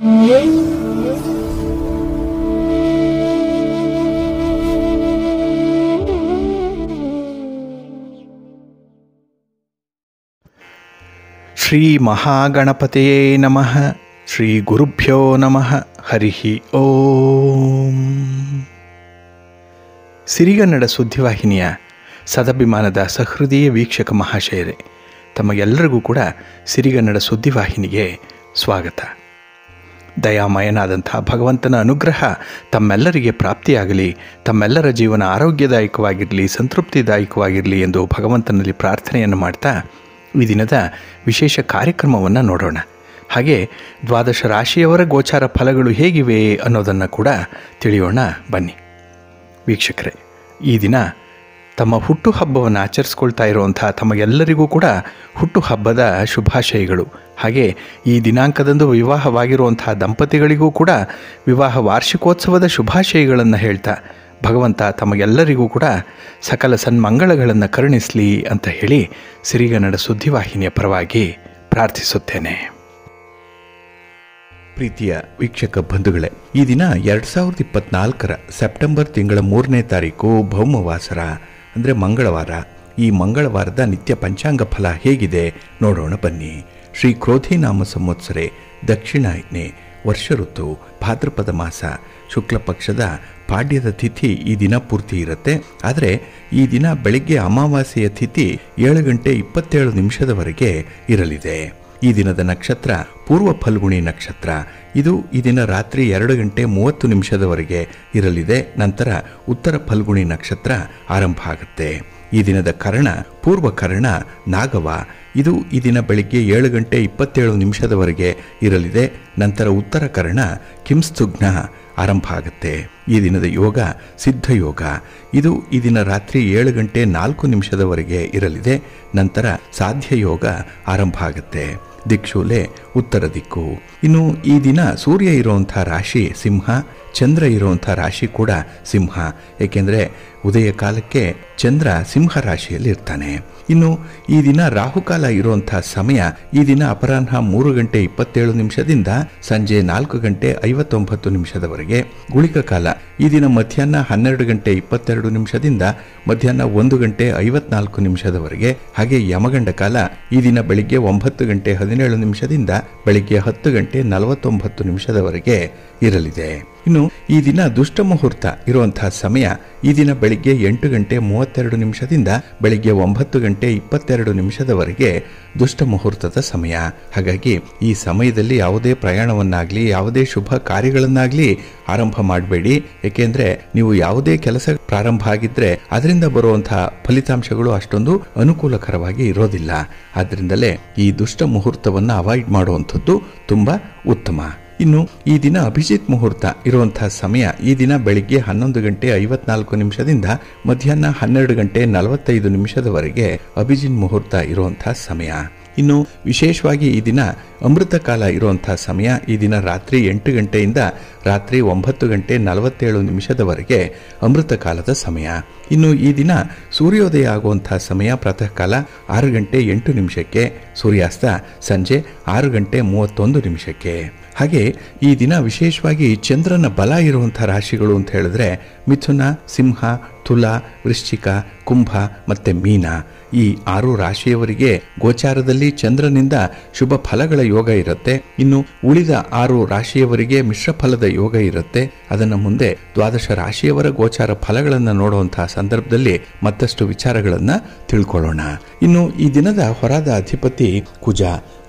ಶ್ರೀ ಮಹಾಗಣಪತಿಯೇ ನಮಃ. ಶ್ರೀ ಗುರುಭ್ಯೋ ನಮಃ. ಹರಿ ಓಂ. ಸಿರಿಗನ್ನಡ ಸುದ್ದಿವಾಹಿನಿಯ ಸದಭಿಮಾನದ ಸಹೃದಯ ವೀಕ್ಷಕ ಮಹಾಶಯರೇ, ತಮಗೆಲ್ಲರಿಗೂ ಕೂಡ ಸಿರಿಗನ್ನಡ ಸುದ್ದಿವಾಹಿನಿಗೆ ಸ್ವಾಗತ. ದಯಾಮಯನಾದಂಥ ಭಗವಂತನ ಅನುಗ್ರಹ ತಮ್ಮೆಲ್ಲರಿಗೆ ಪ್ರಾಪ್ತಿಯಾಗಲಿ, ತಮ್ಮೆಲ್ಲರ ಜೀವನ ಆರೋಗ್ಯದಾಯಕವಾಗಿರಲಿ, ಸಂತೃಪ್ತಿದಾಯಕವಾಗಿರಲಿ ಎಂದು ಭಗವಂತನಲ್ಲಿ ಪ್ರಾರ್ಥನೆಯನ್ನು ಮಾಡ್ತಾ ಈ ದಿನದ ವಿಶೇಷ ಕಾರ್ಯಕ್ರಮವನ್ನು ನೋಡೋಣ. ಹಾಗೆ ದ್ವಾದಶ ರಾಶಿಯವರ ಗೋಚಾರ ಫಲಗಳು ಹೇಗಿವೆ ಅನ್ನೋದನ್ನು ಕೂಡ ತಿಳಿಯೋಣ ಬನ್ನಿ. ವೀಕ್ಷಕರೇ, ಈ ದಿನ ತಮ್ಮ ಹುಟ್ಟುಹಬ್ಬವನ್ನು ಆಚರಿಸ್ಕೊಳ್ತಾ ಇರುವಂಥ ತಮಗೆಲ್ಲರಿಗೂ ಕೂಡ ಹುಟ್ಟುಹಬ್ಬದ ಶುಭಾಶಯಗಳು. ಹಾಗೆ ಈ ದಿನಾಂಕದಂದು ವಿವಾಹವಾಗಿರುವಂಥ ದಂಪತಿಗಳಿಗೂ ಕೂಡ ವಿವಾಹ ವಾರ್ಷಿಕೋತ್ಸವದ ಶುಭಾಶಯಗಳನ್ನು ಹೇಳ್ತಾ ಭಗವಂತ ತಮಗೆಲ್ಲರಿಗೂ ಕೂಡ ಸಕಲ ಸನ್ಮಂಗಳಗಳನ್ನು ಕರುಣಿಸಲಿ ಅಂತ ಹೇಳಿ ಸಿರಿಗನ್ನಡ ಸುದ್ದಿವಾಹಿನಿಯ ಪರವಾಗಿ ಪ್ರಾರ್ಥಿಸುತ್ತೇನೆ. ಪ್ರೀತಿಯ ವೀಕ್ಷಕ ಬಂಧುಗಳೇ, ಈ ದಿನ 2024 ಸೆಪ್ಟೆಂಬರ್ ತಿಂಗಳ 3ನೇ ತಾರೀಕು ಭೌಮವಾಸರ ಅಂದರೆ ಮಂಗಳವಾರ. ಈ ಮಂಗಳವಾರದ ನಿತ್ಯ ಪಂಚಾಂಗ ಫಲ ಹೇಗಿದೆ ನೋಡೋಣ ಬನ್ನಿ. ಶ್ರೀ ಕ್ರೋಧಿನಾಮ ಸಂವತ್ಸರೆ, ದಕ್ಷಿಣಾಯನೆ, ವರ್ಷ ಋತು, ಭಾದ್ರಪದ ಮಾಸ, ಶುಕ್ಲ ಪಕ್ಷದ ಪಾಡ್ಯದ ತಿಥಿ ಈ ದಿನ ಪೂರ್ತಿ ಇರುತ್ತೆ. ಆದರೆ ಈ ದಿನ ಬೆಳಗ್ಗೆ ಅಮಾವಾಸ್ಯೆಯ ತಿಥಿ 7:27 ಇರಲಿದೆ. ಈ ದಿನದ ನಕ್ಷತ್ರ ಪೂರ್ವ ಫಲ್ಗುಣಿ ನಕ್ಷತ್ರ. ಇದು ಈ ದಿನ ರಾತ್ರಿ 2:30 ಇರಲಿದೆ. ನಂತರ ಉತ್ತರ ಫಲ್ಗುಣಿ ನಕ್ಷತ್ರ ಆರಂಭ ಆಗುತ್ತೆ. ಈ ದಿನದ ಕರ್ಣ ಪೂರ್ವ ಕರ್ಣ ನಾಗವ. ಇದು ಈ ದಿನ ಬೆಳಿಗ್ಗೆ 7:27 ಇರಲಿದೆ. ನಂತರ ಉತ್ತರ ಕರ್ಣ ಕಿಂಸ್ತುಘ್ನ ಆರಂಭ ಆಗುತ್ತೆ. ಈ ದಿನದ ಯೋಗ ಸಿದ್ಧಯೋಗ. ಇದು ಈ ದಿನ ರಾತ್ರಿ 7:04 ಇರಲಿದೆ. ನಂತರ ಸಾಧ್ಯ ಯೋಗ ಆರಂಭ ಆಗುತ್ತೆ. ದಿಕ್ಷೂಲೆ ಉತ್ತರ ದಿಕ್ಕು. ಇನ್ನು ಈ ದಿನ ಸೂರ್ಯ ಇರುವಂಥ ರಾಶಿ ಸಿಂಹ, ಚಂದ್ರ ಇರುವಂಥ ರಾಶಿ ಕೂಡ ಸಿಂಹ. ಏಕೆಂದರೆ ಉದಯ ಕಾಲಕ್ಕೆ ಚಂದ್ರ ಸಿಂಹ ರಾಶಿಯಲ್ಲಿ ಇರ್ತಾನೆ. ಇನ್ನು ಈ ದಿನ ರಾಹುಕಾಲ ಇರುವಂಥ ಸಮಯ ಈ ದಿನ ಅಪರಾಹ್ನ 3:27 ಸಂಜೆ 4:59 ಗುಳಿಕ ಕಾಲ ಈ ದಿನ ಮಧ್ಯಾಹ್ನ 12:22 ಮಧ್ಯಾಹ್ನ 1:54 ಹಾಗೆ ಯಮಗಂಡ ಕಾಲ ಈ ದಿನ ಬೆಳಿಗ್ಗೆ 9:17 ಬೆಳಿಗ್ಗೆ 10:49 ಇರಲಿದೆ. ಇನ್ನು ಈ ದಿನ ದುಷ್ಟ ಮುಹೂರ್ತ ಇರುವಂತಹ ಸಮಯ ಈ ದಿನ ಬೆಳಿಗ್ಗೆ 8:32 ಬೆಳಿಗ್ಗೆ 9:22 ದುಷ್ಟ ಮುಹೂರ್ತದ ಸಮಯ. ಹಾಗಾಗಿ ಈ ಸಮಯದಲ್ಲಿ ಯಾವುದೇ ಪ್ರಯಾಣವನ್ನಾಗಲಿ ಯಾವುದೇ ಶುಭ ಕಾರ್ಯಗಳನ್ನಾಗಲಿ ಆರಂಭ ಮಾಡಬೇಡಿ. ಏಕೆಂದರೆ ನೀವು ಯಾವುದೇ ಕೆಲಸ ಪ್ರಾರಂಭ ಆಗಿದ್ರೆ ಅದರಿಂದ ಬರುವಂತಹ ಫಲಿತಾಂಶಗಳು ಅಷ್ಟೊಂದು ಅನುಕೂಲಕರವಾಗಿ ಇರೋದಿಲ್ಲ. ಆದ್ದರಿಂದಲೇ ಈ ದುಷ್ಟ ಮುಹೂರ್ತವನ್ನು ಅವಾಯ್ಡ್ ಮಾಡುವಂಥದ್ದು ತುಂಬ ಉತ್ತಮ. ಇನ್ನು ಈ ದಿನ ಅಭಿಜಿತ್ ಮುಹೂರ್ತ ಇರುವಂತಹ ಸಮಯ ಈ ದಿನ ಬೆಳಿಗ್ಗೆ 11:54 ಮಧ್ಯಾಹ್ನ 12:45 ಅಭಿಜಿತ್ ಮುಹೂರ್ತ ಇರುವಂತಹ ಸಮಯ. ಇನ್ನು ವಿಶೇಷವಾಗಿ ಈ ದಿನ ಅಮೃತ ಕಾಲ ಇರುವಂತಹ ಸಮಯ ಈ ದಿನ ರಾತ್ರಿ 8 ಗಂಟೆಯಿಂದ ರಾತ್ರಿ 9:47 ಅಮೃತ ಕಾಲದ ಸಮಯ. ಇನ್ನು ಈ ದಿನ ಸೂರ್ಯೋದಯ ಆಗುವಂತಹ ಸಮಯ ಪ್ರಾತಃ ಕಾಲ 6:08 ಸೂರ್ಯಾಸ್ತ ಸಂಜೆ 6:31. ಹಾಗೆ ಈ ದಿನ ವಿಶೇಷವಾಗಿ ಚಂದ್ರನ ಬಲ ಇರುವಂತಹ ರಾಶಿಗಳು ಅಂತ ಹೇಳಿದ್ರೆ ಮಿಥುನ, ಸಿಂಹ, ತುಲಾ, ವೃಶ್ಚಿಕ, ಕುಂಭ ಮತ್ತೆ ಮೀನ. ಈ 6 ರಾಶಿಯವರಿಗೆ ಗೋಚಾರದಲ್ಲಿ ಚಂದ್ರನಿಂದ ಶುಭ ಫಲಗಳ ಯೋಗ ಇರುತ್ತೆ. ಇನ್ನು ಉಳಿದ 6 ರಾಶಿಯವರಿಗೆ ಮಿಶ್ರ ಫಲದ ಯೋಗ ಇರುತ್ತೆ. ಅದನ್ನು ಮುಂದೆ ದ್ವಾದಶ ರಾಶಿಯವರ ಗೋಚಾರ ಫಲಗಳನ್ನು ನೋಡುವಂತಹ ಸಂದರ್ಭದಲ್ಲಿ ಮತ್ತಷ್ಟು ವಿಚಾರಗಳನ್ನು ತಿಳ್ಕೊಳ್ಳೋಣ. ಇನ್ನು ಈ ದಿನದ ಹೊರದ ಅಧಿಪತಿ ಕುಜ.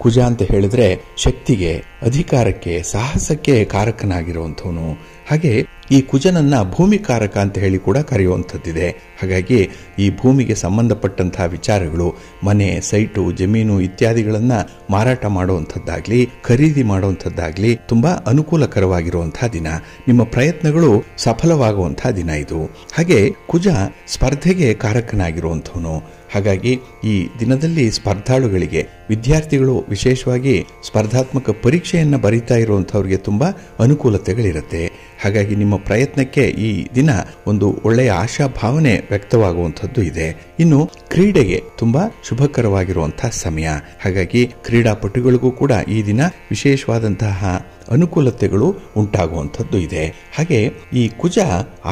ಕುಜ ಅಂತ ಹೇಳಿದ್ರೆ ಶಕ್ತಿಗೆ, ಅಧಿಕಾರಕ್ಕೆ, ಸಾಹಸಕ್ಕೆ ಕಾರಕನಾಗಿರುವಂಥವನು. ಹಾಗೆ ಈ ಕುಜನನ್ನ ಭೂಮಿಕಾರಕ ಅಂತ ಹೇಳಿ ಕೂಡ ಕರೆಯುವಂಥದ್ದಿದೆ. ಹಾಗಾಗಿ ಈ ಭೂಮಿಗೆ ಸಂಬಂಧಪಟ್ಟಂತಹ ವಿಚಾರಗಳು, ಮನೆ, ಸೈಟು, ಜಮೀನು ಇತ್ಯಾದಿಗಳನ್ನ ಮಾರಾಟ ಮಾಡುವಂಥದ್ದಾಗ್ಲಿ ಖರೀದಿ ಮಾಡುವಂಥದ್ದಾಗ್ಲಿ ತುಂಬಾ ಅನುಕೂಲಕರವಾಗಿರುವಂತಹ ದಿನ. ನಿಮ್ಮ ಪ್ರಯತ್ನಗಳು ಸಫಲವಾಗುವಂತಹ ದಿನ ಇದು. ಹಾಗೆ ಕುಜ ಸ್ಪರ್ಧೆಗೆ ಕಾರಕನಾಗಿರುವಂಥವನು. ಹಾಗಾಗಿ ಈ ದಿನದಲ್ಲಿ ಸ್ಪರ್ಧಾಳುಗಳಿಗೆ, ವಿದ್ಯಾರ್ಥಿಗಳು ವಿಶೇಷವಾಗಿ ಸ್ಪರ್ಧಾತ್ಮಕ ಪರೀಕ್ಷೆಯನ್ನು ಬರೀತಾ ಇರುವಂಥವ್ರಿಗೆ ತುಂಬ ಅನುಕೂಲತೆಗಳಿರುತ್ತೆ. ಹಾಗಾಗಿ ನಿಮ್ಮ ಪ್ರಯತ್ನಕ್ಕೆ ಈ ದಿನ ಒಂದು ಒಳ್ಳೆಯ ಆಶಾಭಾವನೆ ವ್ಯಕ್ತವಾಗುವಂಥದ್ದು ಇದೆ. ಇನ್ನು ಕ್ರೀಡೆಗೆ ತುಂಬಾ ಶುಭಕರವಾಗಿರುವಂತಹ ಸಮಯ. ಹಾಗಾಗಿ ಕ್ರೀಡಾಪಟುಗಳಿಗೂ ಕೂಡ ಈ ದಿನ ವಿಶೇಷವಾದಂತಹ ಅನುಕೂಲತೆಗಳು ಉಂಟಾಗುವಂಥದ್ದು ಇದೆ. ಹಾಗೆ ಈ ಕುಜ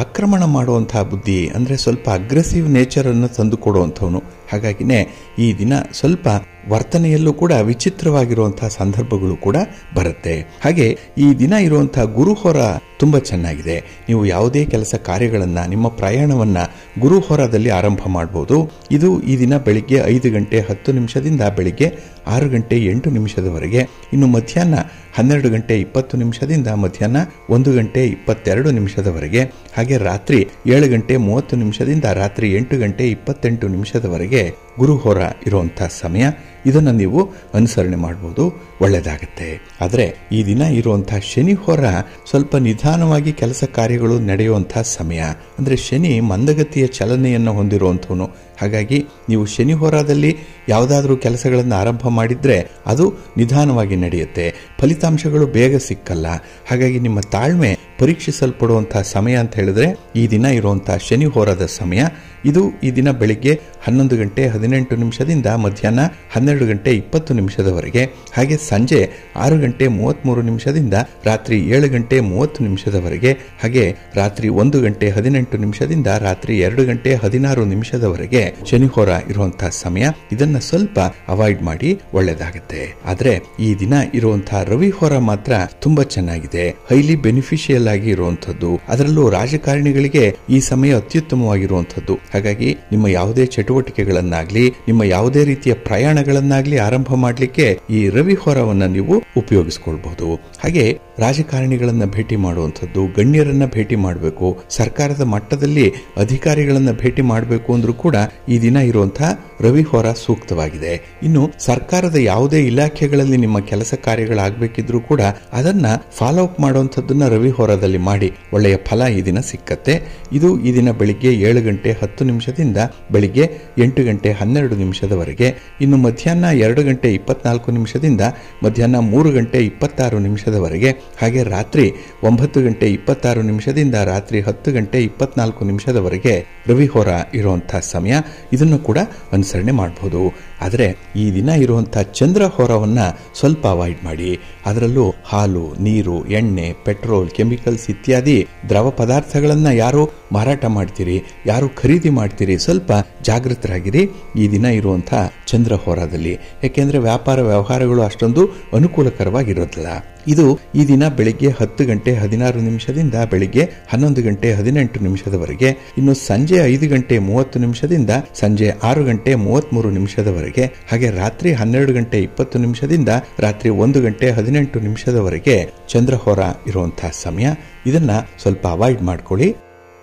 ಆಕ್ರಮಣ ಮಾಡುವಂತಹ ಬುದ್ಧಿ ಅಂದ್ರೆ ಸ್ವಲ್ಪ ಅಗ್ರೆಸಿವ್ ನೇಚರ್ ಅನ್ನು ತಂದು ಕೊಡುವಂಥವನು. ಹಾಗಾಗಿನೇ ಈ ದಿನ ಸ್ವಲ್ಪ ವರ್ತನೆಯಲ್ಲೂ ಕೂಡ ವಿಚಿತ್ರವಾಗಿರುವಂತಹ ಸಂದರ್ಭಗಳು ಕೂಡ ಬರುತ್ತೆ. ಹಾಗೆ ಈ ದಿನ ಇರುವಂತಹ ಗುರುಹೋರ ತುಂಬಾ ಚೆನ್ನಾಗಿದೆ. ನೀವು ಯಾವುದೇ ಕೆಲಸ ಕಾರ್ಯಗಳನ್ನ, ನಿಮ್ಮ ಪ್ರಯಾಣವನ್ನ ಗುರುಹೋರದಲ್ಲಿ ಆರಂಭ ಮಾಡಬಹುದು. ಇದು ಈ ದಿನ ಬೆಳಿಗ್ಗೆ 5 ಗಂಟೆ 10 ನಿಮಿಷದಿಂದ ಬೆಳಿಗ್ಗೆ 6 ಗಂಟೆ 8 ನಿಮಿಷದವರೆಗೆ. ಇನ್ನು ಮಧ್ಯಾಹ್ನ 12 ಗಂಟೆ 20 ನಿಮಿಷದಿಂದ ಮಧ್ಯಾಹ್ನ 1 ಗಂಟೆ 22 ನಿಮಿಷದವರೆಗೆ. ಹಾಗೆ ರಾತ್ರಿ 7 ಗಂಟೆ 30 ನಿಮಿಷದಿಂದ ರಾತ್ರಿ 8 ಗಂಟೆ 28 ನಿಮಿಷದವರೆಗೆ ಗುರುಹೋರ ಇರುವಂತಹ ಸಮಯ. ಇದನ್ನು ನೀವು ಅನುಸರಣೆ ಮಾಡಬಹುದು, ಒಳ್ಳೆಯದಾಗತ್ತೆ. ಆದರೆ ಈ ದಿನ ಇರುವಂತಹ ಶನಿ ಹೋರ ಸ್ವಲ್ಪ ನಿಧಾನವಾಗಿ ಕೆಲಸ ಕಾರ್ಯಗಳು ನಡೆಯುವಂತಹ ಸಮಯ. ಅಂದ್ರೆ ಶನಿ ಮಂದಗತಿಯ ಚಲನೆಯನ್ನು ಹೊಂದಿರುವಂಥವನು. ಹಾಗಾಗಿ ನೀವು ಶನಿ ಹೋರಾದಲ್ಲಿ ಯಾವುದಾದ್ರೂ ಕೆಲಸಗಳನ್ನು ಆರಂಭ ಮಾಡಿದ್ರೆ ಅದು ನಿಧಾನವಾಗಿ ನಡೆಯುತ್ತೆ, ಫಲಿತಾಂಶಗಳು ಬೇಗ ಸಿಕ್ಕಲ್ಲ. ಹಾಗಾಗಿ ನಿಮ್ಮ ತಾಳ್ಮೆ ಪರೀಕ್ಷಿಸಲ್ಪಡುವಂತಹ ಸಮಯ ಅಂತ ಹೇಳಿದ್ರೆ ಈ ದಿನ ಇರುವಂತಹ ಶನಿ ಹೋರಾದ ಸಮಯ. ಇದು ಈ ದಿನ ಬೆಳಿಗ್ಗೆ 11 ಗಂಟೆ 18 ನಿಮಿಷದಿಂದ ಮಧ್ಯಾಹ್ನ 12 ಗಂಟೆ 20 ನಿಮಿಷದವರೆಗೆ. ಹಾಗೆ ಸಂಜೆ 6 ಗಂಟೆ 33 ನಿಮಿಷದಿಂದ ರಾತ್ರಿ 7 ಗಂಟೆ 30 ನಿಮಿಷದವರೆಗೆ. ಹಾಗೆ ರಾತ್ರಿ 1 ಗಂಟೆ 18 ನಿಮಿಷದಿಂದ ರಾತ್ರಿ 2 ಗಂಟೆ 16 ನಿಮಿಷದವರೆಗೆ ಶನಿಹೋರ ಇರುವಂತಹ ಸಮಯ. ಇದನ್ನ ಸ್ವಲ್ಪ ಅವಾಯ್ಡ್ ಮಾಡಿ, ಒಳ್ಳೆಯದಾಗುತ್ತೆ. ಆದ್ರೆ ಈ ದಿನ ಇರುವಂತಹ ರವಿಹೋರ ಮಾತ್ರ ತುಂಬಾ ಚೆನ್ನಾಗಿದೆ, ಹೈಲಿ ಬೆನಿಫಿಷಿಯಲ್ ಆಗಿ ಇರುವಂತದ್ದು. ಅದರಲ್ಲೂ ರಾಜಕಾರಣಿಗಳಿಗೆ ಈ ಸಮಯ ಅತ್ಯುತ್ತಮವಾಗಿರುವಂತದ್ದು. ಹಾಗಾಗಿ ನಿಮ್ಮ ಯಾವುದೇ ಚಟುವಟಿಕೆಗಳನ್ನಾಗ್ಲಿ, ನಿಮ್ಮ ಯಾವುದೇ ರೀತಿಯ ಪ್ರಯಾಣಗಳನ್ನಾಗ್ಲಿ ಆರಂಭ ಮಾಡಲಿಕ್ಕೆ ಈ ರವಿಹೋರವನ್ನ ನೀವು ಉಪಯೋಗಿಸಿಕೊಳ್ಬಹುದು. ಹಾಗೆ ರಾಜಕಾರಣಿಗಳನ್ನ ಭೇಟಿ ಮಾಡುವಂಥದ್ದು, ಗಣ್ಯರನ್ನ ಭೇಟಿ ಮಾಡಬೇಕು, ಸರ್ಕಾರದ ಮಟ್ಟದಲ್ಲಿ ಅಧಿಕಾರಿಗಳನ್ನ ಭೇಟಿ ಮಾಡಬೇಕು ಅಂದ್ರೂ ಕೂಡ ಈ ದಿನ ಇರುವಂತಹ ರವಿಹೋರ ಸೂಕ್ತವಾಗಿದೆ. ಇನ್ನು ಸರ್ಕಾರದ ಯಾವುದೇ ಇಲಾಖೆಗಳಲ್ಲಿ ನಿಮ್ಮ ಕೆಲಸ ಕಾರ್ಯಗಳಾಗಬೇಕಿದ್ರೂ ಕೂಡ ಅದನ್ನ ಫಾಲೋ ಅಪ್ ಮಾಡುವಂಥದ್ದನ್ನ ರವಿಹೋರದಲ್ಲಿ ಮಾಡಿ, ಒಳ್ಳೆಯ ಫಲ ಈ ದಿನ ಸಿಕ್ಕತ್ತೆ. ಇದು ಈ ದಿನ ಬೆಳಿಗ್ಗೆ 7 ಗಂಟೆ 10 ನಿಮಿಷದಿಂದ ಬೆಳಿಗ್ಗೆ 8 ಗಂಟೆ 12 ನಿಮಿಷದವರೆಗೆ. ಇನ್ನು ಮಧ್ಯಾಹ್ನ 2 ಗಂಟೆ 24 ನಿಮಿಷದಿಂದ ಮಧ್ಯಾಹ್ನ 3 ಗಂಟೆ 26 ನಿಮಿಷದವರೆಗೆ. ಹಾಗೆ ರಾತ್ರಿ 9 ಗಂಟೆ 26 ನಿಮಿಷದಿಂದ ರಾತ್ರಿ 10 ಗಂಟೆ 24 ನಿಮಿಷದವರೆಗೆ ರವಿಹೋರ ಇರುವಂತಹ ಸಮಯ. ಇದನ್ನು ಕೂಡ ಅನುಸರಣೆ ಮಾಡಬಹುದು. ಆದರೆ ಈ ದಿನ ಇರುವಂತಹ ಚಂದ್ರಹೋರವನ್ನ ಸ್ವಲ್ಪ ಅವಾಯ್ಡ್ ಮಾಡಿ. ಅದರಲ್ಲೂ ಹಾಲು, ನೀರು, ಎಣ್ಣೆ, ಪೆಟ್ರೋಲ್, ಕೆಮಿಕಲ್ಸ್ ಇತ್ಯಾದಿ ದ್ರವ ಪದಾರ್ಥಗಳನ್ನ ಯಾರು ಮಾರಾಟ ಮಾಡ್ತೀರಿ, ಯಾರು ಖರೀದಿ ಮಾಡ್ತೀರಿ, ಸ್ವಲ್ಪ ಜಾಗೃತರಾಗಿರಿ ಈ ದಿನ ಇರುವಂತಹ ಚಂದ್ರಹೋರದಲ್ಲಿ. ಯಾಕೆಂದ್ರೆ ವ್ಯಾಪಾರ ವ್ಯವಹಾರಗಳು ಅಷ್ಟೊಂದು ಅನುಕೂಲಕರವಾಗಿರೋದಿಲ್ಲ. ಇದು ಈ ದಿನ ಬೆಳಿಗ್ಗೆ 10 ಗಂಟೆ 16 ನಿಮಿಷದಿಂದ ಬೆಳಿಗ್ಗೆ 11 ಗಂಟೆ 18 ನಿಮಿಷದವರೆಗೆ. ಇನ್ನು ಸಂಜೆ 5 ಗಂಟೆ 30 ನಿಮಿಷದಿಂದ ಸಂಜೆ 6 ಗಂಟೆ 33 ನಿಮಿಷದವರೆಗೆ. ಹಾಗೆ ರಾತ್ರಿ 12 ಗಂಟೆ 20 ನಿಮಿಷದಿಂದ ರಾತ್ರಿ 1 ಗಂಟೆ 18 ನಿಮಿಷದವರೆಗೆ ಚಂದ್ರಹೋರ ಇರುವಂತಹ ಸಮಯ. ಇದನ್ನ ಸ್ವಲ್ಪ ಅವಾಯ್ಡ್ ಮಾಡ್ಕೊಳ್ಳಿ.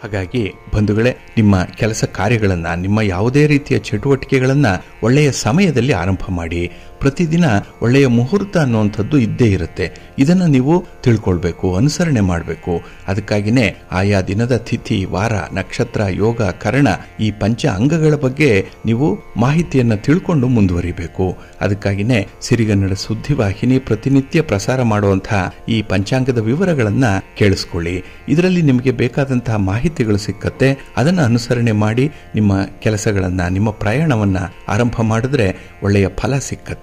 ಹಾಗಾಗಿ ಬಂಧುಗಳೇ, ನಿಮ್ಮ ಕೆಲಸ ಕಾರ್ಯಗಳನ್ನ, ನಿಮ್ಮ ಯಾವುದೇ ರೀತಿಯ ಚಟುವಟಿಕೆಗಳನ್ನ ಒಳ್ಳೆಯ ಸಮಯದಲ್ಲಿ ಆರಂಭ ಮಾಡಿ. ಪ್ರತಿದಿನ ಒಳ್ಳೆಯ ಮುಹೂರ್ತ ಅನ್ನುವಂಥದ್ದು ಇದ್ದೇ ಇರುತ್ತೆ. ಇದನ್ನ ನೀವು ತಿಳ್ಕೊಳ್ಬೇಕು, ಅನುಸರಣೆ ಮಾಡಬೇಕು. ಅದಕ್ಕಾಗಿನೇ ಆಯಾ ದಿನದ ತಿಥಿ, ವಾರ, ನಕ್ಷತ್ರ, ಯೋಗ, ಕರಣ ಈ ಪಂಚ ಅಂಗಗಳ ಬಗ್ಗೆ ನೀವು ಮಾಹಿತಿಯನ್ನ ತಿಳ್ಕೊಂಡು ಮುಂದುವರಿಬೇಕು. ಅದಕ್ಕಾಗಿನೇ ಸಿರಿಗನ್ನಡ ಸುದ್ದಿವಾಹಿನಿ ಪ್ರತಿನಿತ್ಯ ಪ್ರಸಾರ ಮಾಡುವಂತಹ ಈ ಪಂಚಾಂಗದ ವಿವರಗಳನ್ನ ಕೇಳಿಸ್ಕೊಳ್ಳಿ. ಇದರಲ್ಲಿ ನಿಮಗೆ ಬೇಕಾದಂತಹ ಮಾಹಿತಿಗಳು ಸಿಕ್ಕತ್ತೆ. ಅದನ್ನ ಅನುಸರಣೆ ಮಾಡಿ ನಿಮ್ಮ ಕೆಲಸಗಳನ್ನ, ನಿಮ್ಮ ಪ್ರಯಾಣವನ್ನ ಆರಂಭ ಮಾಡಿದ್ರೆ ಒಳ್ಳೆಯ ಫಲ ಸಿಕ್ಕತ್ತೆ.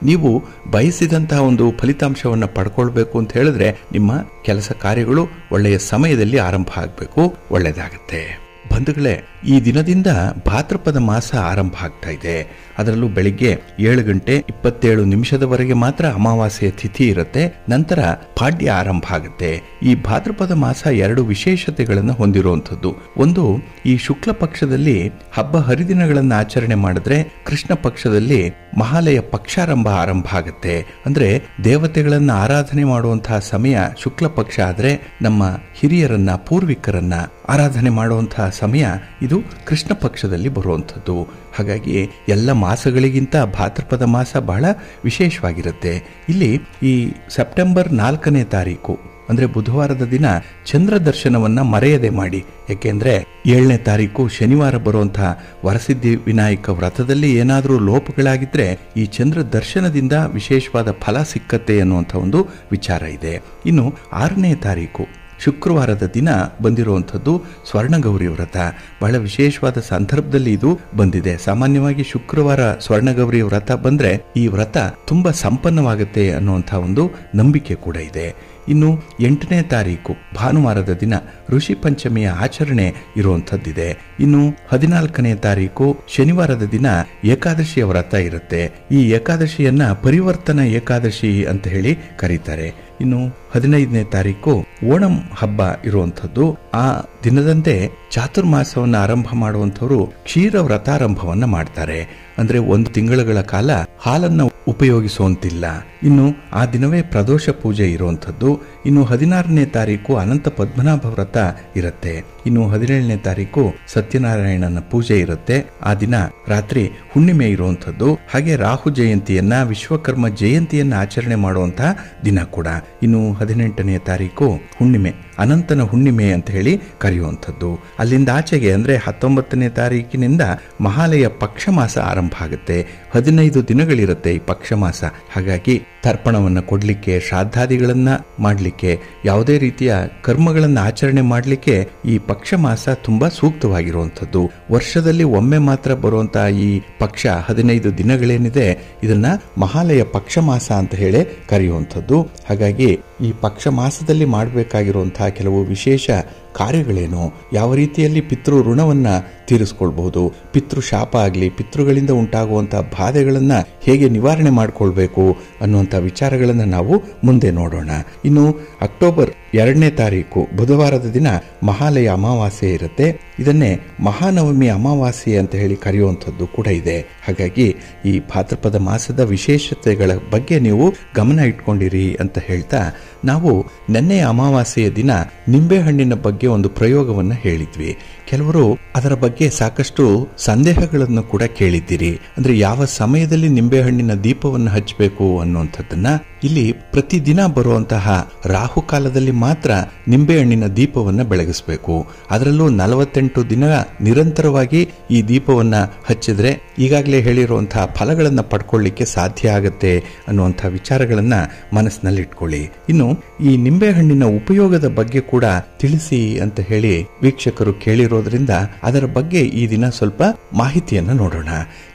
ನೀವು ಬಯಸಿದಂತಹ ಒಂದು ಫಲಿತಾಂಶವನ್ನು ಪಡ್ಕೊಳ್ಬೇಕು ಅಂತ ಹೇಳಿದ್ರೆ ನಿಮ್ಮ ಕೆಲಸ ಕಾರ್ಯಗಳು ಒಳ್ಳೆಯ ಸಮಯದಲ್ಲಿ ಆರಂಭ ಆಗಬೇಕು, ಒಳ್ಳೆಯದಾಗತ್ತೆ. ಬಂಧುಗಳೇ, ಈ ದಿನದಿಂದ ಭಾದ್ರಪದ ಮಾಸ ಆರಂಭ ಆಗ್ತಾ ಇದೆ. ಅದರಲ್ಲೂ ಬೆಳಿಗ್ಗೆ 7 ಗಂಟೆ 27 ನಿಮಿಷದವರೆಗೆ ಮಾತ್ರ ಅಮಾವಾಸ್ಯೆಯ ತಿಥಿ ಇರುತ್ತೆ. ನಂತರ ಪಾಡ್ಯ ಆರಂಭ ಆಗುತ್ತೆ. ಈ ಭಾದ್ರಪದ ಮಾಸ 2 ವಿಶೇಷತೆಗಳನ್ನು ಹೊಂದಿರುವಂಥದ್ದು. ಒಂದು, ಈ ಶುಕ್ಲ ಪಕ್ಷದಲ್ಲಿ ಹಬ್ಬ ಹರಿದಿನಗಳನ್ನು ಆಚರಣೆ ಮಾಡಿದ್ರೆ ಕೃಷ್ಣ ಪಕ್ಷದಲ್ಲಿ ಮಹಾಲಯ ಪಕ್ಷಾರಂಭ ಆರಂಭ ಆಗುತ್ತೆ. ಅಂದ್ರೆ ದೇವತೆಗಳನ್ನ ಆರಾಧನೆ ಮಾಡುವಂತಹ ಸಮಯ ಶುಕ್ಲ ಪಕ್ಷ ಆದ್ರೆ ನಮ್ಮ ಹಿರಿಯರನ್ನ, ಪೂರ್ವಿಕರನ್ನ ಆರಾಧನೆ ಮಾಡುವಂತಹ ಸಮಯ ಇದು ಕೃಷ್ಣ ಪಕ್ಷದಲ್ಲಿ ಬರುವಂಥದ್ದು. ಹಾಗಾಗಿ ಎಲ್ಲ ಮಾಸಗಳಿಗಿಂತ ಭಾದ್ರಪದ ಮಾಸ ಬಹಳ ವಿಶೇಷವಾಗಿರುತ್ತೆ. ಇಲ್ಲಿ ಈ ಸೆಪ್ಟೆಂಬರ್ 4ನೇ ತಾರೀಕು ಅಂದ್ರೆ ಬುಧವಾರದ ದಿನ ಚಂದ್ರ ದರ್ಶನವನ್ನ ಮರೆಯದೆ ಮಾಡಿ. ಯಾಕೆಂದ್ರೆ 7ನೇ ತಾರೀಕು ಶನಿವಾರ ಬರುವಂತಹ ವರಸಿದ್ಧಿ ವಿನಾಯಕ ವ್ರತದಲ್ಲಿ ಏನಾದರೂ ಲೋಪಗಳಾಗಿದ್ರೆ ಈ ಚಂದ್ರ ದರ್ಶನದಿಂದ ವಿಶೇಷವಾದ ಫಲ ಸಿಕ್ಕತ್ತೆ ಅನ್ನುವಂಥ ಒಂದು ವಿಚಾರ ಇದೆ. ಇನ್ನು 6ನೇ ತಾರೀಕು ಶುಕ್ರವಾರದ ದಿನ ಬಂದಿರುವಂಥದ್ದು ಸ್ವರ್ಣಗೌರಿ ವ್ರತ. ಬಹಳ ವಿಶೇಷವಾದ ಸಂದರ್ಭದಲ್ಲಿ ಇದು ಬಂದಿದೆ. ಸಾಮಾನ್ಯವಾಗಿ ಶುಕ್ರವಾರ ಸ್ವರ್ಣಗೌರಿ ವ್ರತ ಬಂದ್ರೆ ಈ ವ್ರತ ತುಂಬಾ ಸಂಪನ್ನವಾಗುತ್ತೆ ಅನ್ನುವಂಥ ಒಂದು ನಂಬಿಕೆ ಕೂಡ ಇದೆ. ಇನ್ನು 8ನೇ ತಾರೀಕು ಭಾನುವಾರದ ದಿನ ಋಷಿ ಪಂಚಮಿಯ ಆಚರಣೆ ಇರುವಂಥದ್ದಿದೆ. ಇನ್ನು 14ನೇ ತಾರೀಕು ಶನಿವಾರದ ದಿನ ಏಕಾದಶಿಯ ವ್ರತ ಇರುತ್ತೆ. ಈ ಏಕಾದಶಿಯನ್ನ ಪರಿವರ್ತನ ಏಕಾದಶಿ ಅಂತ ಹೇಳಿ ಕರೀತಾರೆ. ಇನ್ನು 15ನೇ ತಾರೀಕು ಓಣಂ ಹಬ್ಬ ಇರುವಂಥದ್ದು. ಆ ದಿನದಂತೆ ಚಾತುರ್ಮಾಸವನ್ನು ಆರಂಭ ಮಾಡುವಂಥವರು ಕ್ಷೀರ ವ್ರತಾರಂಭವನ್ನ ಮಾಡ್ತಾರೆ. ಅಂದ್ರೆ 1 ತಿಂಗಳುಗಳ ಕಾಲ ಹಾಲನ್ನು ಉಪಯೋಗಿಸುವಂತಿಲ್ಲ. ಇನ್ನು ಆ ದಿನವೇ ಪ್ರದೋಷ ಪೂಜೆ ಇರುವಂಥದ್ದು. ಇನ್ನು 16ನೇ ತಾರೀಕು ಅನಂತ ಪದ್ಮನಾಭ ವ್ರತ ಇರುತ್ತೆ. ಇನ್ನು 17ನೇ ತಾರೀಕು ಸತ್ಯನಾರಾಯಣನ ಪೂಜೆ ಇರುತ್ತೆ. ಆ ದಿನ ರಾತ್ರಿ ಹುಣ್ಣಿಮೆ ಇರುವಂಥದ್ದು. ಹಾಗೆ ರಾಹು ಜಯಂತಿಯನ್ನ, ವಿಶ್ವಕರ್ಮ ಜಯಂತಿಯನ್ನ ಆಚರಣೆ ಮಾಡುವಂತಹ ದಿನ ಕೂಡ. ಇನ್ನು 18ನೇ ತಾರೀಕು ಹುಣ್ಣಿಮೆ, ಅನಂತನ ಹುಣ್ಣಿಮೆ ಅಂತ ಹೇಳಿ ಕರೆಯುವಂಥದ್ದು. ಅಲ್ಲಿಂದ ಆಚೆಗೆ ಅಂದ್ರೆ 19ನೇ ತಾರೀಕಿನಿಂದ ಮಹಾಲಯ ಪಕ್ಷ ಮಾಸ ಆರಂಭ ಆಗುತ್ತೆ. 15 ದಿನಗಳಿರುತ್ತೆ ಈ ಪಕ್ಷ ಮಾಸ. ಹಾಗಾಗಿ ತರ್ಪಣವನ್ನು ಕೊಡ್ಲಿಕ್ಕೆ, ಶ್ರಾದ್ದಾದಿಗಳನ್ನ ಮಾಡಲಿಕ್ಕೆ, ಯಾವುದೇ ರೀತಿಯ ಕರ್ಮಗಳನ್ನ ಆಚರಣೆ ಮಾಡಲಿಕ್ಕೆ ಈ ಪಕ್ಷ ಮಾಸ ತುಂಬಾ ಸೂಕ್ತವಾಗಿರುವಂಥದ್ದು. ವರ್ಷದಲ್ಲಿ ಒಮ್ಮೆ ಮಾತ್ರ ಬರುವಂತಹ ಈ ಪಕ್ಷ 15 ದಿನಗಳೇನಿದೆ ಇದನ್ನ ಮಹಾಲಯ ಪಕ್ಷ ಮಾಸ ಅಂತ ಹೇಳಿ ಕರೆಯುವಂಥದ್ದು. ಹಾಗಾಗಿ ಈ ಪಕ್ಷ ಮಾಸದಲ್ಲಿ ಮಾಡಬೇಕಾಗಿರುವಂತಹ ಕೆಲವು ವಿಶೇಷ ಕಾರ್ಯಗಳೇನು, ಯಾವ ರೀತಿಯಲ್ಲಿ ಪಿತೃ ಋಣವನ್ನ ತೀರಿಸ್ಕೊಳ್ಬಹುದು, ಪಿತೃ ಶಾಪ ಆಗಲಿ, ಪಿತೃಗಳಿಂದ ಉಂಟಾಗುವಂತಹ ಬಾಧೆಗಳನ್ನ ಹೇಗೆ ನಿವಾರಣೆ ಮಾಡಿಕೊಳ್ಬೇಕು ಅನ್ನುವಂಥ ವಿಚಾರಗಳನ್ನ ನಾವು ಮುಂದೆ ನೋಡೋಣ. ಇನ್ನು ಅಕ್ಟೋಬರ್ 2ನೇ ತಾರೀಕು ಬುಧವಾರದ ದಿನ ಮಹಾಲಯ ಅಮಾವಾಸ್ಯೆ ಇರುತ್ತೆ. ಇದನ್ನೇ ಮಹಾನವಮಿ ಅಮಾವಾಸ್ಯೆ ಅಂತ ಹೇಳಿ ಕರೆಯುವಂಥದ್ದು ಕೂಡ ಇದೆ. ಹಾಗಾಗಿ ಈ ಭಾದ್ರಪದ ಮಾಸದ ವಿಶೇಷತೆಗಳ ಬಗ್ಗೆ ನೀವು ಗಮನ ಇಟ್ಕೊಂಡಿರಿ ಅಂತ ಹೇಳ್ತಾ, ನಾವು ನೆನ್ನೆಯ ಅಮಾವಾಸ್ಯೆಯ ದಿನ ನಿಂಬೆಹಣ್ಣಿನ ಬಗ್ಗೆ ಒಂದು ಪ್ರಯೋಗವನ್ನು ಹೇಳಿದ್ವಿ. ಕೆಲವರು ಅದರ ಬಗ್ಗೆ ಸಾಕಷ್ಟು ಸಂದೇಹಗಳನ್ನು ಕೂಡ ಕೇಳಿದ್ದೀರಿ. ಅಂದ್ರೆ ಯಾವ ಸಮಯದಲ್ಲಿ ನಿಂಬೆಹಣ್ಣಿನ ದೀಪವನ್ನು ಹಚ್ಚಬೇಕು ಅನ್ನುವಂಥದ್ದನ್ನ. ಇಲ್ಲಿ ಪ್ರತಿದಿನ ಬರುವಂತಹ ರಾಹುಕಾಲದಲ್ಲಿ ಮಾತ್ರ ನಿಂಬೆಹಣ್ಣಿನ ದೀಪವನ್ನು ಬೆಳಗಿಸಬೇಕು. ಅದರಲ್ಲೂ 48 ದಿನ ನಿರಂತರವಾಗಿ ಈ ದೀಪವನ್ನ ಹಚ್ಚಿದ್ರೆ ಈಗಾಗಲೇ ಹೇಳಿರುವಂತಹ ಫಲಗಳನ್ನ ಪಡ್ಕೊಳ್ಳಿಕ್ಕೆ ಸಾಧ್ಯ ಆಗತ್ತೆ ಅನ್ನುವಂತಹ ವಿಚಾರಗಳನ್ನ ಮನಸ್ಸಿನಲ್ಲಿ ಇಟ್ಕೊಳ್ಳಿ. ಇನ್ನು ಈ ನಿಂಬೆಹಣ್ಣಿನ ಉಪಯೋಗದ ಬಗ್ಗೆ ಕೂಡ ತಿಳಿಸಿ ಅಂತ ಹೇಳಿ ವೀಕ್ಷಕರು ಕೇಳಿರೋದ್ರಿಂದ ಅದರ ಬಗ್ಗೆ ಈ ದಿನ ಸ್ವಲ್ಪ ಮಾಹಿತಿಯನ್ನು ನೋಡೋಣ.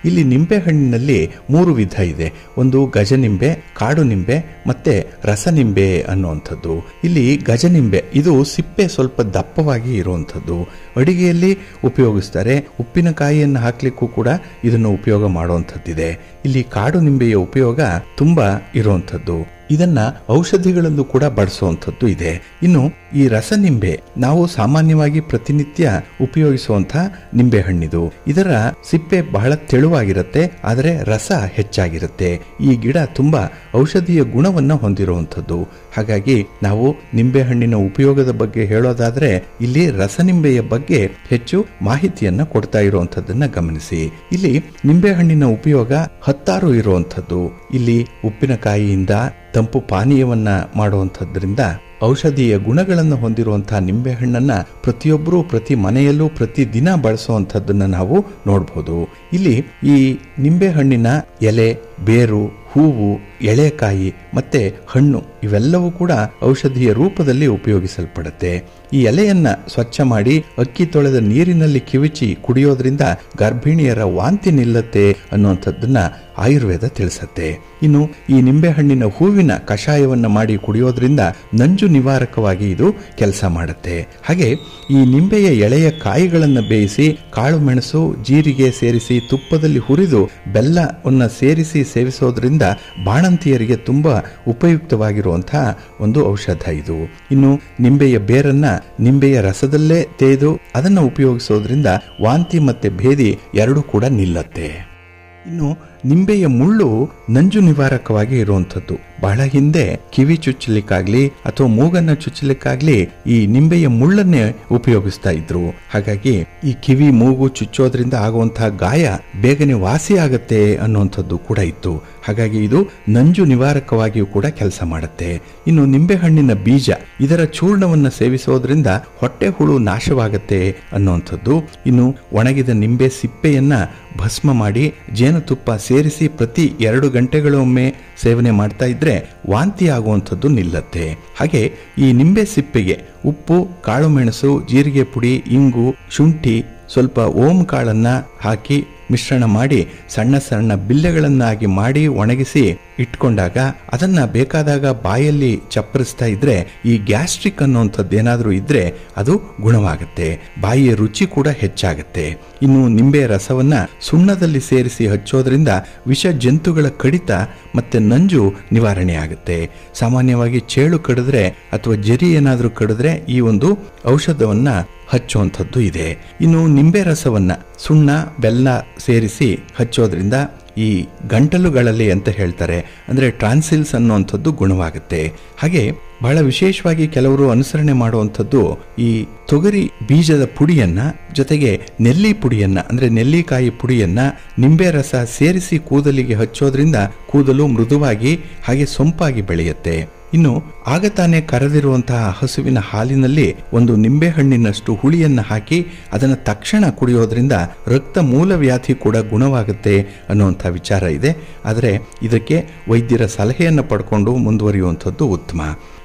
ಇಲ್ಲಿ ನಿಂಬೆಹಣ್ಣಿನಲ್ಲಿ 3 ವಿಧ ಇದೆ. ಒಂದು ಗಜನಿಂಬೆ, ಕಾಡು ನಿಂಬೆ ಮತ್ತೆ ರಸನಿಂಬೆ ಅನ್ನುವಂಥದ್ದು. ಇಲ್ಲಿ ಗಜನಿಂಬೆ ಇದು ಸಿಪ್ಪೆ ಸ್ವಲ್ಪ ದಪ್ಪವಾಗಿ ಇರುವಂಥದ್ದು. ಅಡಿಗೆಯಲ್ಲಿ ಉಪಯೋಗಿಸ್ತಾರೆ. ಉಪ್ಪಿನಕಾಯಿಯನ್ನು ಹಾಕ್ಲಿಕ್ಕೂ ಕೂಡ ಇದನ್ನು ಉಪಯೋಗ ಮಾಡುವಂಥದ್ದಿದೆ. ಇಲ್ಲಿ ಕಾಡು ನಿಂಬೆಯ ಉಪಯೋಗ ತುಂಬಾ ಇರುವಂಥದ್ದು. ಇದನ್ನ ಔಷಧಿಗಳಲ್ಲೂ ಕೂಡ ಬಳಸುವಂಥದ್ದು ಇದೆ. ಇನ್ನು ಈ ರಸನಿಂಬೆ ನಾವು ಸಾಮಾನ್ಯವಾಗಿ ಪ್ರತಿನಿತ್ಯ ಉಪಯೋಗಿಸುವಂತಹ ನಿಂಬೆಹಣ್ಣಿದು. ಇದರ ಸಿಪ್ಪೆ ಬಹಳ ತೆಳುವಾಗಿರುತ್ತೆ, ಆದರೆ ರಸ ಹೆಚ್ಚಾಗಿರುತ್ತೆ. ಈ ಗಿಡ ತುಂಬಾ ಔಷಧೀಯ ಗುಣವನ್ನ ಹೊಂದಿರುವಂಥದ್ದು. ಹಾಗಾಗಿ ನಾವು ನಿಂಬೆಹಣ್ಣಿನ ಉಪಯೋಗದ ಬಗ್ಗೆ ಹೇಳೋದಾದ್ರೆ ಇಲ್ಲಿ ರಸನಿಂಬೆಯ ಬಗ್ಗೆ ಹೆಚ್ಚು ಮಾಹಿತಿಯನ್ನ ಕೊಡ್ತಾ ಇರುವಂತದ್ದನ್ನ ಗಮನಿಸಿ. ಇಲ್ಲಿ ನಿಂಬೆಹಣ್ಣಿನ ಉಪಯೋಗ 16 ಇರುವಂಥದ್ದು. ಇಲ್ಲಿ ಉಪ್ಪಿನಕಾಯಿಯಿಂದ ತಂಪು ಪಾನೀಯವನ್ನ ಮಾಡುವಂಥದ್ರಿಂದ ಔಷಧೀಯ ಗುಣಗಳನ್ನು ಹೊಂದಿರುವಂತಹ ನಿಂಬೆಹಣ್ಣನ್ನ ಪ್ರತಿಯೊಬ್ಬರು ಪ್ರತಿ ಮನೆಯಲ್ಲೂ ಪ್ರತಿ ದಿನ ಬಳಸುವಂಥದ್ದನ್ನ ನಾವು ನೋಡಬಹುದು. ಇಲ್ಲಿ ಈ ನಿಂಬೆಹಣ್ಣಿನ ಎಲೆ, ಬೇರು, ಹೂವು, ಎಳೆಕಾಯಿ ಮತ್ತೆ ಹಣ್ಣು ಇವೆಲ್ಲವೂ ಕೂಡ ಔಷಧಿಯ ರೂಪದಲ್ಲಿ ಉಪಯೋಗಿಸಲ್ಪಡುತ್ತೆ. ಈ ಎಲೆಯನ್ನ ಸ್ವಚ್ಛ ಮಾಡಿ ಅಕ್ಕಿ ತೊಳೆದ ನೀರಿನಲ್ಲಿ ಕಿವಿಚಿ ಕುಡಿಯೋದ್ರಿಂದ ಗರ್ಭಿಣಿಯರ ವಾಂತಿ ನಿಲ್ಲತ್ತೆ ಅನ್ನುವಂಥದ್ದನ್ನ ಆಯುರ್ವೇದ ತಿಳಿಸತ್ತೆ. ಇನ್ನು ಈ ನಿಂಬೆಹಣ್ಣಿನ ಹೂವಿನ ಕಷಾಯವನ್ನ ಮಾಡಿ ಕುಡಿಯೋದ್ರಿಂದ ನಂಜು ನಿವಾರಕವಾಗಿ ಇದು ಕೆಲಸ ಮಾಡುತ್ತೆ. ಹಾಗೆ ಈ ನಿಂಬೆಯ ಎಳೆಯ ಕಾಯಿಗಳನ್ನು ಬೇಯಿಸಿ ಕಾಳು ಮೆಣಸು, ಜೀರಿಗೆ ಸೇರಿಸಿ ತುಪ್ಪದಲ್ಲಿ ಹುರಿದು ಬೆಲ್ಲವನ್ನ ಸೇರಿಸಿ ಸೇವಿಸೋದ್ರಿಂದ ಬಾಣಂತಿಯರಿಗೆ ತುಂಬಾ ಉಪಯುಕ್ತವಾಗಿರುವಂತಹ ಒಂದು ಔಷಧ ಇದು. ಇನ್ನು ನಿಂಬೆಯ ಬೇರನ್ನ ನಿಂಬೆಯ ರಸದಲ್ಲೇ ತೇದು ಅದನ್ನು ಉಪಯೋಗಿಸೋದ್ರಿಂದ ವಾಂತಿ ಮತ್ತೆ ಭೇದಿ ಎರಡೂ ಕೂಡ ನಿಲ್ಲತ್ತೆ. ಇನ್ನು ನಿಂಬೆಯ ಮುಳ್ಳು ನಂಜು ನಿವಾರಕವಾಗಿ ಇರುವಂಥದ್ದು. ಬಹಳ ಹಿಂದೆ ಕಿವಿ ಚುಚ್ಚಲಿಕ್ಕಾಗ್ಲಿ ಅಥವಾ ಮೂಗನ್ನ ಚುಚ್ಚಲಿಕ್ಕಾಗ್ಲಿ ಈ ನಿಂಬೆಯ ಮುಳ್ಳನ್ನೇ ಉಪಯೋಗಿಸ್ತಾ ಇದ್ರು. ಹಾಗಾಗಿ ಈ ಕಿವಿ ಮೂಗು ಚುಚ್ಚೋದ್ರಿಂದ ಆಗುವಂತಹ ಗಾಯ ಬೇಗನೆ ವಾಸಿ ಆಗತ್ತೆ ಅನ್ನುವಂಥದ್ದು ಕೂಡ ಇತ್ತು. ಹಾಗಾಗಿ ಇದು ನಂಜು ನಿವಾರಕವಾಗಿಯೂ ಕೂಡ ಕೆಲಸ ಮಾಡುತ್ತೆ. ಇನ್ನು ನಿಂಬೆಹಣ್ಣಿನ ಬೀಜ ಇದರ ಚೂರ್ಣವನ್ನು ಸೇವಿಸೋದ್ರಿಂದ ಹೊಟ್ಟೆ ಹುಳು ನಾಶವಾಗತ್ತೆ ಅನ್ನುವಂಥದ್ದು. ಇನ್ನು ಒಣಗಿದ ನಿಂಬೆ ಸಿಪ್ಪೆಯನ್ನ ಭಸ್ಮ ಮಾಡಿ ಜೇನುತುಪ್ಪ ಸೇರಿಸಿ ಪ್ರತಿ 2 ಗಂಟೆಗಳೊಮ್ಮೆ ಸೇವನೆ ಮಾಡ್ತಾ ಇದ್ರೆ ವಾಂತಿ ಆಗುವಂಥದ್ದು ನಿಲ್ಲತ್ತೆ. ಹಾಗೆ ಈ ನಿಂಬೆ ಸಿಪ್ಪೆಗೆ ಉಪ್ಪು, ಕಾಳು ಮೆಣಸು, ಜೀರಿಗೆ ಪುಡಿ, ಇಂಗು, ಶುಂಠಿ, ಸ್ವಲ್ಪ ಓಂ ಕಾಳನ್ನ ಹಾಕಿ ಮಿಶ್ರಣ ಮಾಡಿ ಸಣ್ಣ ಸಣ್ಣ ಬಿಲ್ಲೆಗಳನ್ನಾಗಿ ಮಾಡಿ ಒಣಗಿಸಿ ಇಟ್ಕೊಂಡಾಗ ಅದನ್ನ ಬೇಕಾದಾಗ ಬಾಯಲ್ಲಿ ಚಪ್ಪರಿಸ್ತಾ ಇದ್ರೆ ಈ ಗ್ಯಾಸ್ಟ್ರಿಕ್ ಅನ್ನುವಂಥದ್ದು ಏನಾದರೂ ಇದ್ರೆ ಅದು ಗುಣವಾಗುತ್ತೆ. ಬಾಯಿಯ ರುಚಿ ಕೂಡ ಹೆಚ್ಚಾಗುತ್ತೆ. ಇನ್ನು ನಿಂಬೆ ರಸವನ್ನ ಸುಣ್ಣದಲ್ಲಿ ಸೇರಿಸಿ ಹಚ್ಚೋದ್ರಿಂದ ವಿಷ ಜಂತುಗಳ ಕಡಿತ ಮತ್ತೆ ನಂಜು ನಿವಾರಣೆ ಆಗುತ್ತೆ. ಸಾಮಾನ್ಯವಾಗಿ ಚೇಳು ಕಡಿದ್ರೆ ಅಥವಾ ಜರಿ ಏನಾದರೂ ಕಡಿದ್ರೆ ಈ ಒಂದು ಔಷಧವನ್ನ ಹಚ್ಚುವಂಥದ್ದು ಇದೆ. ಇನ್ನು ನಿಂಬೆ ರಸವನ್ನ ಸುಣ್ಣ ಬೆಲ್ಲ ಸೇರಿಸಿ ಹಚ್ಚೋದ್ರಿಂದ ಈ ಗಂಟಲುಗಳಲ್ಲಿ ಅಂತ ಹೇಳ್ತಾರೆ, ಅಂದ್ರೆ ಟ್ರಾನ್ಸಿಲ್ಸ್ ಅನ್ನುವಂಥದ್ದು ಗುಣವಾಗುತ್ತೆ. ಹಾಗೆ ಬಹಳ ವಿಶೇಷವಾಗಿ ಕೆಲವರು ಅನುಸರಣೆ ಮಾಡುವಂಥದ್ದು ಈ ತೊಗರಿ ಬೀಜದ ಪುಡಿಯನ್ನ ಜೊತೆಗೆ ನೆಲ್ಲಿ ಪುಡಿಯನ್ನ ಅಂದ್ರೆ ನೆಲ್ಲಿಕಾಯಿ ಪುಡಿಯನ್ನ ನಿಂಬೆ ರಸ ಸೇರಿಸಿ ಕೂದಲಿಗೆ ಹಚ್ಚೋದ್ರಿಂದ ಕೂದಲು ಮೃದುವಾಗಿ ಹಾಗೆ ಸೊಂಪಾಗಿ ಬೆಳೆಯುತ್ತೆ. ಇನ್ನು ಆಗ ತಾನೇ ಕರೆದಿರುವಂತಹ ಹಸುವಿನ ಹಾಲಿನಲ್ಲಿ ಒಂದು ನಿಂಬೆಹಣ್ಣಿನಷ್ಟು ಹುಳಿಯನ್ನ ಹಾಕಿ ಅದನ್ನು ತಕ್ಷಣ ಕುಡಿಯೋದ್ರಿಂದ ರಕ್ತ ಮೂಲವ್ಯಾಧಿ ಕೂಡ ಗುಣವಾಗುತ್ತೆ ಅನ್ನುವಂಥ ವಿಚಾರ ಇದೆ. ಆದರೆ ಇದಕ್ಕೆ ವೈದ್ಯರ ಸಲಹೆಯನ್ನು ಪಡ್ಕೊಂಡು ಮುಂದುವರಿಯುವಂಥದ್ದು ಉತ್ತಮ.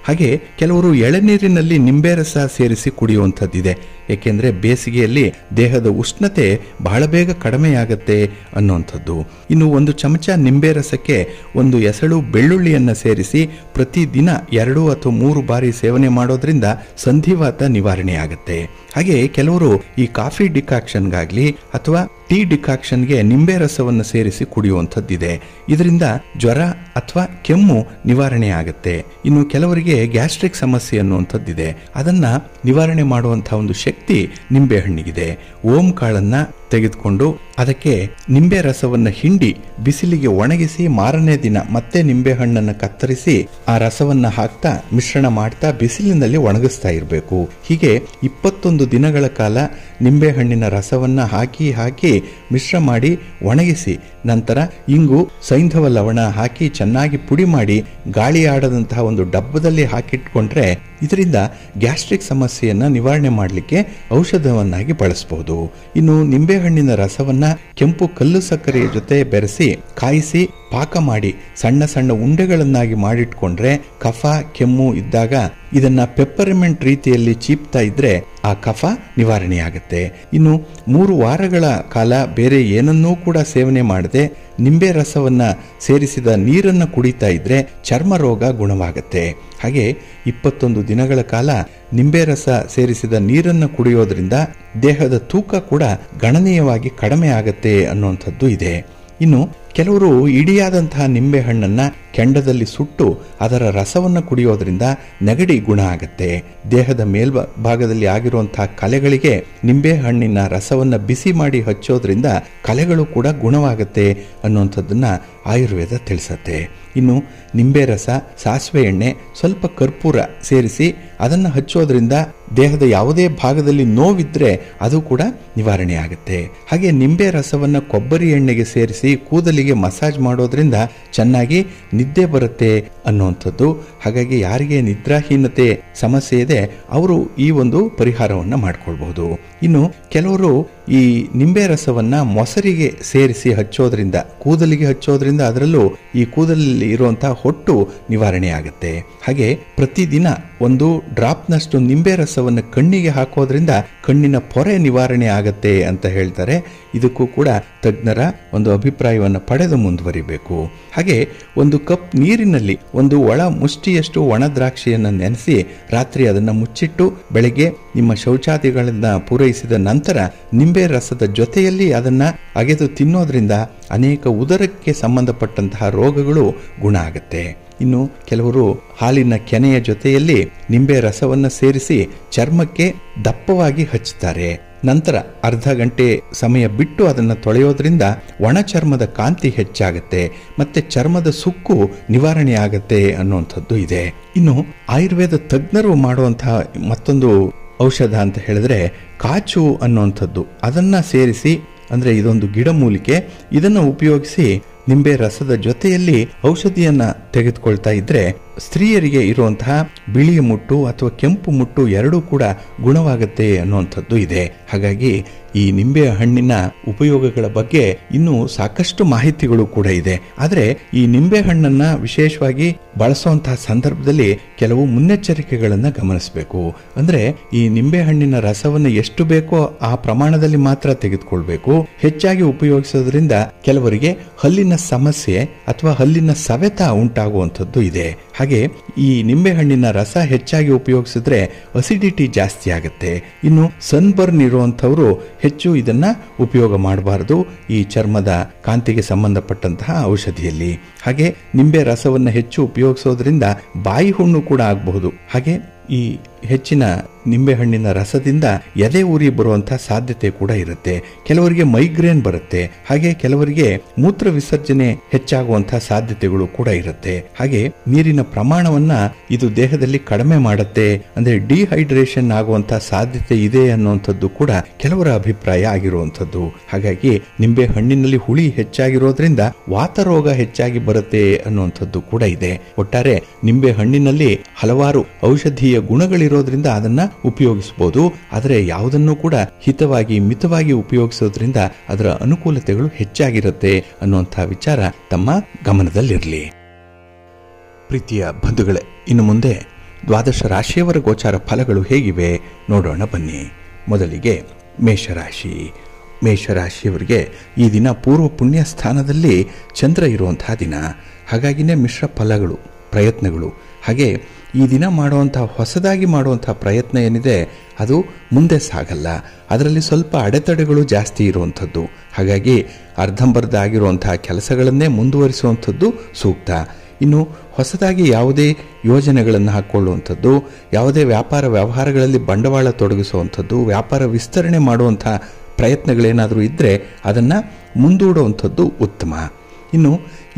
ಹಾಗೆ ಕೆಲವರು ಎಳೆನೀರಿನಲ್ಲಿ ನಿಂಬೆ ರಸ ಸೇರಿಸಿ ಕುಡಿಯುವಂಥದ್ದಿದೆ. ಏಕೆಂದರೆ ಬೇಸಿಗೆಯಲ್ಲಿ ದೇಹದ ಉಷ್ಣತೆ ಬಹಳ ಬೇಗ ಕಡಿಮೆಯಾಗತ್ತೆ ಅನ್ನುವಂಥದ್ದು. ಇನ್ನು 1 ಚಮಚ ನಿಂಬೆ ರಸಕ್ಕೆ 1 ಎಸಳು ಬೆಳ್ಳುಳ್ಳಿಯನ್ನು ಸೇರಿಸಿ ಪ್ರತಿದಿನ 2 ಅಥವಾ 3 ಬಾರಿ ಸೇವನೆ ಮಾಡೋದ್ರಿಂದ ಸಂಧಿವಾತ ನಿವಾರಣೆ ಆಗುತ್ತೆ. ಹಾಗೆ ಕೆಲವರು ಈ ಕಾಫಿ ಡಿಕಾಕ್ಷನ್ಗಾಗ್ಲಿ ಅಥವಾ ಟೀ ಡಿಕಾಕ್ಷನ್ಗೆ ನಿಂಬೆ ರಸವನ್ನು ಸೇರಿಸಿ ಕುಡಿಯುವಂಥದ್ದಿದೆ. ಇದರಿಂದ ಜ್ವರ ಅಥವಾ ಕೆಮ್ಮು ನಿವಾರಣೆ ಆಗುತ್ತೆ. ಇನ್ನು ಕೆಲವರಿಗೆ ಗ್ಯಾಸ್ಟ್ರಿಕ್ ಸಮಸ್ಯೆ ಅನ್ನುವಂಥದ್ದಿದೆ. ಅದನ್ನ ನಿವಾರಣೆ ಮಾಡುವಂತಹ ಒಂದು ಶಕ್ತಿ ನಿಂಬೆ ಹಣ್ಣಿಗಿದೆ. ಓಂ ಕಾಳನ್ನ ತೆಗೆದುಕೊಂಡು ಅದಕ್ಕೆ ನಿಂಬೆ ರಸವನ್ನು ಹಿಂಡಿ ಬಿಸಿಲಿಗೆ ಒಣಗಿಸಿ ಮಾರನೇ ದಿನ ಮತ್ತೆ ನಿಂಬೆ ಹಣ್ಣನ್ನು ಕತ್ತರಿಸಿ ಆ ರಸವನ್ನ ಹಾಕ್ತಾ ಮಿಶ್ರಣ ಮಾಡ್ತಾ ಬಿಸಿಲಿನಲ್ಲಿ ಒಣಗಿಸ್ತಾ ಇರಬೇಕು. ಹೀಗೆ 21 ದಿನಗಳ ಕಾಲ ನಿಂಬೆ ಹಣ್ಣಿನ ರಸವನ್ನ ಹಾಕಿ ಮಿಶ್ರ ಮಾಡಿ ಒಣಗಿಸಿ ನಂತರ ಇಂಗು ಸೈಂಧವ ಲವಣ ಹಾಕಿ ಚೆನ್ನಾಗಿ ಪುಡಿ ಮಾಡಿ ಗಾಳಿ ಆಡದಂತಹ ಒಂದು ಡಬ್ಬದಲ್ಲಿ ಹಾಕಿಟ್ಕೊಂಡ್ರೆ ಇದರಿಂದ ಗ್ಯಾಸ್ಟ್ರಿಕ್ ಸಮಸ್ಯೆಯನ್ನ ನಿವಾರಣೆ ಮಾಡಲಿಕ್ಕೆ ಔಷಧವನ್ನಾಗಿ ಬಳಸಬಹುದು. ಇನ್ನು ನಿಂಬೆ ಹಣ್ಣಿನ ರಸವನ್ನ ಕೆಂಪು ಕಲ್ಲು ಸಕ್ಕರೆಯ ಜೊತೆ ಬೆರೆಸಿ ಕಾಯಿಸಿ ಪಾಕ ಮಾಡಿ ಸಣ್ಣ ಸಣ್ಣ ಉಂಡೆಗಳನ್ನಾಗಿ ಮಾಡಿಟ್ಕೊಂಡ್ರೆ ಕಫ ಕೆಮ್ಮು ಇದ್ದಾಗ ಇದನ್ನ ಪೆಪ್ಪರ್ಮೆಂಟ್ ರೀತಿಯಲ್ಲಿ ಚೀಪ್ತಾ ಇದ್ರೆ ಆ ಕಫ ನಿವಾರಣೆಯಾಗುತ್ತೆ. ಇನ್ನು 3 ವಾರಗಳ ಕಾಲ ಬೇರೆ ಏನನ್ನೂ ಕೂಡ ಸೇವನೆ ಮಾಡದೆ ನಿಂಬೆ ರಸವನ್ನ ಸೇರಿಸಿದ ನೀರನ್ನು ಕುಡಿತಾ ಇದ್ರೆ ಚರ್ಮ ರೋಗ ಗುಣವಾಗುತ್ತೆ. ಹಾಗೆ 21 ದಿನಗಳ ಕಾಲ ನಿಂಬೆ ರಸ ಸೇರಿಸಿದ ನೀರನ್ನು ಕುಡಿಯೋದ್ರಿಂದ ದೇಹದ ತೂಕ ಕೂಡ ಗಣನೀಯವಾಗಿ ಕಡಿಮೆ ಆಗತ್ತೆ ಅನ್ನುವಂಥದ್ದು ಇದೆ. ಇನ್ನು ಕೆಲವರು ಇಡಿಯಾದಂತಹ ನಿಂಬೆ ಹಣ್ಣನ್ನ ಕೆಂಡದಲ್ಲಿ ಸುಟ್ಟು ಅದರ ರಸವನ್ನು ಕುಡಿಯೋದ್ರಿಂದ ನೆಗಡಿ ಗುಣ ಆಗುತ್ತೆ. ದೇಹದ ಮೇಲ್ಭಾಗದಲ್ಲಿ ಆಗಿರುವಂತಹ ಕಲೆಗಳಿಗೆ ನಿಂಬೆ ಹಣ್ಣಿನ ರಸವನ್ನ ಬಿಸಿ ಮಾಡಿ ಹಚ್ಚೋದ್ರಿಂದ ಕಲೆಗಳು ಕೂಡ ಗುಣವಾಗುತ್ತೆ ಅನ್ನುವಂಥದ್ದನ್ನ ಆಯುರ್ವೇದ ತಿಳಿಸತ್ತೆ. ಇನ್ನು ನಿಂಬೆ ರಸ, ಸಾಸಿವೆ ಎಣ್ಣೆ, ಸ್ವಲ್ಪ ಕರ್ಪೂರ ಸೇರಿಸಿ ಅದನ್ನು ಹಚ್ಚೋದ್ರಿಂದ ದೇಹದ ಯಾವುದೇ ಭಾಗದಲ್ಲಿ ನೋವಿದ್ರೆ ಅದು ಕೂಡ ನಿವಾರಣೆ ಆಗುತ್ತೆ. ಹಾಗೆ ನಿಂಬೆ ರಸವನ್ನ ಕೊಬ್ಬರಿ ಎಣ್ಣೆಗೆ ಸೇರಿಸಿ ಕೂದಲಿಗೆ ಮಸಾಜ್ ಮಾಡೋದ್ರಿಂದ ಚೆನ್ನಾಗಿ ನಿದ್ದೆ ಬರುತ್ತೆ ಅನ್ನುವಂಥದ್ದು. ಹಾಗಾಗಿ ಯಾರಿಗೆ ನಿದ್ರಾಹೀನತೆ ಸಮಸ್ಯೆ ಇದೆ ಅವರು ಈ ಒಂದು ಪರಿಹಾರವನ್ನ ಮಾಡ್ಕೊಳ್ಬಹುದು. ಇನ್ನು ಕೆಲವರು ಈ ನಿಂಬೆ ರಸವನ್ನ ಮೊಸರಿಗೆ ಸೇರಿಸಿ ಹಚ್ಚೋದ್ರಿಂದ ಕೂದಲಿಗೆ ಹಚ್ಚೋದ್ರಿಂದ ಅದರಲ್ಲೂ ಈ ಕೂದಲಲ್ಲಿ ಇರುವಂತಹ ಹೊಟ್ಟು ನಿವಾರಣೆ ಆಗುತ್ತೆ. ಹಾಗೆ ಪ್ರತಿದಿನ 1 ಡ್ರಾಪ್ನಷ್ಟು ನಿಂಬೆ ರಸವನ್ನು ಕಣ್ಣಿಗೆ ಹಾಕೋದ್ರಿಂದ ಕಣ್ಣಿನ ಪೊರೆ ನಿವಾರಣೆ ಆಗತ್ತೆ ಅಂತ ಹೇಳ್ತಾರೆ. ಇದಕ್ಕೂ ಕೂಡ ತಜ್ಞರ ಒಂದು ಅಭಿಪ್ರಾಯವನ್ನು ಪಡೆದು ಮುಂದುವರಿಬೇಕು. ಹಾಗೆ 1 ಕಪ್ ನೀರಿನಲ್ಲಿ 1 ಒಳ ಮುಷ್ಟಿಯಷ್ಟು ಒಣ ದ್ರಾಕ್ಷಿಯನ್ನು ನೆನೆಸಿ ರಾತ್ರಿ ಅದನ್ನು ಮುಚ್ಚಿಟ್ಟು ಬೆಳಗ್ಗೆ ನಿಮ್ಮ ಶೌಚಾದಿಗಳನ್ನ ಪೂರೈಸಿದ ನಂತರ ನಿಂಬೆ ರಸದ ಜೊತೆಯಲ್ಲಿ ಅದನ್ನ ಅಗೆದು ತಿನ್ನೋದ್ರಿಂದ ಅನೇಕ ಉದರಕ್ಕೆ ಸಂಬಂಧಪಟ್ಟಂತಹ ರೋಗಗಳು ಗುಣ ಆಗುತ್ತೆ. ಇನ್ನು ಕೆಲವರು ಹಾಲಿನ ಕೆನೆಯ ಜೊತೆಯಲ್ಲಿ ನಿಂಬೆ ರಸವನ್ನ ಸೇರಿಸಿ ಚರ್ಮಕ್ಕೆ ದಪ್ಪವಾಗಿ ಹಚ್ಚುತ್ತಾರೆ. ನಂತರ ಅರ್ಧ ಗಂಟೆ ಸಮಯ ಬಿಟ್ಟು ಅದನ್ನು ತೊಳೆಯೋದ್ರಿಂದ ಒಣ ಚರ್ಮದ ಕಾಂತಿ ಹೆಚ್ಚಾಗುತ್ತೆ ಮತ್ತೆ ಚರ್ಮದ ಸುಕ್ಕು ನಿವಾರಣೆ ಆಗತ್ತೆ ಅನ್ನುವಂಥದ್ದು ಇದೆ. ಇನ್ನು ಆಯುರ್ವೇದ ತಜ್ಞರು ಮಾಡುವಂತಹ ಮತ್ತೊಂದು ಔಷಧ ಅಂತ ಹೇಳಿದ್ರೆ ಕಾಚು ಅನ್ನುವಂಥದ್ದು. ಅದನ್ನ ಸೇರಿಸಿ ಇದೊಂದು ಗಿಡಮೂಲಿಕೆ, ಇದನ್ನು ಉಪಯೋಗಿಸಿ ನಿಂಬೆ ರಸದ ಜೊತೆಯಲ್ಲಿ ಔಷಧಿಯನ್ನ ತೆಗೆದುಕೊಳ್ತಾ ಇದ್ರೆ ಸ್ತ್ರೀಯರಿಗೆ ಇರುವಂತಹ ಬಿಳಿಯ ಮುಟ್ಟು ಅಥವಾ ಕೆಂಪು ಮುಟ್ಟು ಎರಡೂ ಕೂಡ ಗುಣವಾಗುತ್ತೆ ಅನ್ನುವಂಥದ್ದು ಇದೆ. ಹಾಗಾಗಿ ಈ ನಿಂಬೆ ಹಣ್ಣಿನ ಉಪಯೋಗಗಳ ಬಗ್ಗೆ ಇನ್ನೂ ಸಾಕಷ್ಟು ಮಾಹಿತಿಗಳು ಕೂಡ ಇದೆ. ಆದರೆ ಈ ನಿಂಬೆ ಹಣ್ಣನ್ನ ವಿಶೇಷವಾಗಿ ಬಳಸುವಂತಹ ಸಂದರ್ಭದಲ್ಲಿ ಕೆಲವು ಮುನ್ನೆಚ್ಚರಿಕೆಗಳನ್ನ ಗಮನಿಸಬೇಕು. ಅಂದ್ರೆ ಈ ನಿಂಬೆ ಹಣ್ಣಿನ ರಸವನ್ನು ಎಷ್ಟು ಬೇಕೋ ಆ ಪ್ರಮಾಣದಲ್ಲಿ ಮಾತ್ರ ತೆಗೆದುಕೊಳ್ಬೇಕು. ಹೆಚ್ಚಾಗಿ ಉಪಯೋಗಿಸೋದ್ರಿಂದ ಕೆಲವರಿಗೆ ಹಲ್ಲಿನ ಸಮಸ್ಯೆ ಅಥವಾ ಹಲ್ಲಿನ ಸವೆತ ಉಂಟಾಗುವಂಥದ್ದು ಇದೆ. ಹಾಗೆ ಈ ನಿಂಬೆ ಹಣ್ಣಿನ ರಸ ಹೆಚ್ಚಾಗಿ ಉಪಯೋಗಿಸಿದ್ರೆ ಅಸಿಡಿಟಿ ಜಾಸ್ತಿ ಆಗುತ್ತೆ. ಇನ್ನು ಸನ್ಬರ್ನ್ ಇರುವಂತವರು ಹೆಚ್ಚು ಇದನ್ನ ಉಪಯೋಗ ಮಾಡಬಾರದು ಈ ಚರ್ಮದ ಕಾಂತಿಗೆ ಸಂಬಂಧಪಟ್ಟಂತಹ ಔಷಧಿಯಲ್ಲಿ. ಹಾಗೆ ನಿಂಬೆ ರಸವನ್ನು ಹೆಚ್ಚು ಉಪಯೋಗಿಸೋದ್ರಿಂದ ಬಾಯಿ ಹುಣ್ಣು ಕೂಡ ಆಗಬಹುದು. ಹಾಗೆ ಈ ಹೆಚ್ಚಿನ ನಿಂಬೆ ಹಣ್ಣಿನ ರಸದಿಂದ ಎದೆ ಉರಿ ಬರುವಂತಹ ಸಾಧ್ಯತೆ ಕೂಡ ಇರುತ್ತೆ. ಕೆಲವರಿಗೆ ಮೈಗ್ರೇನ್ ಬರುತ್ತೆ. ಹಾಗೆ ಕೆಲವರಿಗೆ ಮೂತ್ರ ವಿಸರ್ಜನೆ ಹೆಚ್ಚಾಗುವಂತಹ ಸಾಧ್ಯತೆಗಳು ಕೂಡ ಇರುತ್ತೆ. ಹಾಗೆ ನೀರಿನ ಪ್ರಮಾಣವನ್ನ ಇದು ದೇಹದಲ್ಲಿ ಕಡಿಮೆ ಮಾಡುತ್ತೆ. ಅಂದ್ರೆ ಡಿಹೈಡ್ರೇಷನ್ ಆಗುವಂತಹ ಸಾಧ್ಯತೆ ಇದೆ ಅನ್ನುವಂಥದ್ದು ಕೂಡ ಕೆಲವರ ಅಭಿಪ್ರಾಯ ಆಗಿರುವಂಥದ್ದು. ಹಾಗಾಗಿ ನಿಂಬೆ ಹಣ್ಣಿನಲ್ಲಿ ಹುಳಿ ಹೆಚ್ಚಾಗಿರೋದ್ರಿಂದ ವಾತರೋಗ ಹೆಚ್ಚಾಗಿ ಬರುತ್ತೆ ಅನ್ನುವಂಥದ್ದು ಕೂಡ ಇದೆ. ಒಟ್ಟಾರೆ ನಿಂಬೆ ಹಣ್ಣಿನಲ್ಲಿ ಹಲವಾರು ಔಷಧೀಯ ಗುಣಗಳಿರೋದ್ರಿಂದ ಅದನ್ನ ಉಪಯೋಗಿಸಬಹುದು. ಆದರೆ ಯಾವುದನ್ನು ಕೂಡ ಹಿತವಾಗಿ ಮಿತವಾಗಿ ಉಪಯೋಗಿಸೋದ್ರಿಂದ ಅದರ ಅನುಕೂಲತೆಗಳು ಹೆಚ್ಚಾಗಿರುತ್ತೆ ಅನ್ನುವಂತಹ ವಿಚಾರ ತಮ್ಮ ಗಮನದಲ್ಲಿರಲಿ. ಪ್ರೀತಿಯ ಬಂಧುಗಳೇ, ಇನ್ನು ಮುಂದೆ ದ್ವಾದಶ ರಾಶಿಯವರ ಗೋಚಾರ ಫಲಗಳು ಹೇಗಿವೆ ನೋಡೋಣ ಬನ್ನಿ. ಮೊದಲಿಗೆ ಮೇಷರಾಶಿ. ಮೇಷರಾಶಿಯವರಿಗೆ ಈ ದಿನ ಪೂರ್ವ ಪುಣ್ಯ ಸ್ಥಾನದಲ್ಲಿ ಚಂದ್ರ ಇರುವಂತಹ ದಿನ. ಹಾಗಾಗಿನೇ ಮಿಶ್ರ ಫಲಗಳು, ಪ್ರಯತ್ನಗಳು. ಹಾಗೆ ಈ ದಿನ ಮಾಡುವಂತಹ ಹೊಸದಾಗಿ ಮಾಡುವಂತಹ ಪ್ರಯತ್ನ ಏನಿದೆ ಅದು ಮುಂದೆ ಸಾಗಲ್ಲ. ಅದರಲ್ಲಿ ಸ್ವಲ್ಪ ಅಡೆತಡೆಗಳು ಜಾಸ್ತಿ ಇರುವಂಥದ್ದು. ಹಾಗಾಗಿ ಅರ್ಧಂಬರ್ಧ ಆಗಿರುವಂತಹ ಕೆಲಸಗಳನ್ನೇ ಮುಂದುವರಿಸುವಂಥದ್ದು ಸೂಕ್ತ. ಇನ್ನು ಹೊಸದಾಗಿ ಯಾವುದೇ ಯೋಜನೆಗಳನ್ನು ಹಾಕ್ಕೊಳ್ಳುವಂಥದ್ದು, ಯಾವುದೇ ವ್ಯಾಪಾರ ವ್ಯವಹಾರಗಳಲ್ಲಿ ಬಂಡವಾಳ ತೊಡಗಿಸುವಂಥದ್ದು, ವ್ಯಾಪಾರ ವಿಸ್ತರಣೆ ಮಾಡುವಂತಹ ಪ್ರಯತ್ನಗಳೇನಾದರೂ ಇದ್ದರೆ ಅದನ್ನು ಮುಂದೂಡುವಂಥದ್ದು ಉತ್ತಮ. ಇನ್ನು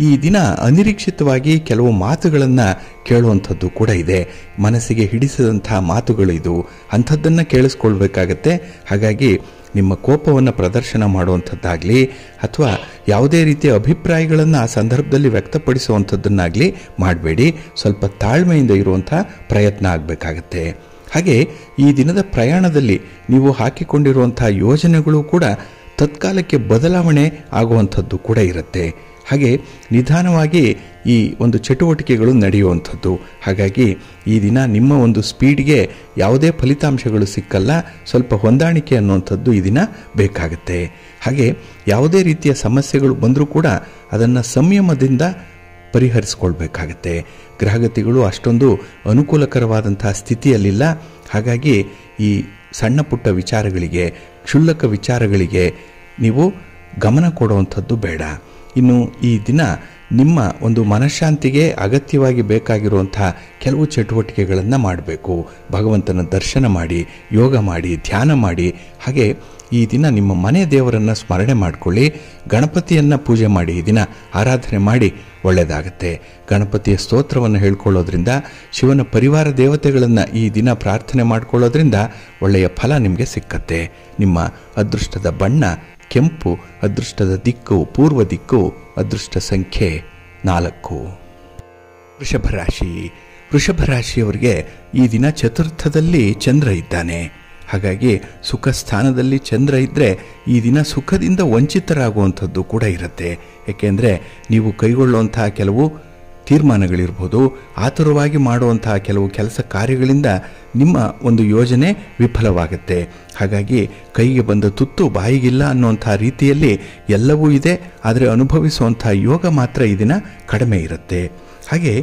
ಈ ದಿನ ಅನಿರೀಕ್ಷಿತವಾಗಿ ಕೆಲವು ಮಾತುಗಳನ್ನು ಕೇಳುವಂಥದ್ದು ಕೂಡ ಇದೆ. ಮನಸ್ಸಿಗೆ ಹಿಡಿಸಿದಂತಹ ಮಾತುಗಳು ಇದು, ಅಂಥದ್ದನ್ನು ಕೇಳಿಸ್ಕೊಳ್ಬೇಕಾಗತ್ತೆ. ಹಾಗಾಗಿ ನಿಮ್ಮ ಕೋಪವನ್ನು ಪ್ರದರ್ಶನ ಮಾಡುವಂಥದ್ದಾಗಲಿ ಅಥವಾ ಯಾವುದೇ ರೀತಿಯ ಅಭಿಪ್ರಾಯಗಳನ್ನು ಆ ಸಂದರ್ಭದಲ್ಲಿ ವ್ಯಕ್ತಪಡಿಸುವಂಥದ್ದನ್ನಾಗಲಿ ಮಾಡಬೇಡಿ. ಸ್ವಲ್ಪ ತಾಳ್ಮೆಯಿಂದ ಇರುವಂಥ ಪ್ರಯತ್ನ ಆಗಬೇಕಾಗತ್ತೆ. ಹಾಗೆ ಈ ದಿನದ ಪ್ರಯಾಣದಲ್ಲಿ ನೀವು ಹಾಕಿಕೊಂಡಿರುವಂಥ ಯೋಜನೆಗಳು ಕೂಡ ತತ್ಕಾಲಕ್ಕೆ ಬದಲಾವಣೆ ಆಗುವಂಥದ್ದು ಕೂಡ ಇರುತ್ತೆ. ಹಾಗೆ ನಿಧಾನವಾಗಿ ಈ ಒಂದು ಚಟುವಟಿಕೆಗಳು ನಡೆಯುವಂಥದ್ದು. ಹಾಗಾಗಿ ಈ ದಿನ ನಿಮ್ಮ ಒಂದು ಸ್ಪೀಡ್ಗೆ ಯಾವುದೇ ಫಲಿತಾಂಶಗಳು ಸಿಕ್ಕಲ್ಲ. ಸ್ವಲ್ಪ ಹೊಂದಾಣಿಕೆ ಅನ್ನುವಂಥದ್ದು ಈ ದಿನ ಬೇಕಾಗುತ್ತೆ. ಹಾಗೆ ಯಾವುದೇ ರೀತಿಯ ಸಮಸ್ಯೆಗಳು ಬಂದರೂ ಕೂಡ ಅದನ್ನು ಸಂಯಮದಿಂದ ಪರಿಹರಿಸಿಕೊಳ್ಬೇಕಾಗತ್ತೆ. ಗ್ರಹಗತಿಗಳು ಅಷ್ಟೊಂದು ಅನುಕೂಲಕರವಾದಂತಹ ಸ್ಥಿತಿಯಲ್ಲಿಲ್ಲ. ಹಾಗಾಗಿ ಈ ಸಣ್ಣ ಪುಟ್ಟ ವಿಚಾರಗಳಿಗೆ, ಕ್ಷುಲ್ಲಕ ವಿಚಾರಗಳಿಗೆ ನೀವು ಗಮನ ಕೊಡುವಂಥದ್ದು ಬೇಡ. ಇನ್ನು ಈ ದಿನ ನಿಮ್ಮ ಒಂದು ಮನಃಶಾಂತಿಗೆ ಅಗತ್ಯವಾಗಿ ಬೇಕಾಗಿರುವಂತಹ ಕೆಲವು ಚಟುವಟಿಕೆಗಳನ್ನು ಮಾಡಬೇಕು. ಭಗವಂತನ ದರ್ಶನ ಮಾಡಿ, ಯೋಗ ಮಾಡಿ, ಧ್ಯಾನ ಮಾಡಿ. ಹಾಗೆ ಈ ದಿನ ನಿಮ್ಮ ಮನೆ ದೇವರನ್ನು ಸ್ಮರಣೆ ಮಾಡಿಕೊಳ್ಳಿ. ಗಣಪತಿಯನ್ನು ಪೂಜೆ ಮಾಡಿ, ಈ ದಿನ ಆರಾಧನೆ ಮಾಡಿ, ಒಳ್ಳೆಯದಾಗತ್ತೆ. ಗಣಪತಿಯ ಸ್ತೋತ್ರವನ್ನು ಹೇಳ್ಕೊಳ್ಳೋದ್ರಿಂದ, ಶಿವನ ಪರಿವಾರ ದೇವತೆಗಳನ್ನು ಈ ದಿನ ಪ್ರಾರ್ಥನೆ ಮಾಡಿಕೊಳ್ಳೋದ್ರಿಂದ ಒಳ್ಳೆಯ ಫಲ ನಿಮಗೆ ಸಿಕ್ಕತ್ತೆ. ನಿಮ್ಮ ಅದೃಷ್ಟದ ಬಣ್ಣ ಕೆಂಪು, ಅದೃಷ್ಟದ ದಿಕ್ಕು ಪೂರ್ವ ದಿಕ್ಕು, ಅದೃಷ್ಟ ಸಂಖ್ಯೆ 4. ವೃಷಭ ರಾಶಿ. ವೃಷಭ ರಾಶಿಯವರಿಗೆ ಈ ದಿನ ಚತುರ್ಥದಲ್ಲಿ ಚಂದ್ರ ಇದ್ದಾನೆ. ಹಾಗಾಗಿ ಸುಖ ಸ್ಥಾನದಲ್ಲಿ ಚಂದ್ರ ಇದ್ದರೆ ಈ ದಿನ ಸುಖದಿಂದ ವಂಚಿತರಾಗುವಂಥದ್ದು ಕೂಡ ಇರುತ್ತೆ. ಏಕೆಂದರೆ ನೀವು ಕೈಗೊಳ್ಳುವಂತಹ ಕೆಲವು ತೀರ್ಮಾನಗಳಿರ್ಬೋದು, ಆತುರವಾಗಿ ಮಾಡುವಂತಹ ಕೆಲವು ಕೆಲಸ ಕಾರ್ಯಗಳಿಂದ ನಿಮ್ಮ ಒಂದು ಯೋಜನೆ ವಿಫಲವಾಗುತ್ತೆ. ಹಾಗಾಗಿ ಕೈಗೆ ಬಂದ ತುತ್ತು ಬಾಯಿಗಿಲ್ಲ ಅನ್ನುವಂಥ ರೀತಿಯಲ್ಲಿ ಎಲ್ಲವೂ ಇದೆ, ಆದರೆ ಅನುಭವಿಸುವಂಥ ಯೋಗ ಮಾತ್ರ ಈ ದಿನ ಕಡಿಮೆ ಇರುತ್ತೆ. ಹಾಗೆ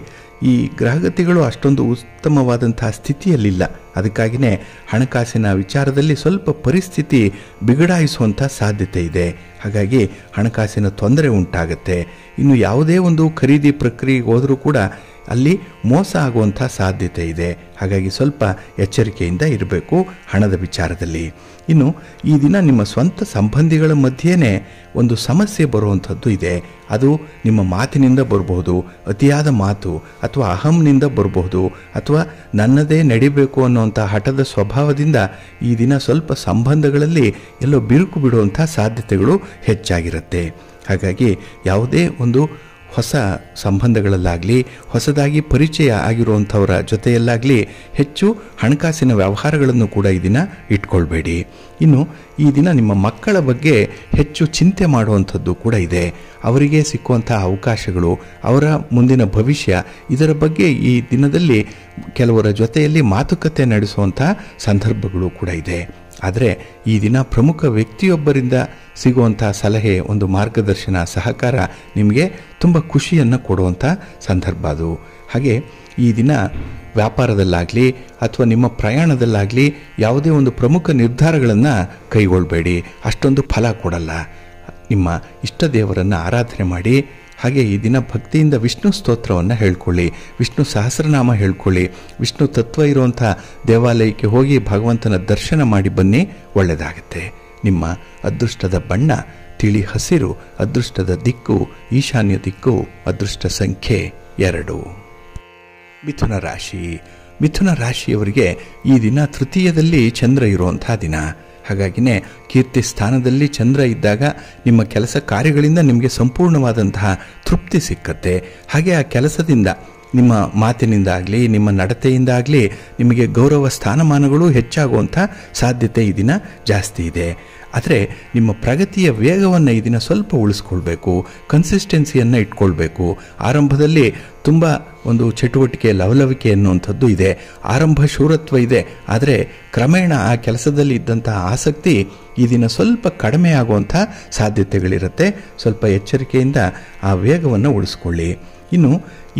ಈ ಗ್ರಹಗತಿಗಳು ಅಷ್ಟೊಂದು ಉತ್ತಮವಾದಂತಹ ಸ್ಥಿತಿಯಲ್ಲಿಲ್ಲ. ಅದಕ್ಕಾಗಿಯೇ ಹಣಕಾಸಿನ ವಿಚಾರದಲ್ಲಿ ಸ್ವಲ್ಪ ಪರಿಸ್ಥಿತಿ ಬಿಗಡಾಯಿಸುವಂಥ ಸಾಧ್ಯತೆ ಇದೆ. ಹಾಗಾಗಿ ಹಣಕಾಸಿನ ತೊಂದರೆ ಉಂಟಾಗುತ್ತೆ. ಇನ್ನು ಯಾವುದೇ ಒಂದು ಖರೀದಿ ಪ್ರಕ್ರಿಯೆಗೆ ಹೋದರೂ ಕೂಡ ಅಲ್ಲಿ ಮೋಸ ಆಗುವಂಥ ಸಾಧ್ಯತೆ ಇದೆ. ಹಾಗಾಗಿ ಸ್ವಲ್ಪ ಎಚ್ಚರಿಕೆಯಿಂದ ಇರಬೇಕು ಹಣದ ವಿಚಾರದಲ್ಲಿ. ಇನ್ನು ಈ ದಿನ ನಿಮ್ಮ ಸ್ವಂತ ಸಂಬಂಧಿಗಳ ಮಧ್ಯೆನೇ ಒಂದು ಸಮಸ್ಯೆ ಬರುವಂಥದ್ದು ಇದೆ. ಅದು ನಿಮ್ಮ ಮಾತಿನಿಂದ ಬರಬಹುದು, ಅತಿಯಾದ ಮಾತು, ಅಥವಾ ಅಹಂನಿಂದ ಬರಬಹುದು, ಅಥವಾ ನನ್ನದೇ ನಡಿಬೇಕು ಅನ್ನುವಂಥ ಹಠದ ಸ್ವಭಾವದಿಂದ ಈ ದಿನ ಸ್ವಲ್ಪ ಸಂಬಂಧಗಳಲ್ಲಿ ಎಲ್ಲೋ ಬಿರುಕು ಬಿಡುವಂಥ ಸಾಧ್ಯತೆಗಳು ಹೆಚ್ಚಾಗಿರುತ್ತೆ. ಹಾಗಾಗಿ ಯಾವುದೇ ಒಂದು ಹೊಸ ಸಂಬಂಧಗಳಲ್ಲಾಗಲಿ ಹೊಸದಾಗಿ ಪರಿಚಯ ಆಗಿರುವಂಥವರ ಜೊತೆಯಲ್ಲಾಗಲಿ ಹೆಚ್ಚು ಹಣಕಾಸಿನ ವ್ಯವಹಾರಗಳನ್ನು ಕೂಡ ಈ ದಿನ ಇಟ್ಕೊಳ್ಬೇಡಿ. ಇನ್ನು ಈ ದಿನ ನಿಮ್ಮ ಮಕ್ಕಳ ಬಗ್ಗೆ ಹೆಚ್ಚು ಚಿಂತೆ ಮಾಡುವಂಥದ್ದು ಕೂಡ ಇದೆ. ಅವರಿಗೆ ಸಿಕ್ಕುವಂಥ ಅವಕಾಶಗಳು, ಅವರ ಮುಂದಿನ ಭವಿಷ್ಯ, ಇದರ ಬಗ್ಗೆ ಈ ದಿನದಲ್ಲಿ ಕೆಲವರ ಜೊತೆಯಲ್ಲಿ ಮಾತುಕತೆ ನಡೆಸುವಂಥ ಸಂದರ್ಭಗಳು ಕೂಡ ಇದೆ. ಆದರೆ ಈ ದಿನ ಪ್ರಮುಖ ವ್ಯಕ್ತಿಯೊಬ್ಬರಿಂದ ಸಿಗುವಂಥ ಸಲಹೆ, ಒಂದು ಮಾರ್ಗದರ್ಶನ, ಸಹಕಾರ ನಿಮಗೆ ತುಂಬ ಖುಷಿಯನ್ನು ಕೊಡುವಂಥ ಸಂದರ್ಭ ಅದು. ಹಾಗೆ ಈ ದಿನ ವ್ಯಾಪಾರದಲ್ಲಾಗಲಿ ಅಥವಾ ನಿಮ್ಮ ಪ್ರಯಾಣದಲ್ಲಾಗಲಿ ಯಾವುದೇ ಒಂದು ಪ್ರಮುಖ ನಿರ್ಧಾರಗಳನ್ನು ಕೈಗೊಳ್ಳಬೇಡಿ, ಅಷ್ಟೊಂದು ಫಲ ಕೊಡಲ್ಲ. ನಿಮ್ಮ ಇಷ್ಟ ದೇವರನ್ನು ಆರಾಧನೆ ಮಾಡಿ. ಹಾಗೆ ಈ ದಿನ ಭಕ್ತಿಯಿಂದ ವಿಷ್ಣು ಸ್ತೋತ್ರವನ್ನು ಹೇಳ್ಕೊಳ್ಳಿ, ವಿಷ್ಣು ಸಹಸ್ರನಾಮ ಹೇಳ್ಕೊಳ್ಳಿ, ವಿಷ್ಣು ತತ್ವ ಇರುವಂಥ ದೇವಾಲಯಕ್ಕೆ ಹೋಗಿ ಭಗವಂತನ ದರ್ಶನ ಮಾಡಿ ಬನ್ನಿ, ಒಳ್ಳೆಯದಾಗುತ್ತೆ. ನಿಮ್ಮ ಅದೃಷ್ಟದ ಬಣ್ಣ ತಿಳಿ ಹಸಿರು, ಅದೃಷ್ಟದ ದಿಕ್ಕು ಈಶಾನ್ಯ ದಿಕ್ಕು, ಅದೃಷ್ಟ ಸಂಖ್ಯೆ 2. ಮಿಥುನ ರಾಶಿ. ಮಿಥುನ ರಾಶಿಯವರಿಗೆ ಈ ದಿನ ತೃತೀಯದಲ್ಲಿ ಚಂದ್ರ ಇರುವಂಥ ದಿನ. ಹಾಗಾಗಿನೇ ಕೀರ್ತಿ ಸ್ಥಾನದಲ್ಲಿ ಚಂದ್ರ ಇದ್ದಾಗ ನಿಮ್ಮ ಕೆಲಸ ಕಾರ್ಯಗಳಿಂದ ನಿಮಗೆ ಸಂಪೂರ್ಣವಾದಂತಹ ತೃಪ್ತಿ ಸಿಕ್ಕತ್ತೆ. ಹಾಗೆ ಆ ಕೆಲಸದಿಂದ, ನಿಮ್ಮ ಮಾತಿನಿಂದಾಗಲಿ ನಿಮ್ಮ ನಡತೆಯಿಂದಾಗಲಿ ನಿಮಗೆ ಗೌರವ ಸ್ಥಾನಮಾನಗಳು ಹೆಚ್ಚಾಗುವಂಥ ಸಾಧ್ಯತೆ ಈ ದಿನ ಜಾಸ್ತಿ ಇದೆ. ಆದರೆ ನಿಮ್ಮ ಪ್ರಗತಿಯ ವೇಗವನ್ನು ಈ ದಿನ ಸ್ವಲ್ಪ ಉಳಿಸ್ಕೊಳ್ಬೇಕು, ಕನ್ಸಿಸ್ಟೆನ್ಸಿಯನ್ನು ಇಟ್ಕೊಳ್ಬೇಕು. ಆರಂಭದಲ್ಲಿ ತುಂಬ ಒಂದು ಚಟುವಟಿಕೆ, ಲವಲವಿಕೆ ಅನ್ನುವಂಥದ್ದು ಇದೆ, ಆರಂಭ ಶೂರತ್ವ ಇದೆ. ಆದರೆ ಕ್ರಮೇಣ ಆ ಕೆಲಸದಲ್ಲಿ ಇದ್ದಂಥ ಆಸಕ್ತಿ ಈ ದಿನ ಸ್ವಲ್ಪ ಕಡಿಮೆ ಆಗುವಂಥ ಸಾಧ್ಯತೆಗಳಿರುತ್ತೆ. ಸ್ವಲ್ಪ ಎಚ್ಚರಿಕೆಯಿಂದ ಆ ವೇಗವನ್ನು ಉಳಿಸ್ಕೊಳ್ಳಿ. ಇನ್ನು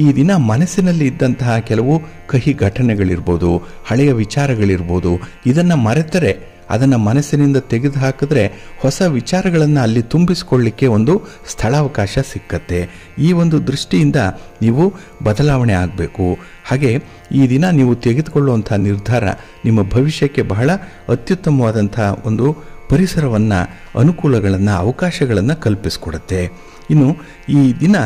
ಈ ದಿನ ಮನಸ್ಸಿನಲ್ಲಿ ಇದ್ದಂತಹ ಕೆಲವು ಕಹಿ ಘಟನೆಗಳಿರ್ಬೋದು, ಹಳೆಯ ವಿಚಾರಗಳಿರ್ಬೋದು, ಇದನ್ನು ಮರೆತರೆ, ಅದನ್ನು ಮನಸ್ಸಿನಿಂದ ತೆಗೆದು ಹಾಕಿದ್ರೆ ಹೊಸ ವಿಚಾರಗಳನ್ನು ಅಲ್ಲಿ ತುಂಬಿಸಿಕೊಳ್ಳಿಕ್ಕೆ ಒಂದು ಸ್ಥಳಾವಕಾಶ ಸಿಕ್ಕತ್ತೆ. ಈ ಒಂದು ದೃಷ್ಟಿಯಿಂದ ನೀವು ಬದಲಾವಣೆ ಆಗಬೇಕು. ಹಾಗೆ ಈ ದಿನ ನೀವು ತೆಗೆದುಕೊಳ್ಳುವಂಥ ನಿರ್ಧಾರ ನಿಮ್ಮ ಭವಿಷ್ಯಕ್ಕೆ ಬಹಳ ಅತ್ಯುತ್ತಮವಾದಂಥ ಒಂದು ಪರಿಸರವನ್ನು, ಅನುಕೂಲಗಳನ್ನು, ಅವಕಾಶಗಳನ್ನು ಕಲ್ಪಿಸಿಕೊಡುತ್ತೆ. ಇನ್ನು ಈ ದಿನ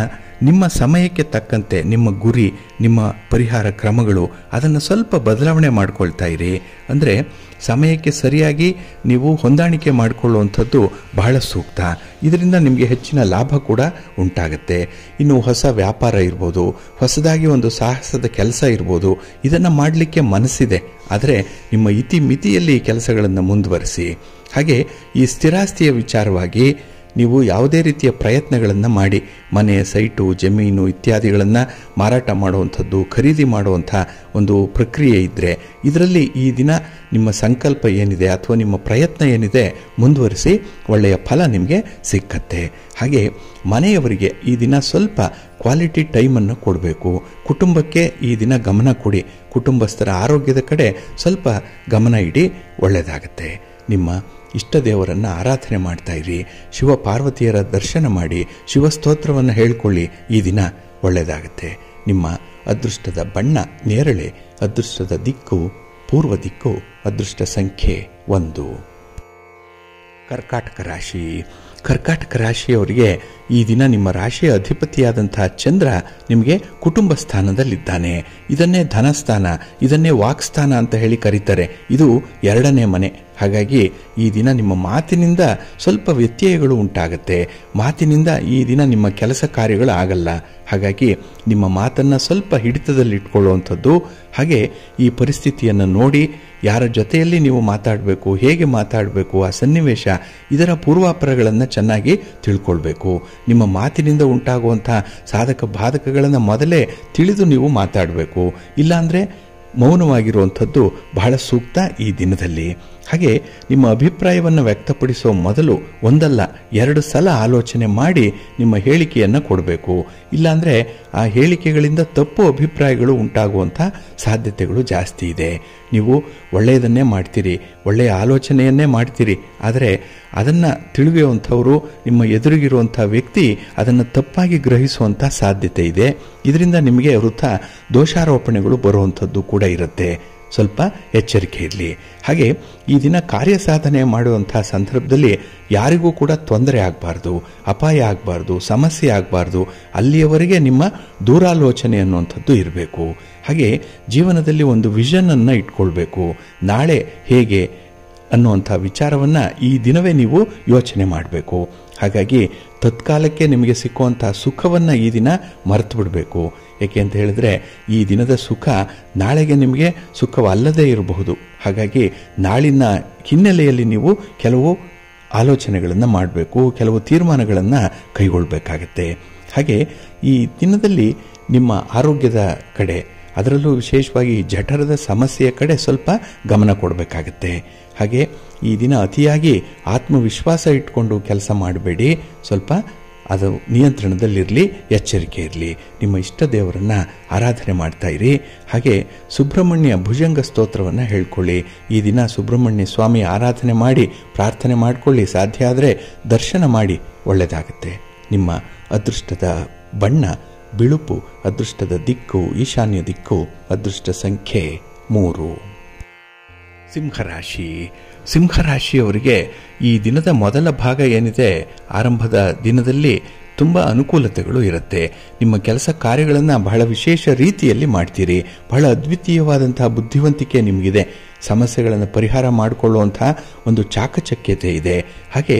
ನಿಮ್ಮ ಸಮಯಕ್ಕೆ ತಕ್ಕಂತೆ ನಿಮ್ಮ ಗುರಿ, ನಿಮ್ಮ ಪರಿಹಾರ ಕ್ರಮಗಳು, ಅದನ್ನು ಸ್ವಲ್ಪ ಬದಲಾವಣೆ ಮಾಡ್ಕೊಳ್ತಾ ಇರಿ. ಅಂದರೆ ಸಮಯಕ್ಕೆ ಸರಿಯಾಗಿ ನೀವು ಹೊಂದಾಣಿಕೆ ಮಾಡಿಕೊಳ್ಳುವಂಥದ್ದು ಬಹಳ ಸೂಕ್ತ. ಇದರಿಂದ ನಿಮಗೆ ಹೆಚ್ಚಿನ ಲಾಭ ಕೂಡ ಉಂಟಾಗುತ್ತೆ. ಇನ್ನು ಹೊಸ ವ್ಯಾಪಾರ ಇರ್ಬೋದು, ಹೊಸದಾಗಿ ಒಂದು ಸಾಹಸದ ಕೆಲಸ ಇರ್ಬೋದು, ಇದನ್ನು ಮಾಡಲಿಕ್ಕೆ ಮನಸ್ಸಿದೆ. ಆದರೆ ನಿಮ್ಮ ಇತಿಮಿತಿಯಲ್ಲಿ ಕೆಲಸಗಳನ್ನು ಮುಂದುವರಿಸಿ. ಹಾಗೆ ಈ ಸ್ಥಿರಾಸ್ತಿಯ ವಿಚಾರವಾಗಿ ನೀವು ಯಾವುದೇ ರೀತಿಯ ಪ್ರಯತ್ನಗಳನ್ನು ಮಾಡಿ, ಮನೆ, ಸೈಟು, ಜಮೀನು ಇತ್ಯಾದಿಗಳನ್ನು ಮಾರಾಟ ಮಾಡುವಂಥದ್ದು, ಖರೀದಿ ಮಾಡುವಂಥ ಒಂದು ಪ್ರಕ್ರಿಯೆ ಇದ್ದರೆ ಇದರಲ್ಲಿ ಈ ದಿನ ನಿಮ್ಮ ಸಂಕಲ್ಪ ಏನಿದೆ ಅಥವಾ ನಿಮ್ಮ ಪ್ರಯತ್ನ ಏನಿದೆ ಮುಂದುವರಿಸಿ, ಒಳ್ಳೆಯ ಫಲ ನಿಮಗೆ ಸಿಕ್ಕತ್ತೆ. ಹಾಗೆ ಮನೆಯವರಿಗೆ ಈ ದಿನ ಸ್ವಲ್ಪ ಕ್ವಾಲಿಟಿ ಟೈಮನ್ನು ಕೊಡಬೇಕು. ಕುಟುಂಬಕ್ಕೆ ಈ ದಿನ ಗಮನ ಕೊಡಿ. ಕುಟುಂಬಸ್ಥರ ಆರೋಗ್ಯದ ಕಡೆ ಸ್ವಲ್ಪ ಗಮನ ಇಡಿ, ಒಳ್ಳೆಯದಾಗತ್ತೆ. ನಿಮ್ಮ ಇಷ್ಟ ದೇವರನ್ನು ಆರಾಧನೆ ಮಾಡ್ತಾ ಇರಿ. ಶಿವ ಪಾರ್ವತಿಯರ ದರ್ಶನ ಮಾಡಿ, ಶಿವಸ್ತೋತ್ರವನ್ನು ಹೇಳ್ಕೊಳ್ಳಿ. ಈ ದಿನ ಒಳ್ಳೆಯದಾಗುತ್ತೆ. ನಿಮ್ಮ ಅದೃಷ್ಟದ ಬಣ್ಣ ನೇರಳೆ, ಅದೃಷ್ಟದ ದಿಕ್ಕು ಪೂರ್ವ ದಿಕ್ಕು, ಅದೃಷ್ಟ ಸಂಖ್ಯೆ 1. ಕರ್ಕಾಟಕ ರಾಶಿ. ಕರ್ಕಾಟಕ ರಾಶಿಯವರಿಗೆ ಈ ದಿನ ನಿಮ್ಮ ರಾಶಿಯ ಅಧಿಪತಿಯಾದಂತಹ ಚಂದ್ರ ನಿಮಗೆ ಕುಟುಂಬ ಸ್ಥಾನದಲ್ಲಿದ್ದಾನೆ. ಇದನ್ನೇ ಧನಸ್ಥಾನ, ಇದನ್ನೇ ವಾಕ್ಸ್ಥಾನ ಅಂತ ಹೇಳಿ ಕರೀತಾರೆ. ಇದು 2ನೇ ಮನೆ. ಹಾಗಾಗಿ ಈ ದಿನ ನಿಮ್ಮ ಮಾತಿನಿಂದ ಸ್ವಲ್ಪ ವ್ಯತ್ಯಯಗಳು ಉಂಟಾಗುತ್ತೆ. ಮಾತಿನಿಂದ ಈ ದಿನ ನಿಮ್ಮ ಕೆಲಸ ಕಾರ್ಯಗಳು ಆಗಲ್ಲ. ಹಾಗಾಗಿ ನಿಮ್ಮ ಮಾತನ್ನು ಸ್ವಲ್ಪ ಹಿಡಿತದಲ್ಲಿಟ್ಕೊಳ್ಳುವಂಥದ್ದು. ಹಾಗೆ ಈ ಪರಿಸ್ಥಿತಿಯನ್ನು ನೋಡಿ ಯಾರ ಜೊತೆಯಲ್ಲಿ ನೀವು ಮಾತಾಡಬೇಕು, ಹೇಗೆ ಮಾತಾಡಬೇಕು, ಆ ಸನ್ನಿವೇಶ, ಇದರ ಪೂರ್ವಾಪರಗಳನ್ನು ಚೆನ್ನಾಗಿ ತಿಳ್ಕೊಳ್ಬೇಕು. ನಿಮ್ಮ ಮಾತಿನಿಂದ ಉಂಟಾಗುವಂಥ ಸಾಧಕ ಬಾಧಕಗಳನ್ನು ಮೊದಲೇ ತಿಳಿದು ನೀವು ಮಾತಾಡಬೇಕು. ಇಲ್ಲಾಂದರೆ ಮೌನವಾಗಿರುವಂಥದ್ದು ಬಹಳ ಸೂಕ್ತ ಈ ದಿನದಲ್ಲಿ. ಹಾಗೆ ನಿಮ್ಮ ಅಭಿಪ್ರಾಯವನ್ನು ವ್ಯಕ್ತಪಡಿಸುವ ಮೊದಲು ಒಂದಲ್ಲ 2 ಸಲ ಆಲೋಚನೆ ಮಾಡಿ ನಿಮ್ಮ ಹೇಳಿಕೆಯನ್ನು ಕೊಡಬೇಕು. ಇಲ್ಲಾಂದರೆ ಆ ಹೇಳಿಕೆಗಳಿಂದ ತಪ್ಪು ಅಭಿಪ್ರಾಯಗಳು ಉಂಟಾಗುವಂಥ ಸಾಧ್ಯತೆಗಳು ಜಾಸ್ತಿ ಇದೆ. ನೀವು ಒಳ್ಳೆಯದನ್ನೇ ಮಾಡ್ತೀರಿ, ಒಳ್ಳೆಯ ಆಲೋಚನೆಯನ್ನೇ ಮಾಡ್ತೀರಿ. ಆದರೆ ಅದನ್ನು ತಿಳಿಯುವಂಥವರು, ನಿಮ್ಮ ಎದುರಿಗಿರುವಂಥ ವ್ಯಕ್ತಿ ಅದನ್ನು ತಪ್ಪಾಗಿ ಗ್ರಹಿಸುವಂಥ ಸಾಧ್ಯತೆ ಇದೆ. ಇದರಿಂದ ನಿಮಗೆ ವೃಥಾ ದೋಷಾರೋಪಣೆಗಳು ಬರುವಂಥದ್ದು ಕೂಡ ಇರುತ್ತೆ. ಸ್ವಲ್ಪ ಎಚ್ಚರಿಕೆ ಇರಲಿ. ಹಾಗೆ ಈ ದಿನ ಕಾರ್ಯ ಸಾಧನೆ ಮಾಡುವಂಥ ಸಂದರ್ಭದಲ್ಲಿ ಯಾರಿಗೂ ಕೂಡ ತೊಂದರೆ ಆಗಬಾರ್ದು, ಅಪಾಯ ಆಗಬಾರ್ದು, ಸಮಸ್ಯೆ ಆಗಬಾರ್ದು. ಅಲ್ಲಿಯವರೆಗೆ ನಿಮ್ಮ ದೂರಾಲೋಚನೆ ಅನ್ನುವಂಥದ್ದು ಇರಬೇಕು. ಹಾಗೆ ಜೀವನದಲ್ಲಿ ಒಂದು ವಿಷನನ್ನು ಇಟ್ಕೊಳ್ಬೇಕು. ನಾಳೆ ಹೇಗೆ ಅನ್ನುವಂಥ ವಿಚಾರವನ್ನು ಈ ದಿನವೇ ನೀವು ಯೋಚನೆ ಮಾಡಬೇಕು. ಹಾಗಾಗಿ ತತ್ಕಾಲಕ್ಕೆ ನಿಮಗೆ ಸಿಕ್ಕುವಂಥ ಸುಖವನ್ನು ಈ ದಿನ ಮರೆತು ಬಿಡಬೇಕು. ಏಕೆ ಅಂತ ಹೇಳಿದ್ರೆ ಈ ದಿನದ ಸುಖ ನಾಳೆಗೆ ನಿಮಗೆ ಸುಖವಲ್ಲದೇ ಇರಬಹುದು. ಹಾಗಾಗಿ ನಾಳಿನ ಹಿನ್ನೆಲೆಯಲ್ಲಿ ನೀವು ಕೆಲವು ಆಲೋಚನೆಗಳನ್ನು ಮಾಡಬೇಕು, ಕೆಲವು ತೀರ್ಮಾನಗಳನ್ನು ಕೈಗೊಳ್ಳಬೇಕಾಗತ್ತೆ. ಹಾಗೆ ಈ ದಿನದಲ್ಲಿ ನಿಮ್ಮ ಆರೋಗ್ಯದ ಕಡೆ, ಅದರಲ್ಲೂ ವಿಶೇಷವಾಗಿ ಜಠರದ ಸಮಸ್ಯೆಯ ಕಡೆ ಸ್ವಲ್ಪ ಗಮನ ಕೊಡಬೇಕಾಗತ್ತೆ. ಹಾಗೆ ಈ ದಿನ ಅತಿಯಾಗಿ ಆತ್ಮವಿಶ್ವಾಸ ಇಟ್ಕೊಂಡು ಕೆಲಸ ಮಾಡಬೇಡಿ, ಸ್ವಲ್ಪ ಅದು ನಿಯಂತ್ರಣದಲ್ಲಿರಲಿ, ಎಚ್ಚರಿಕೆ ಇರಲಿ. ನಿಮ್ಮ ಇಷ್ಟ ದೇವರನ್ನು ಆರಾಧನೆ ಮಾಡ್ತಾ ಇರಿ. ಹಾಗೆ ಸುಬ್ರಹ್ಮಣ್ಯ ಭುಜಂಗ ಸ್ತೋತ್ರವನ್ನು ಹೇಳ್ಕೊಳ್ಳಿ. ಈ ದಿನ ಸುಬ್ರಹ್ಮಣ್ಯ ಸ್ವಾಮಿ ಆರಾಧನೆ ಮಾಡಿ ಪ್ರಾರ್ಥನೆ ಮಾಡಿಕೊಳ್ಳಿ. ಸಾಧ್ಯ ಆದರೆ ದರ್ಶನ ಮಾಡಿ, ಒಳ್ಳೆಯದಾಗುತ್ತೆ. ನಿಮ್ಮ ಅದೃಷ್ಟದ ಬಣ್ಣ ಬಿಳುಪು, ಅದೃಷ್ಟದ ದಿಕ್ಕು ಈಶಾನ್ಯ ದಿಕ್ಕು, ಅದೃಷ್ಟ ಸಂಖ್ಯೆ 3. ಸಿಂಹರಾಶಿ. ಸಿಂಹರಾಶಿಯವರಿಗೆ ಈ ದಿನದ ಮೊದಲ ಭಾಗ ಏನಿದೆ, ಆರಂಭದ ದಿನದಲ್ಲಿ ತುಂಬ ಅನುಕೂಲತೆಗಳು ಇರುತ್ತೆ. ನಿಮ್ಮ ಕೆಲಸ ಕಾರ್ಯಗಳನ್ನು ಬಹಳ ವಿಶೇಷ ರೀತಿಯಲ್ಲಿ ಮಾಡ್ತೀರಿ. ಬಹಳ ಅದ್ವಿತೀಯವಾದಂತಹ ಬುದ್ಧಿವಂತಿಕೆ ನಿಮಗಿದೆ. ಸಮಸ್ಯೆಗಳನ್ನು ಪರಿಹಾರ ಮಾಡಿಕೊಳ್ಳುವಂಥ ಒಂದು ಚಾಕಚಕ್ಯತೆ ಇದೆ. ಹಾಗೆ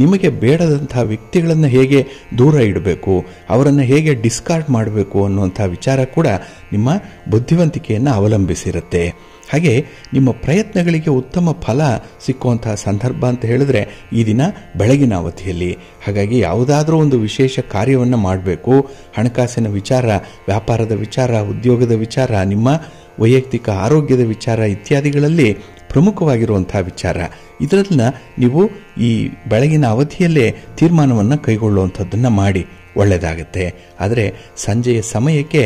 ನಿಮಗೆ ಬೇಡದಂತಹ ವ್ಯಕ್ತಿಗಳನ್ನು ಹೇಗೆ ದೂರ ಇಡಬೇಕು, ಅವರನ್ನು ಹೇಗೆ ಡಿಸ್ಕಾರ್ಡ್ ಮಾಡಬೇಕು ಅನ್ನುವಂಥ ವಿಚಾರ ಕೂಡ ನಿಮ್ಮ ಬುದ್ಧಿವಂತಿಕೆಯನ್ನು ಅವಲಂಬಿಸಿರುತ್ತೆ. ಹಾಗೆ ನಿಮ್ಮ ಪ್ರಯತ್ನಗಳಿಗೆ ಉತ್ತಮ ಫಲ ಸಿಕ್ಕುವಂತಹ ಸಂದರ್ಭ ಅಂತ ಹೇಳಿದ್ರೆ ಈ ದಿನ ಬೆಳಗಿನ ಅವಧಿಯಲ್ಲಿ. ಹಾಗಾಗಿ ಯಾವುದಾದ್ರೂ ಒಂದು ವಿಶೇಷ ಕಾರ್ಯವನ್ನು ಮಾಡಬೇಕು. ಹಣಕಾಸಿನ ವಿಚಾರ, ವ್ಯಾಪಾರದ ವಿಚಾರ, ಉದ್ಯೋಗದ ವಿಚಾರ, ನಿಮ್ಮ ವೈಯಕ್ತಿಕ ಆರೋಗ್ಯದ ವಿಚಾರ ಇತ್ಯಾದಿಗಳಲ್ಲಿ ಪ್ರಮುಖವಾಗಿರುವಂಥ ವಿಚಾರ. ಇದರನ್ನ ನೀವು ಈ ಬೆಳಗಿನ ಅವಧಿಯಲ್ಲೇ ತೀರ್ಮಾನವನ್ನು ಕೈಗೊಳ್ಳುವಂಥದ್ದನ್ನು ಮಾಡಿ, ಒಳ್ಳೆಯದಾಗತ್ತೆ. ಆದರೆ ಸಂಜೆಯ ಸಮಯಕ್ಕೆ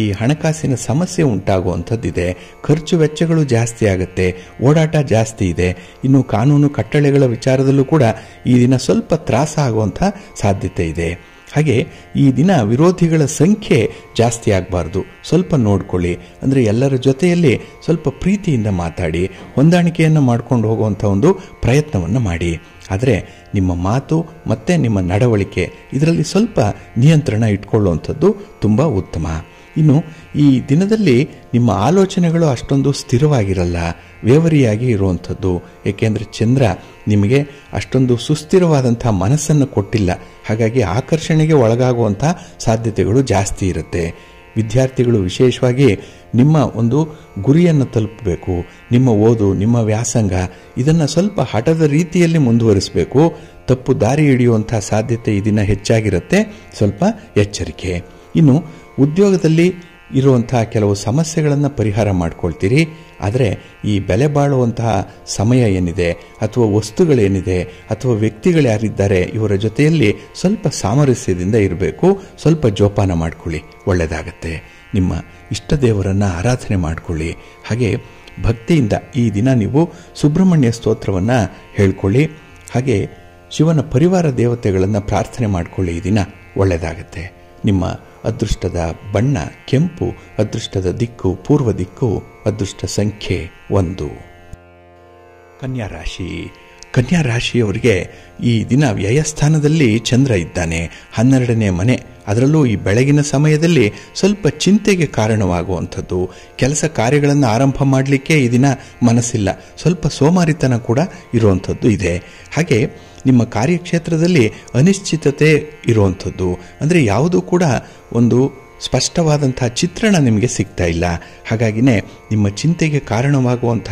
ಈ ಹಣಕಾಸಿನ ಸಮಸ್ಯೆ ಉಂಟಾಗುವಂಥದ್ದಿದೆ. ಖರ್ಚು ವೆಚ್ಚಗಳು ಜಾಸ್ತಿ ಆಗುತ್ತೆ, ಓಡಾಟ ಜಾಸ್ತಿ ಇದೆ. ಇನ್ನು ಕಾನೂನು ಕಟ್ಟಳೆಗಳ ವಿಚಾರದಲ್ಲೂ ಕೂಡ ಈ ದಿನ ಸ್ವಲ್ಪ ತ್ರಾಸ ಆಗುವಂಥ ಸಾಧ್ಯತೆ ಇದೆ. ಹಾಗೆ ಈ ದಿನ ವಿರೋಧಿಗಳ ಸಂಖ್ಯೆ ಜಾಸ್ತಿ ಆಗಬಾರ್ದು, ಸ್ವಲ್ಪ ನೋಡ್ಕೊಳ್ಳಿ. ಅಂದರೆ ಎಲ್ಲರ ಜೊತೆಯಲ್ಲಿ ಸ್ವಲ್ಪ ಪ್ರೀತಿಯಿಂದ ಮಾತಾಡಿ, ಹೊಂದಾಣಿಕೆಯನ್ನು ಮಾಡ್ಕೊಂಡು ಹೋಗುವಂಥ ಒಂದು ಪ್ರಯತ್ನವನ್ನು ಮಾಡಿ. ಆದರೆ ನಿಮ್ಮ ಮಾತು ಮತ್ತು ನಿಮ್ಮ ನಡವಳಿಕೆ ಇದರಲ್ಲಿ ಸ್ವಲ್ಪ ನಿಯಂತ್ರಣ ಇಟ್ಕೊಳ್ಳುವಂಥದ್ದು ತುಂಬ ಉತ್ತಮ. ಇನ್ನು ಈ ದಿನದಲ್ಲಿ ನಿಮ್ಮ ಆಲೋಚನೆಗಳು ಅಷ್ಟೊಂದು ಸ್ಥಿರವಾಗಿರಲ್ಲ, ವೇವರಿಯಾಗಿ ಇರುವಂಥದ್ದು. ಏಕೆಂದರೆ ಚಂದ್ರ ನಿಮಗೆ ಅಷ್ಟೊಂದು ಸುಸ್ಥಿರವಾದಂಥ ಮನಸ್ಸನ್ನು ಕೊಟ್ಟಿಲ್ಲ. ಹಾಗಾಗಿ ಆಕರ್ಷಣೆಗೆ ಒಳಗಾಗುವಂಥ ಸಾಧ್ಯತೆಗಳು ಜಾಸ್ತಿ ಇರುತ್ತೆ. ವಿದ್ಯಾರ್ಥಿಗಳು ವಿಶೇಷವಾಗಿ ನಿಮ್ಮ ಒಂದು ಗುರಿಯನ್ನು ತಲುಪಬೇಕು. ನಿಮ್ಮ ಓದು, ನಿಮ್ಮ ವ್ಯಾಸಂಗ ಇದನ್ನು ಸ್ವಲ್ಪ ಹಠದ ರೀತಿಯಲ್ಲಿ ಮುಂದುವರಿಸಬೇಕು. ತಪ್ಪು ದಾರಿ ಹಿಡಿಯುವಂಥ ಸಾಧ್ಯತೆ ಈ ದಿನ ಹೆಚ್ಚಾಗಿರುತ್ತೆ, ಸ್ವಲ್ಪ ಎಚ್ಚರಿಕೆ. ಇನ್ನು ಉದ್ಯೋಗದಲ್ಲಿ ಇರುವಂತಹ ಕೆಲವು ಸಮಸ್ಯೆಗಳನ್ನು ಪರಿಹಾರ ಮಾಡ್ಕೊಳ್ತೀರಿ. ಆದರೆ ಈ ಬೆಲೆ ಬಾಳುವಂತಹ ಸಮಯ ಏನಿದೆ, ಅಥವಾ ವಸ್ತುಗಳೇನಿದೆ, ಅಥವಾ ವ್ಯಕ್ತಿಗಳು ಯಾರಿದ್ದಾರೆ, ಇವರ ಜೊತೆಯಲ್ಲಿ ಸ್ವಲ್ಪ ಸಾಮರಸ್ಯದಿಂದ ಇರಬೇಕು. ಸ್ವಲ್ಪ ಜೋಪಾನ ಮಾಡ್ಕೊಳ್ಳಿ, ಒಳ್ಳೆಯದಾಗತ್ತೆ. ನಿಮ್ಮ ಇಷ್ಟ ದೇವರನ್ನು ಆರಾಧನೆ ಮಾಡಿಕೊಳ್ಳಿ. ಹಾಗೆ ಭಕ್ತಿಯಿಂದ ಈ ದಿನ ನೀವು ಸುಬ್ರಹ್ಮಣ್ಯ ಸ್ತೋತ್ರವನ್ನು ಹೇಳ್ಕೊಳ್ಳಿ. ಹಾಗೆ ಶಿವನ ಪರಿವಾರ ದೇವತೆಗಳನ್ನು ಪ್ರಾರ್ಥನೆ ಮಾಡಿಕೊಳ್ಳಿ. ಈ ದಿನ ಒಳ್ಳೆಯದಾಗತ್ತೆ. ನಿಮ್ಮ ಅದೃಷ್ಟದ ಬಣ್ಣ ಕೆಂಪು, ಅದೃಷ್ಟದ ದಿಕ್ಕು ಪೂರ್ವ ದಿಕ್ಕು, ಅದೃಷ್ಟ ಸಂಖ್ಯೆ 1. ಕನ್ಯಾ ರಾಶಿ. ಕನ್ಯಾ ರಾಶಿಯವರಿಗೆ ಈ ದಿನ ವ್ಯಯಸ್ಥಾನದಲ್ಲಿ ಚಂದ್ರ ಇದ್ದಾನೆ, 12ನೇ ಮನೆ. ಅದರಲ್ಲೂ ಈ ಬೆಳಗಿನ ಸಮಯದಲ್ಲಿ ಸ್ವಲ್ಪ ಚಿಂತೆಗೆ ಕಾರಣವಾಗುವಂಥದ್ದು. ಕೆಲಸ ಕಾರ್ಯಗಳನ್ನು ಆರಂಭ ಮಾಡಲಿಕ್ಕೆ ಈ ದಿನ ಮನಸ್ಸಿಲ್ಲ, ಸ್ವಲ್ಪ ಸೋಮಾರಿತನ ಕೂಡ ಇರುವಂಥದ್ದು ಇದೆ. ಹಾಗೆ ನಿಮ್ಮ ಕಾರ್ಯಕ್ಷೇತ್ರದಲ್ಲಿ ಅನಿಶ್ಚಿತತೆ ಇರುವಂಥದ್ದು. ಅಂದರೆ ಯಾವುದೂ ಕೂಡ ಒಂದು ಸ್ಪಷ್ಟವಾದಂಥ ಚಿತ್ರಣ ನಿಮಗೆ ಸಿಗ್ತಾ ಇಲ್ಲ. ಹಾಗಾಗಿನೇ ನಿಮ್ಮ ಚಿಂತೆಗೆ ಕಾರಣವಾಗುವಂಥ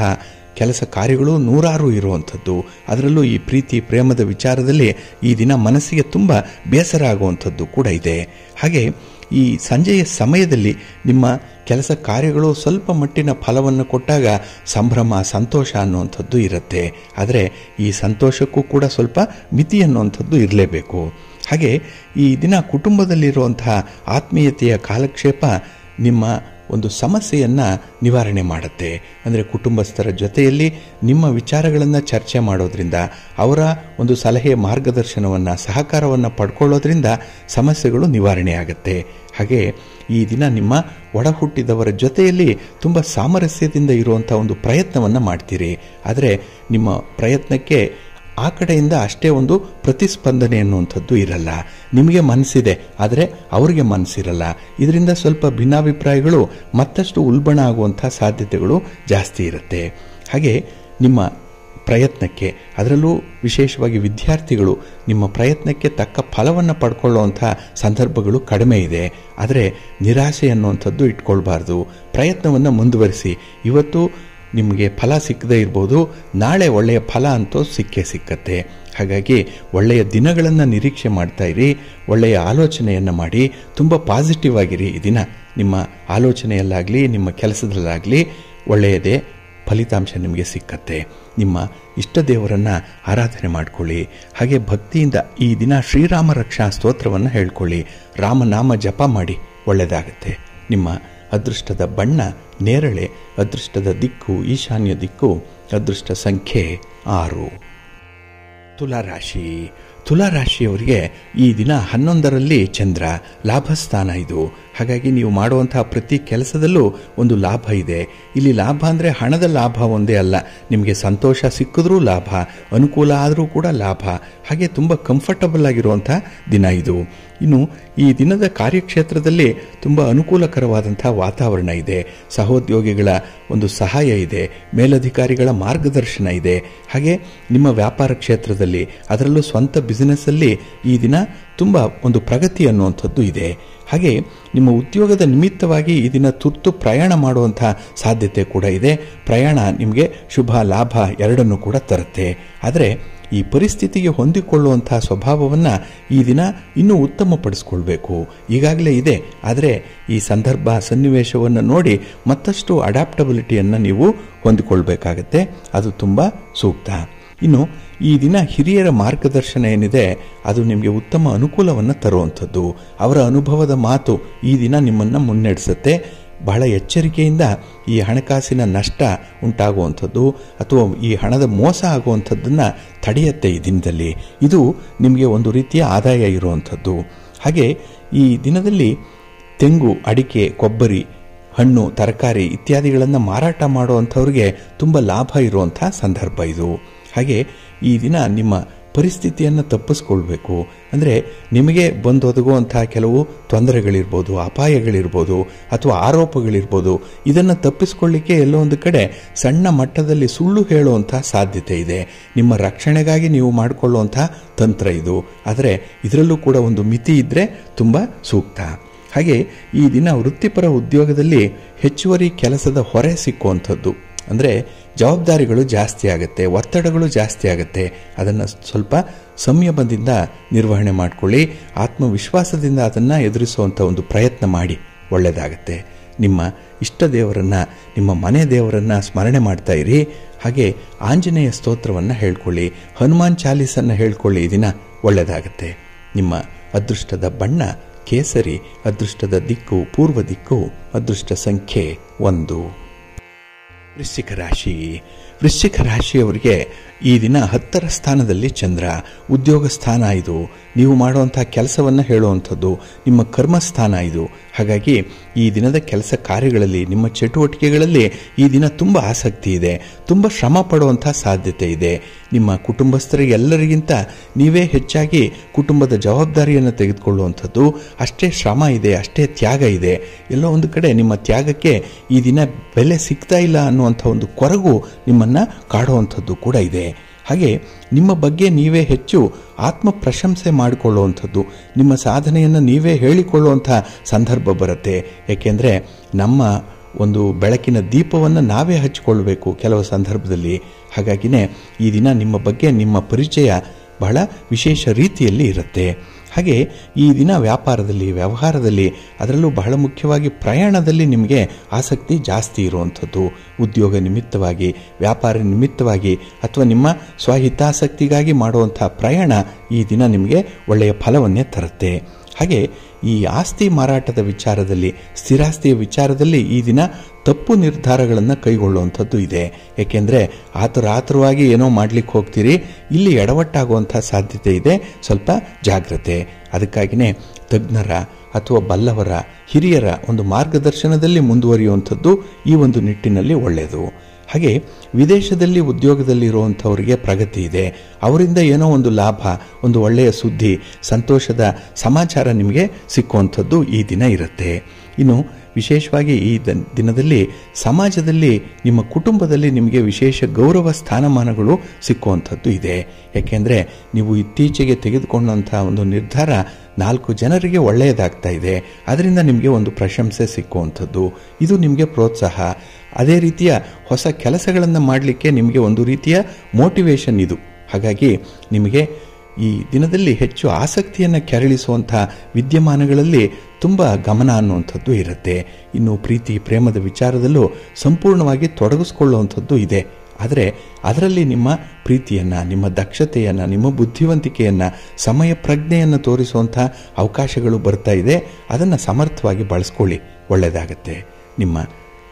ಕೆಲಸ ಕಾರ್ಯಗಳು ನೂರಾರು ಇರುವಂಥದ್ದು. ಅದರಲ್ಲೂ ಈ ಪ್ರೀತಿ ಪ್ರೇಮದ ವಿಚಾರದಲ್ಲಿ ಈ ದಿನ ಮನಸ್ಸಿಗೆ ತುಂಬ ಬೇಸರ ಆಗುವಂಥದ್ದು ಕೂಡ ಇದೆ. ಹಾಗೆ ಈ ಸಂಜೆಯ ಸಮಯದಲ್ಲಿ ನಿಮ್ಮ ಕೆಲಸ ಕಾರ್ಯಗಳು ಸ್ವಲ್ಪ ಮಟ್ಟಿನ ಫಲವನ್ನು ಕೊಟ್ಟಾಗ ಸಂಭ್ರಮ ಸಂತೋಷ ಅನ್ನುವಂಥದ್ದು ಇರುತ್ತೆ. ಆದರೆ ಈ ಸಂತೋಷಕ್ಕೂ ಕೂಡ ಸ್ವಲ್ಪ ಮಿತಿ ಅನ್ನುವಂಥದ್ದು ಇರಲೇಬೇಕು. ಹಾಗೆ ಈ ದಿನ ಕುಟುಂಬದಲ್ಲಿರುವಂತಹ ಆತ್ಮೀಯತೆಯ ಕಾಲಕ್ಷೇಪ ನಿಮ್ಮ ಒಂದು ಸಮಸ್ಯೆಯನ್ನು ನಿವಾರಣೆ ಮಾಡುತ್ತೆ. ಅಂದರೆ ಕುಟುಂಬಸ್ಥರ ಜೊತೆಯಲ್ಲಿ ನಿಮ್ಮ ವಿಚಾರಗಳನ್ನು ಚರ್ಚೆ ಮಾಡೋದ್ರಿಂದ, ಅವರ ಒಂದು ಸಲಹೆ ಮಾರ್ಗದರ್ಶನವನ್ನು ಸಹಕಾರವನ್ನು ಪಡ್ಕೊಳ್ಳೋದ್ರಿಂದ ಸಮಸ್ಯೆಗಳು ನಿವಾರಣೆ ಆಗುತ್ತೆ. ಹಾಗೆ ಈ ದಿನ ನಿಮ್ಮ ಒಡ ಹುಟ್ಟಿದವರ ಜೊತೆಯಲ್ಲಿ ತುಂಬ ಸಾಮರಸ್ಯದಿಂದ ಇರುವಂಥ ಒಂದು ಪ್ರಯತ್ನವನ್ನು ಮಾಡ್ತೀರಿ. ಆದರೆ ನಿಮ್ಮ ಪ್ರಯತ್ನಕ್ಕೆ ಆ ಕಡೆಯಿಂದ ಅಷ್ಟೇ ಒಂದು ಪ್ರತಿಸ್ಪಂದನೆ ಅನ್ನುವಂಥದ್ದು ಇರಲ್ಲ. ನಿಮಗೆ ಮನಸ್ಸಿದೆ, ಆದರೆ ಅವರಿಗೆ ಮನಸ್ಸಿರಲ್ಲ. ಇದರಿಂದ ಸ್ವಲ್ಪ ಭಿನ್ನಾಭಿಪ್ರಾಯಗಳು ಮತ್ತಷ್ಟು ಉಲ್ಬಣ ಆಗುವಂಥ ಸಾಧ್ಯತೆಗಳು ಜಾಸ್ತಿ ಇರುತ್ತೆ. ಹಾಗೆ ನಿಮ್ಮ ಪ್ರಯತ್ನಕ್ಕೆ, ಅದರಲ್ಲೂ ವಿಶೇಷವಾಗಿ ವಿದ್ಯಾರ್ಥಿಗಳು ನಿಮ್ಮ ಪ್ರಯತ್ನಕ್ಕೆ ತಕ್ಕ ಫಲವನ್ನು ಪಡ್ಕೊಳ್ಳುವಂಥ ಸಂದರ್ಭಗಳು ಕಡಿಮೆ ಇದೆ. ಆದರೆ ನಿರಾಸೆ ಅನ್ನುವಂಥದ್ದು ಇಟ್ಕೊಳ್ಬಾರ್ದು. ಪ್ರಯತ್ನವನ್ನು ಮುಂದುವರಿಸಿ. ಇವತ್ತು ನಿಮಗೆ ಫಲ ಸಿಕ್ಕದೇ ಇರ್ಬೋದು, ನಾಳೆ ಒಳ್ಳೆಯ ಫಲ ಅಂತೂ ಸಿಕ್ಕೇ ಸಿಕ್ಕತ್ತೆ. ಹಾಗಾಗಿ ಒಳ್ಳೆಯ ದಿನಗಳನ್ನು ನಿರೀಕ್ಷೆ ಮಾಡ್ತಾ ಇರಿ. ಒಳ್ಳೆಯ ಆಲೋಚನೆಯನ್ನು ಮಾಡಿ, ತುಂಬ ಪಾಸಿಟಿವ್ ಆಗಿರಿ. ಈ ದಿನ ನಿಮ್ಮ ಆಲೋಚನೆಯಲ್ಲಾಗಲಿ ನಿಮ್ಮ ಕೆಲಸದಲ್ಲಾಗಲಿ ಒಳ್ಳೆಯದೇ ಫಲಿತಾಂಶ ನಿಮಗೆ ಸಿಕ್ಕತ್ತೆ. ನಿಮ್ಮ ಇಷ್ಟ ದೇವರನ್ನು ಆರಾಧನೆ ಮಾಡಿಕೊಳ್ಳಿ. ಹಾಗೆ ಭಕ್ತಿಯಿಂದ ಈ ದಿನ ಶ್ರೀರಾಮ ರಕ್ಷಾ ಸ್ತೋತ್ರವನ್ನು ಹೇಳ್ಕೊಳ್ಳಿ. ರಾಮನಾಮ ಜಪ ಮಾಡಿ, ಒಳ್ಳೆಯದಾಗತ್ತೆ. ನಿಮ್ಮ ಅದೃಷ್ಟದ ಬಣ್ಣ ನೇರಳೆ, ಅದೃಷ್ಟದ ದಿಕ್ಕು ಈಶಾನ್ಯ ದಿಕ್ಕು, ಅದೃಷ್ಟ ಸಂಖ್ಯೆ 6. ತುಲಾರಾಶಿ. ತುಲಾರಾಶಿಯವರಿಗೆ ಈ ದಿನ 11ರಲ್ಲಿ ಚಂದ್ರ, ಲಾಭಸ್ಥಾನ ಇದು. ಹಾಗಾಗಿ ನೀವು ಮಾಡುವಂತಹ ಪ್ರತಿ ಕೆಲಸದಲ್ಲೂ ಒಂದು ಲಾಭ ಇದೆ. ಇಲ್ಲಿ ಲಾಭ ಅಂದರೆ ಹಣದ ಲಾಭ ಒಂದೇ ಅಲ್ಲ, ನಿಮಗೆ ಸಂತೋಷ ಸಿಕ್ಕಿದ್ರೂ ಲಾಭ, ಅನುಕೂಲ ಆದರೂ ಕೂಡ ಲಾಭ. ಹಾಗೆ ತುಂಬ ಕಂಫರ್ಟಬಲ್ ಆಗಿರುವಂಥ ದಿನ ಇದು. ಇನ್ನು ಈ ದಿನದ ಕಾರ್ಯಕ್ಷೇತ್ರದಲ್ಲಿ ತುಂಬ ಅನುಕೂಲಕರವಾದಂಥ ವಾತಾವರಣ ಇದೆ. ಸಹೋದ್ಯೋಗಿಗಳ ಒಂದು ಸಹಾಯ ಇದೆ, ಮೇಲಧಿಕಾರಿಗಳ ಮಾರ್ಗದರ್ಶನ ಇದೆ. ಹಾಗೆ ನಿಮ್ಮ ವ್ಯಾಪಾರ ಕ್ಷೇತ್ರದಲ್ಲಿ, ಅದರಲ್ಲೂ ಸ್ವಂತ ಬಿಸಿನೆಸ್ಸಲ್ಲಿ ಈ ದಿನ ತುಂಬ ಒಂದು ಪ್ರಗತಿ ಅನ್ನುವಂಥದ್ದು ಇದೆ. ಹಾಗೆ ನಿಮ್ಮ ಉದ್ಯೋಗದ ನಿಮಿತ್ತವಾಗಿ ಈ ದಿನ ತುರ್ತು ಪ್ರಯಾಣ ಮಾಡುವಂಥ ಸಾಧ್ಯತೆ ಕೂಡ ಇದೆ. ಪ್ರಯಾಣ ನಿಮಗೆ ಶುಭ ಲಾಭ ಎರಡನ್ನೂ ಕೂಡ ತರುತ್ತೆ. ಆದರೆ ಈ ಪರಿಸ್ಥಿತಿಗೆ ಹೊಂದಿಕೊಳ್ಳುವಂಥ ಸ್ವಭಾವವನ್ನು ಈ ದಿನ ಇನ್ನೂ ಉತ್ತಮಪಡಿಸ್ಕೊಳ್ಬೇಕು. ಈಗಾಗಲೇ ಇದೆ, ಆದರೆ ಈ ಸಂದರ್ಭ ಸನ್ನಿವೇಶವನ್ನು ನೋಡಿ ಮತ್ತಷ್ಟು ಅಡ್ಯಾಪ್ಟಬಿಲಿಟಿಯನ್ನು ನೀವು ಹೊಂದಿಕೊಳ್ಬೇಕಾಗತ್ತೆ. ಅದು ತುಂಬ ಸೂಕ್ತ. ಇನ್ನು ಈ ದಿನ ಹಿರಿಯರ ಮಾರ್ಗದರ್ಶನ ಏನಿದೆ ಅದು ನಿಮಗೆ ಉತ್ತಮ ಅನುಕೂಲವನ್ನು ತರುವಂಥದ್ದು. ಅವರ ಅನುಭವದ ಮಾತು ಈ ದಿನ ನಿಮ್ಮನ್ನು ಮುನ್ನಡೆಸುತ್ತೆ. ಬಹಳ ಎಚ್ಚರಿಕೆಯಿಂದ ಈ ಹಣಕಾಸಿನ ನಷ್ಟ ಉಂಟಾಗುವಂಥದ್ದು ಅಥವಾ ಈ ಹಣದ ಮೋಸ ಆಗುವಂಥದ್ದನ್ನು ತಡೆಯುತ್ತೆ ಈ ದಿನದಲ್ಲಿ. ಇದು ನಿಮಗೆ ಒಂದು ರೀತಿಯ ಆದಾಯ ಇರುವಂಥದ್ದು. ಹಾಗೆ ಈ ದಿನದಲ್ಲಿ ತೆಂಗು, ಅಡಿಕೆ, ಕೊಬ್ಬರಿ, ಹಣ್ಣು, ತರಕಾರಿ ಇತ್ಯಾದಿಗಳನ್ನು ಮಾರಾಟ ಮಾಡುವಂಥವ್ರಿಗೆ ತುಂಬ ಲಾಭ ಇರುವಂಥ ಸಂದರ್ಭ ಇದು. ಹಾಗೆ ಈ ದಿನ ನಿಮ್ಮ ಪರಿಸ್ಥಿತಿಯನ್ನು ತಪ್ಪಿಸ್ಕೊಳ್ಬೇಕು. ಅಂದರೆ ನಿಮಗೆ ಬಂದೊದಗುವಂಥ ಕೆಲವು ತೊಂದರೆಗಳಿರ್ಬೋದು, ಅಪಾಯಗಳಿರ್ಬೋದು ಅಥವಾ ಆರೋಪಗಳಿರ್ಬೋದು, ಇದನ್ನು ತಪ್ಪಿಸ್ಕೊಳ್ಳಿಕ್ಕೆ ಎಲ್ಲೋ ಒಂದು ಕಡೆ ಸಣ್ಣ ಮಟ್ಟದಲ್ಲಿ ಸುಳ್ಳು ಹೇಳುವಂಥ ಸಾಧ್ಯತೆ ಇದೆ. ನಿಮ್ಮ ರಕ್ಷಣೆಗಾಗಿ ನೀವು ಮಾಡಿಕೊಳ್ಳುವಂಥ ತಂತ್ರ ಇದು. ಆದರೆ ಇದರಲ್ಲೂ ಕೂಡ ಒಂದು ಮಿತಿ ಇದ್ದರೆ ತುಂಬ ಸೂಕ್ತ. ಹಾಗೆ ಈ ದಿನ ವೃತ್ತಿಪರ ಉದ್ಯೋಗದಲ್ಲಿ ಹೆಚ್ಚುವರಿ ಕೆಲಸದ ಹೊರೆ ಸಿಕ್ಕುವಂಥದ್ದು, ಅಂದರೆ ಜವಾಬ್ದಾರಿಗಳು ಜಾಸ್ತಿ ಆಗುತ್ತೆ, ಒತ್ತಡಗಳು ಜಾಸ್ತಿ ಆಗುತ್ತೆ. ಅದನ್ನು ಸ್ವಲ್ಪ ಸಂಯಮದಿಂದ ನಿರ್ವಹಣೆ ಮಾಡಿಕೊಳ್ಳಿ. ಆತ್ಮವಿಶ್ವಾಸದಿಂದ ಅದನ್ನು ಎದುರಿಸುವಂಥ ಒಂದು ಪ್ರಯತ್ನ ಮಾಡಿ, ಒಳ್ಳೆಯದಾಗತ್ತೆ. ನಿಮ್ಮ ಇಷ್ಟ ದೇವರನ್ನು, ನಿಮ್ಮ ಮನೆ ದೇವರನ್ನು ಸ್ಮರಣೆ ಮಾಡ್ತಾ ಇರಿ. ಹಾಗೆ ಆಂಜನೇಯ ಸ್ತೋತ್ರವನ್ನು ಹೇಳ್ಕೊಳ್ಳಿ, ಹನುಮಾನ್ ಚಾಲೀಸನ್ನು ಹೇಳ್ಕೊಳ್ಳಿ. ಈ ದಿನ ಒಳ್ಳೆಯದಾಗತ್ತೆ. ನಿಮ್ಮ ಅದೃಷ್ಟದ ಬಣ್ಣ ಕೇಸರಿ, ಅದೃಷ್ಟದ ದಿಕ್ಕು ಪೂರ್ವ ದಿಕ್ಕು, ಅದೃಷ್ಟ ಸಂಖ್ಯೆ 1. ವೃಶ್ಚಿಕ ರಾಶಿ. ವೃಶ್ಚಿಕ ರಾಶಿಯವರಿಗೆ ಈ ದಿನ 10ರ ಸ್ಥಾನದಲ್ಲಿ ಚಂದ್ರ, ಉದ್ಯೋಗ ಸ್ಥಾನ ಇದು. ನೀವು ಮಾಡುವಂಥ ಕೆಲಸವನ್ನು ಹೇಳುವಂಥದ್ದು, ನಿಮ್ಮ ಕರ್ಮಸ್ಥಾನ ಇದು. ಹಾಗಾಗಿ ಈ ದಿನದ ಕೆಲಸ ಕಾರ್ಯಗಳಲ್ಲಿ, ನಿಮ್ಮ ಚಟುವಟಿಕೆಗಳಲ್ಲಿ ಈ ದಿನ ತುಂಬ ಆಸಕ್ತಿ ಇದೆ, ತುಂಬ ಶ್ರಮ ಪಡುವಂಥ ಸಾಧ್ಯತೆ ಇದೆ. ನಿಮ್ಮ ಕುಟುಂಬಸ್ಥರಿಗೆಲ್ಲರಿಗಿಂತ ನೀವೇ ಹೆಚ್ಚಾಗಿ ಕುಟುಂಬದ ಜವಾಬ್ದಾರಿಯನ್ನು ತೆಗೆದುಕೊಳ್ಳುವಂಥದ್ದು, ಅಷ್ಟೇ ಶ್ರಮ ಇದೆ, ಅಷ್ಟೇ ತ್ಯಾಗ ಇದೆ. ಎಲ್ಲೋ ಒಂದು ಕಡೆ ನಿಮ್ಮ ತ್ಯಾಗಕ್ಕೆ ಈ ದಿನ ಬೆಲೆ ಸಿಗ್ತಾ ಇಲ್ಲ ಅನ್ನುವಂಥ ಒಂದು ಕೊರಗು ನಿಮ್ಮನ್ನು ಕಾಡುವಂಥದ್ದು ಕೂಡ ಇದೆ. ಹಾಗೆ ನಿಮ್ಮ ಬಗ್ಗೆ ನೀವೇ ಹೆಚ್ಚು ಆತ್ಮ ಪ್ರಶಂಸೆ ಮಾಡಿಕೊಳ್ಳುವಂಥದ್ದು, ನಿಮ್ಮ ಸಾಧನೆಯನ್ನು ನೀವೇ ಹೇಳಿಕೊಳ್ಳುವಂಥ ಸಂದರ್ಭ ಬರುತ್ತೆ. ಏಕೆಂದರೆ ನಮ್ಮ ಒಂದು ಬೆಳಕಿನ ದೀಪವನ್ನು ನಾವೇ ಹಚ್ಚಿಕೊಳ್ಬೇಕು ಕೆಲವು ಸಂದರ್ಭದಲ್ಲಿ. ಹಾಗಾಗಿನೇ ಈ ದಿನ ನಿಮ್ಮ ಬಗ್ಗೆ ನಿಮ್ಮ ಪರಿಚಯ ಬಹಳ ವಿಶೇಷ ರೀತಿಯಲ್ಲಿ ಇರುತ್ತೆ. ಹಾಗೆ ಈ ದಿನ ವ್ಯಾಪಾರದಲ್ಲಿ, ವ್ಯವಹಾರದಲ್ಲಿ, ಅದರಲ್ಲೂ ಬಹಳ ಮುಖ್ಯವಾಗಿ ಪ್ರಯಾಣದಲ್ಲಿ ನಿಮಗೆ ಆಸಕ್ತಿ ಜಾಸ್ತಿ ಇರುವಂಥದ್ದು. ಉದ್ಯೋಗ ನಿಮಿತ್ತವಾಗಿ, ವ್ಯಾಪಾರ ನಿಮಿತ್ತವಾಗಿ ಅಥವಾ ನಿಮ್ಮ ಸ್ವಹಿತಾಸಕ್ತಿಗಾಗಿ ಮಾಡುವಂಥ ಪ್ರಯಾಣ ಈ ದಿನ ನಿಮಗೆ ಒಳ್ಳೆಯ ಫಲವನ್ನೇ ತರುತ್ತೆ. ಹಾಗೆ ಈ ಆಸ್ತಿ ಮಾರಾಟದ ವಿಚಾರದಲ್ಲಿ, ಸ್ಥಿರಾಸ್ತಿಯ ವಿಚಾರದಲ್ಲಿ ಈ ದಿನ ತಪ್ಪು ನಿರ್ಧಾರಗಳನ್ನು ಕೈಗೊಳ್ಳುವಂಥದ್ದು ಇದೆ. ಏಕೆಂದರೆ ಆತುರವಾಗಿ ಏನೋ ಮಾಡಲಿಕ್ಕೆ ಹೋಗ್ತೀರಿ, ಇಲ್ಲಿ ಎಡವಟ್ಟಾಗುವಂಥ ಸಾಧ್ಯತೆ ಇದೆ. ಸ್ವಲ್ಪ ಜಾಗ್ರತೆ. ಅದಕ್ಕಾಗಿಯೇ ತಜ್ಞರ ಅಥವಾ ಬಲ್ಲವರ, ಹಿರಿಯರ ಒಂದು ಮಾರ್ಗದರ್ಶನದಲ್ಲಿ ಮುಂದುವರಿಯುವಂಥದ್ದು ಈ ಒಂದು ನಿಟ್ಟಿನಲ್ಲಿ ಒಳ್ಳೆಯದು. ಹಾಗೆ ವಿದೇಶದಲ್ಲಿ ಉದ್ಯೋಗದಲ್ಲಿ ಇರುವಂಥವರಿಗೆ ಪ್ರಗತಿ ಇದೆ. ಅವರಿಂದ ಏನೋ ಒಂದು ಲಾಭ, ಒಂದು ಒಳ್ಳೆಯ ಸುದ್ದಿ, ಸಂತೋಷದ ಸಮಾಚಾರ ನಿಮಗೆ ಸಿಕ್ಕುವಂಥದ್ದು ಈ ದಿನ ಇರುತ್ತೆ. ಇನ್ನು ವಿಶೇಷವಾಗಿ ಈ ದಿನದಲ್ಲಿ ಸಮಾಜದಲ್ಲಿ ನಿಮ್ಮ ಕುಟುಂಬದಲ್ಲಿ ನಿಮಗೆ ವಿಶೇಷ ಗೌರವ ಸ್ಥಾನಮಾನಗಳು ಸಿಕ್ಕುವಂಥದ್ದು ಇದೆ. ಯಾಕೆಂದರೆ ನೀವು ಇತ್ತೀಚೆಗೆ ತೆಗೆದುಕೊಂಡಂಥ ಒಂದು ನಿರ್ಧಾರ 4 ಜನರಿಗೆ ಒಳ್ಳೆಯದಾಗ್ತಾ ಇದೆ. ಅದರಿಂದ ನಿಮಗೆ ಒಂದು ಪ್ರಶಂಸೆ ಸಿಕ್ಕುವಂಥದ್ದು, ಇದು ನಿಮಗೆ ಪ್ರೋತ್ಸಾಹ. ಅದೇ ರೀತಿಯ ಹೊಸ ಕೆಲಸಗಳನ್ನು ಮಾಡಲಿಕ್ಕೆ ನಿಮಗೆ ಒಂದು ರೀತಿಯ ಮೋಟಿವೇಶನ್ ಇದು. ಹಾಗಾಗಿ ನಿಮಗೆ ಈ ದಿನದಲ್ಲಿ ಹೆಚ್ಚು ಆಸಕ್ತಿಯನ್ನು ಕೆರಳಿಸುವಂಥ ವಿದ್ಯಮಾನಗಳಲ್ಲಿ ತುಂಬ ಗಮನ ಅನ್ನುವಂಥದ್ದು ಇರುತ್ತೆ. ಇನ್ನು ಪ್ರೀತಿ ಪ್ರೇಮದ ವಿಚಾರದಲ್ಲೂ ಸಂಪೂರ್ಣವಾಗಿ ತೊಡಗಿಸ್ಕೊಳ್ಳುವಂಥದ್ದು ಇದೆ. ಆದರೆ ಅದರಲ್ಲಿ ನಿಮ್ಮ ಪ್ರೀತಿಯನ್ನು, ನಿಮ್ಮ ದಕ್ಷತೆಯನ್ನು, ನಿಮ್ಮ ಬುದ್ಧಿವಂತಿಕೆಯನ್ನು, ಸಮಯ ಪ್ರಜ್ಞೆಯನ್ನು ತೋರಿಸುವಂಥ ಅವಕಾಶಗಳು ಬರ್ತಾ ಇದೆ. ಅದನ್ನು ಸಮರ್ಥವಾಗಿ ಬಳಸ್ಕೊಳ್ಳಿ, ಒಳ್ಳೆಯದಾಗತ್ತೆ. ನಿಮ್ಮ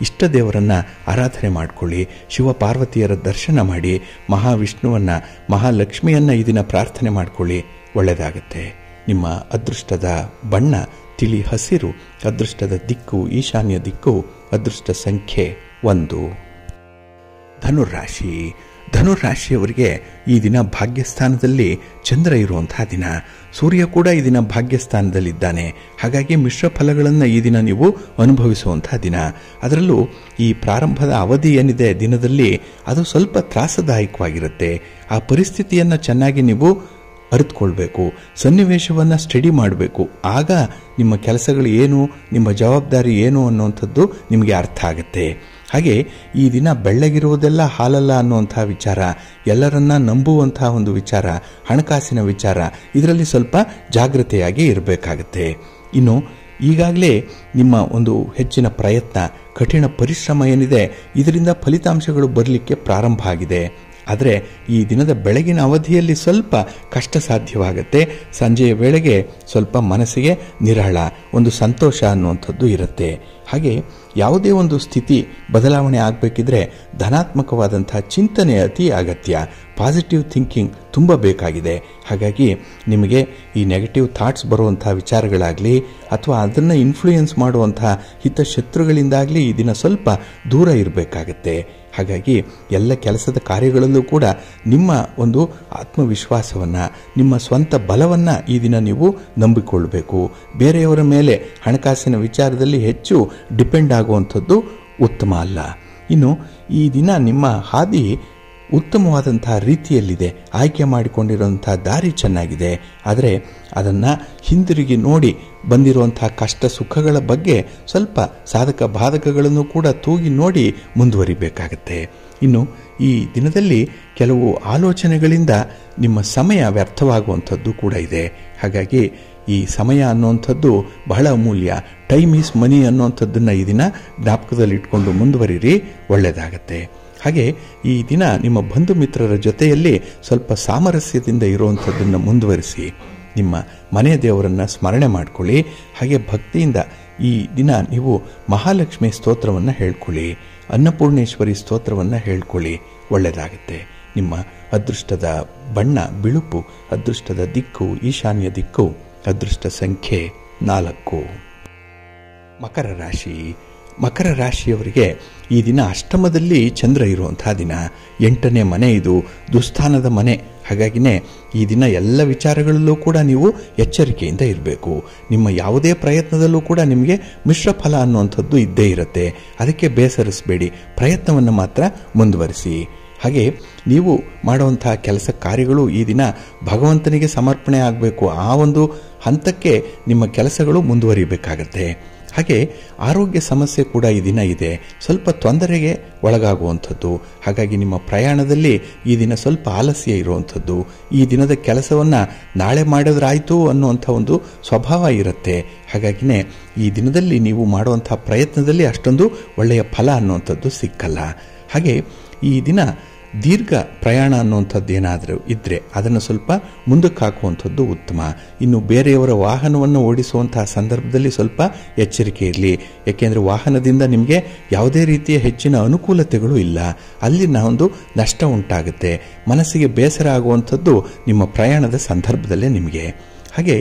ಇಷ್ಟ ದೇವರನ್ನು ಆರಾಧನೆ ಮಾಡಿಕೊಳ್ಳಿ, ಶಿವಪಾರ್ವತಿಯರ ದರ್ಶನ ಮಾಡಿ, ಮಹಾವಿಷ್ಣುವನ್ನು ಮಹಾಲಕ್ಷ್ಮಿಯನ್ನು ಈ ದಿನ ಪ್ರಾರ್ಥನೆ ಮಾಡಿಕೊಳ್ಳಿ, ಒಳ್ಳೆಯದಾಗತ್ತೆ. ನಿಮ್ಮ ಅದೃಷ್ಟದ ಬಣ್ಣ ತಿಳಿ ಹಸಿರು, ಅದೃಷ್ಟದ ದಿಕ್ಕು ಈಶಾನ್ಯ ದಿಕ್ಕು, ಅದೃಷ್ಟ ಸಂಖ್ಯೆ 1. ಧನುರಾಶಿ. ಧನುರಾಶಿಯವರಿಗೆ ಈ ದಿನ ಭಾಗ್ಯಸ್ಥಾನದಲ್ಲಿ ಚಂದ್ರ ಇರುವಂತಹ ದಿನ. ಸೂರ್ಯ ಕೂಡ ಈ ದಿನ ಭಾಗ್ಯಸ್ಥಾನದಲ್ಲಿದ್ದಾನೆ. ಹಾಗಾಗಿ ಮಿಶ್ರ ಫಲಗಳನ್ನು ಈ ದಿನ ನೀವು ಅನುಭವಿಸುವಂತಹ ದಿನ. ಅದರಲ್ಲೂ ಈ ಪ್ರಾರಂಭದ ಅವಧಿ ಏನಿದೆ ದಿನದಲ್ಲಿ, ಅದು ಸ್ವಲ್ಪ ತ್ರಾಸದಾಯಕವಾಗಿರುತ್ತೆ. ಆ ಪರಿಸ್ಥಿತಿಯನ್ನು ಚೆನ್ನಾಗಿ ನೀವು ಅರಿತುಕೊಳ್ಬೇಕು, ಸನ್ನಿವೇಶವನ್ನು ಸ್ಟಡಿ ಮಾಡಬೇಕು. ಆಗ ನಿಮ್ಮ ಕೆಲಸಗಳು ಏನು, ನಿಮ್ಮ ಜವಾಬ್ದಾರಿ ಏನು ಅನ್ನುವಂಥದ್ದು ನಿಮಗೆ ಅರ್ಥ ಆಗುತ್ತೆ. ಹಾಗೆ ಈ ದಿನ ಬೆಳ್ಳಗಿರುವುದೆಲ್ಲ ಹಾಲಲ್ಲ ಅನ್ನುವಂಥ ವಿಚಾರ, ಎಲ್ಲರನ್ನ ನಂಬುವಂತಹ ಒಂದು ವಿಚಾರ, ಹಣಕಾಸಿನ ವಿಚಾರ, ಇದರಲ್ಲಿ ಸ್ವಲ್ಪ ಜಾಗೃತೆಯಾಗಿ ಇರಬೇಕಾಗತ್ತೆ. ಇನ್ನು ಈಗಾಗಲೇ ನಿಮ್ಮ ಒಂದು ಹೆಚ್ಚಿನ ಪ್ರಯತ್ನ, ಕಠಿಣ ಪರಿಶ್ರಮ ಏನಿದೆ, ಇದರಿಂದ ಫಲಿತಾಂಶಗಳು ಬರಲಿಕ್ಕೆ ಪ್ರಾರಂಭ ಆಗಿದೆ. ಆದರೆ ಈ ದಿನದ ಬೆಳಗಿನ ಅವಧಿಯಲ್ಲಿ ಸ್ವಲ್ಪ ಕಷ್ಟ ಸಾಧ್ಯವಾಗುತ್ತೆ. ಸಂಜೆಯ ವೇಳೆಗೆ ಸ್ವಲ್ಪ ಮನಸ್ಸಿಗೆ ನಿರಾಳ, ಒಂದು ಸಂತೋಷ ಅನ್ನುವಂಥದ್ದು ಇರುತ್ತೆ. ಹಾಗೆ ಯಾವುದೇ ಒಂದು ಸ್ಥಿತಿ ಬದಲಾವಣೆ ಆಗಬೇಕಿದ್ರೆ ಧನಾತ್ಮಕವಾದಂಥ ಚಿಂತನೆ ಅತಿ ಅಗತ್ಯ. ಪಾಸಿಟಿವ್ ಥಿಂಕಿಂಗ್ ತುಂಬ ಬೇಕಾಗಿದೆ. ಹಾಗಾಗಿ ನಿಮಗೆ ಈ ನೆಗೆಟಿವ್ ಥಾಟ್ಸ್ ಬರುವಂಥ ವಿಚಾರಗಳಾಗಲಿ ಅಥವಾ ಅದನ್ನು ಇನ್ಫ್ಲೂಯೆನ್ಸ್ ಮಾಡುವಂಥ ಹಿತಶತ್ರುಗಳಿಂದಾಗಲಿ ಈ ದಿನ ಸ್ವಲ್ಪ ದೂರ ಇರಬೇಕಾಗತ್ತೆ. ಹಾಗಾಗಿ ಎಲ್ಲ ಕೆಲಸದ ಕಾರ್ಯಗಳಲ್ಲೂ ಕೂಡ ನಿಮ್ಮ ಒಂದು ಆತ್ಮವಿಶ್ವಾಸವನ್ನು, ನಿಮ್ಮ ಸ್ವಂತ ಬಲವನ್ನು ಈ ದಿನ ನೀವು ನಂಬಿಕೊಳ್ಳಬೇಕು. ಬೇರೆಯವರ ಮೇಲೆ ಹಣಕಾಸಿನ ವಿಚಾರದಲ್ಲಿ ಹೆಚ್ಚು ಡಿಪೆಂಡ್ ಆಗುವಂಥದ್ದು ಉತ್ತಮ ಅಲ್ಲ. ಇನ್ನು ಈ ದಿನ ನಿಮ್ಮ ಹಾದಿ ಉತ್ತಮವಾದಂತಹ ರೀತಿಯಲ್ಲಿದೆ, ಆಯ್ಕೆ ಮಾಡಿಕೊಂಡಿರುವಂಥ ದಾರಿ ಚೆನ್ನಾಗಿದೆ. ಆದರೆ ಅದನ್ನು ಹಿಂದಿರುಗಿ ನೋಡಿ ಬಂದಿರುವಂಥ ಕಷ್ಟ ಸುಖಗಳ ಬಗ್ಗೆ ಸ್ವಲ್ಪ ಸಾಧಕ ಬಾಧಕಗಳನ್ನು ಕೂಡ ತೂಗಿ ನೋಡಿ ಮುಂದುವರಿಬೇಕಾಗತ್ತೆ. ಇನ್ನು ಈ ದಿನದಲ್ಲಿ ಕೆಲವು ಆಲೋಚನೆಗಳಿಂದ ನಿಮ್ಮ ಸಮಯ ವ್ಯರ್ಥವಾಗುವಂಥದ್ದು ಕೂಡ ಇದೆ. ಹಾಗಾಗಿ ಈ ಸಮಯ ಅನ್ನುವಂಥದ್ದು ಬಹಳ ಅಮೂಲ್ಯ. ಟೈಮ್ ಈಸ್ ಮನಿ ಅನ್ನುವಂಥದ್ದನ್ನು ಈ ದಿನ ಜ್ಞಾಪಕದಲ್ಲಿಟ್ಕೊಂಡು ಮುಂದುವರಿರಿ, ಒಳ್ಳೆಯದಾಗತ್ತೆ. ಹಾಗೆ ಈ ದಿನ ನಿಮ್ಮ ಬಂಧು ಮಿತ್ರರ ಜೊತೆಯಲ್ಲಿ ಸ್ವಲ್ಪ ಸಾಮರಸ್ಯದಿಂದ ಇರುವಂಥದ್ದನ್ನು ಮುಂದುವರಿಸಿ. ನಿಮ್ಮ ಮನೆಯ ದೇವರನ್ನು ಸ್ಮರಣೆ ಮಾಡಿಕೊಳ್ಳಿ. ಹಾಗೆ ಭಕ್ತಿಯಿಂದ ಈ ದಿನ ನೀವು ಮಹಾಲಕ್ಷ್ಮಿ ಸ್ತೋತ್ರವನ್ನು ಹೇಳ್ಕೊಳ್ಳಿ, ಅನ್ನಪೂರ್ಣೇಶ್ವರಿ ಸ್ತೋತ್ರವನ್ನು ಹೇಳ್ಕೊಳ್ಳಿ, ಒಳ್ಳೆಯದಾಗುತ್ತೆ. ನಿಮ್ಮ ಅದೃಷ್ಟದ ಬಣ್ಣ ಬಿಳುಪು, ಅದೃಷ್ಟದ ದಿಕ್ಕು ಈಶಾನ್ಯ ದಿಕ್ಕು, ಅದೃಷ್ಟ ಸಂಖ್ಯೆ 4. ಮಕರ ರಾಶಿ. ಮಕರ ರಾಶಿಯವರಿಗೆ ಈ ದಿನ ಅಷ್ಟಮದಲ್ಲಿ ಚಂದ್ರ ಇರುವಂತಹ ದಿನ. 8ನೇ ಮನೆ ಇದು, ದುಸ್ಥಾನದ ಮನೆ. ಹಾಗಾಗಿನೇ ಈ ದಿನ ಎಲ್ಲ ವಿಚಾರಗಳಲ್ಲೂ ಕೂಡ ನೀವು ಎಚ್ಚರಿಕೆಯಿಂದ ಇರಬೇಕು. ನಿಮ್ಮ ಯಾವುದೇ ಪ್ರಯತ್ನದಲ್ಲೂ ಕೂಡ ನಿಮಗೆ ಮಿಶ್ರ ಫಲ ಅನ್ನುವಂಥದ್ದು ಇದ್ದೇ ಇರುತ್ತೆ. ಅದಕ್ಕೆ ಬೇಸರಿಸಬೇಡಿ, ಪ್ರಯತ್ನವನ್ನು ಮಾತ್ರ ಮುಂದುವರಿಸಿ. ಹಾಗೆ ನೀವು ಮಾಡುವಂಥ ಕೆಲಸ ಕಾರ್ಯಗಳು ಈ ದಿನ ಭಗವಂತನಿಗೆ ಸಮರ್ಪಣೆ ಆಗಬೇಕು. ಆ ಒಂದು ಹಂತಕ್ಕೆ ನಿಮ್ಮ ಕೆಲಸಗಳು ಮುಂದುವರಿಬೇಕಾಗತ್ತೆ. ಹಾಗೆ ಆರೋಗ್ಯ ಸಮಸ್ಯೆ ಕೂಡ ಈ ದಿನ ಇದೆ, ಸ್ವಲ್ಪ ತೊಂದರೆಗೆ ಒಳಗಾಗುವಂಥದ್ದು. ಹಾಗಾಗಿ ನಿಮ್ಮ ಪ್ರಯಾಣದಲ್ಲಿ ಈ ದಿನ ಸ್ವಲ್ಪ ಆಲಸ್ಯ ಇರುವಂಥದ್ದು. ಈ ದಿನದ ಕೆಲಸವನ್ನು ನಾಳೆ ಮಾಡಿದ್ರಾಯ್ತು ಅನ್ನುವಂಥ ಒಂದು ಸ್ವಭಾವ ಇರುತ್ತೆ. ಹಾಗಾಗಿನೇ ಈ ದಿನದಲ್ಲಿ ನೀವು ಮಾಡುವಂಥ ಪ್ರಯತ್ನದಲ್ಲಿ ಅಷ್ಟೊಂದು ಒಳ್ಳೆಯ ಫಲ ಅನ್ನುವಂಥದ್ದು ಸಿಕ್ಕಲ್ಲ. ಹಾಗೆ ಈ ದಿನ ದೀರ್ಘ ಪ್ರಯಾಣ ಅನ್ನುವಂಥದ್ದು ಏನಾದರೂ ಇದ್ದರೆ ಅದನ್ನು ಸ್ವಲ್ಪ ಮುಂದಕ್ಕೆ ಹಾಕುವಂಥದ್ದು ಉತ್ತಮ. ಇನ್ನು ಬೇರೆಯವರ ವಾಹನವನ್ನು ಓಡಿಸುವಂತಹ ಸಂದರ್ಭದಲ್ಲಿ ಸ್ವಲ್ಪ ಎಚ್ಚರಿಕೆ ಇರಲಿ. ಯಾಕೆಂದರೆ ವಾಹನದಿಂದ ನಿಮಗೆ ಯಾವುದೇ ರೀತಿಯ ಹೆಚ್ಚಿನ ಅನುಕೂಲತೆಗಳು ಇಲ್ಲ, ಅಲ್ಲಿನ ಒಂದು ನಷ್ಟ ಉಂಟಾಗುತ್ತೆ. ಮನಸ್ಸಿಗೆ ಬೇಸರ ಆಗುವಂಥದ್ದು ನಿಮ್ಮ ಪ್ರಯಾಣದ ಸಂದರ್ಭದಲ್ಲೇ ನಿಮಗೆ. ಹಾಗೆ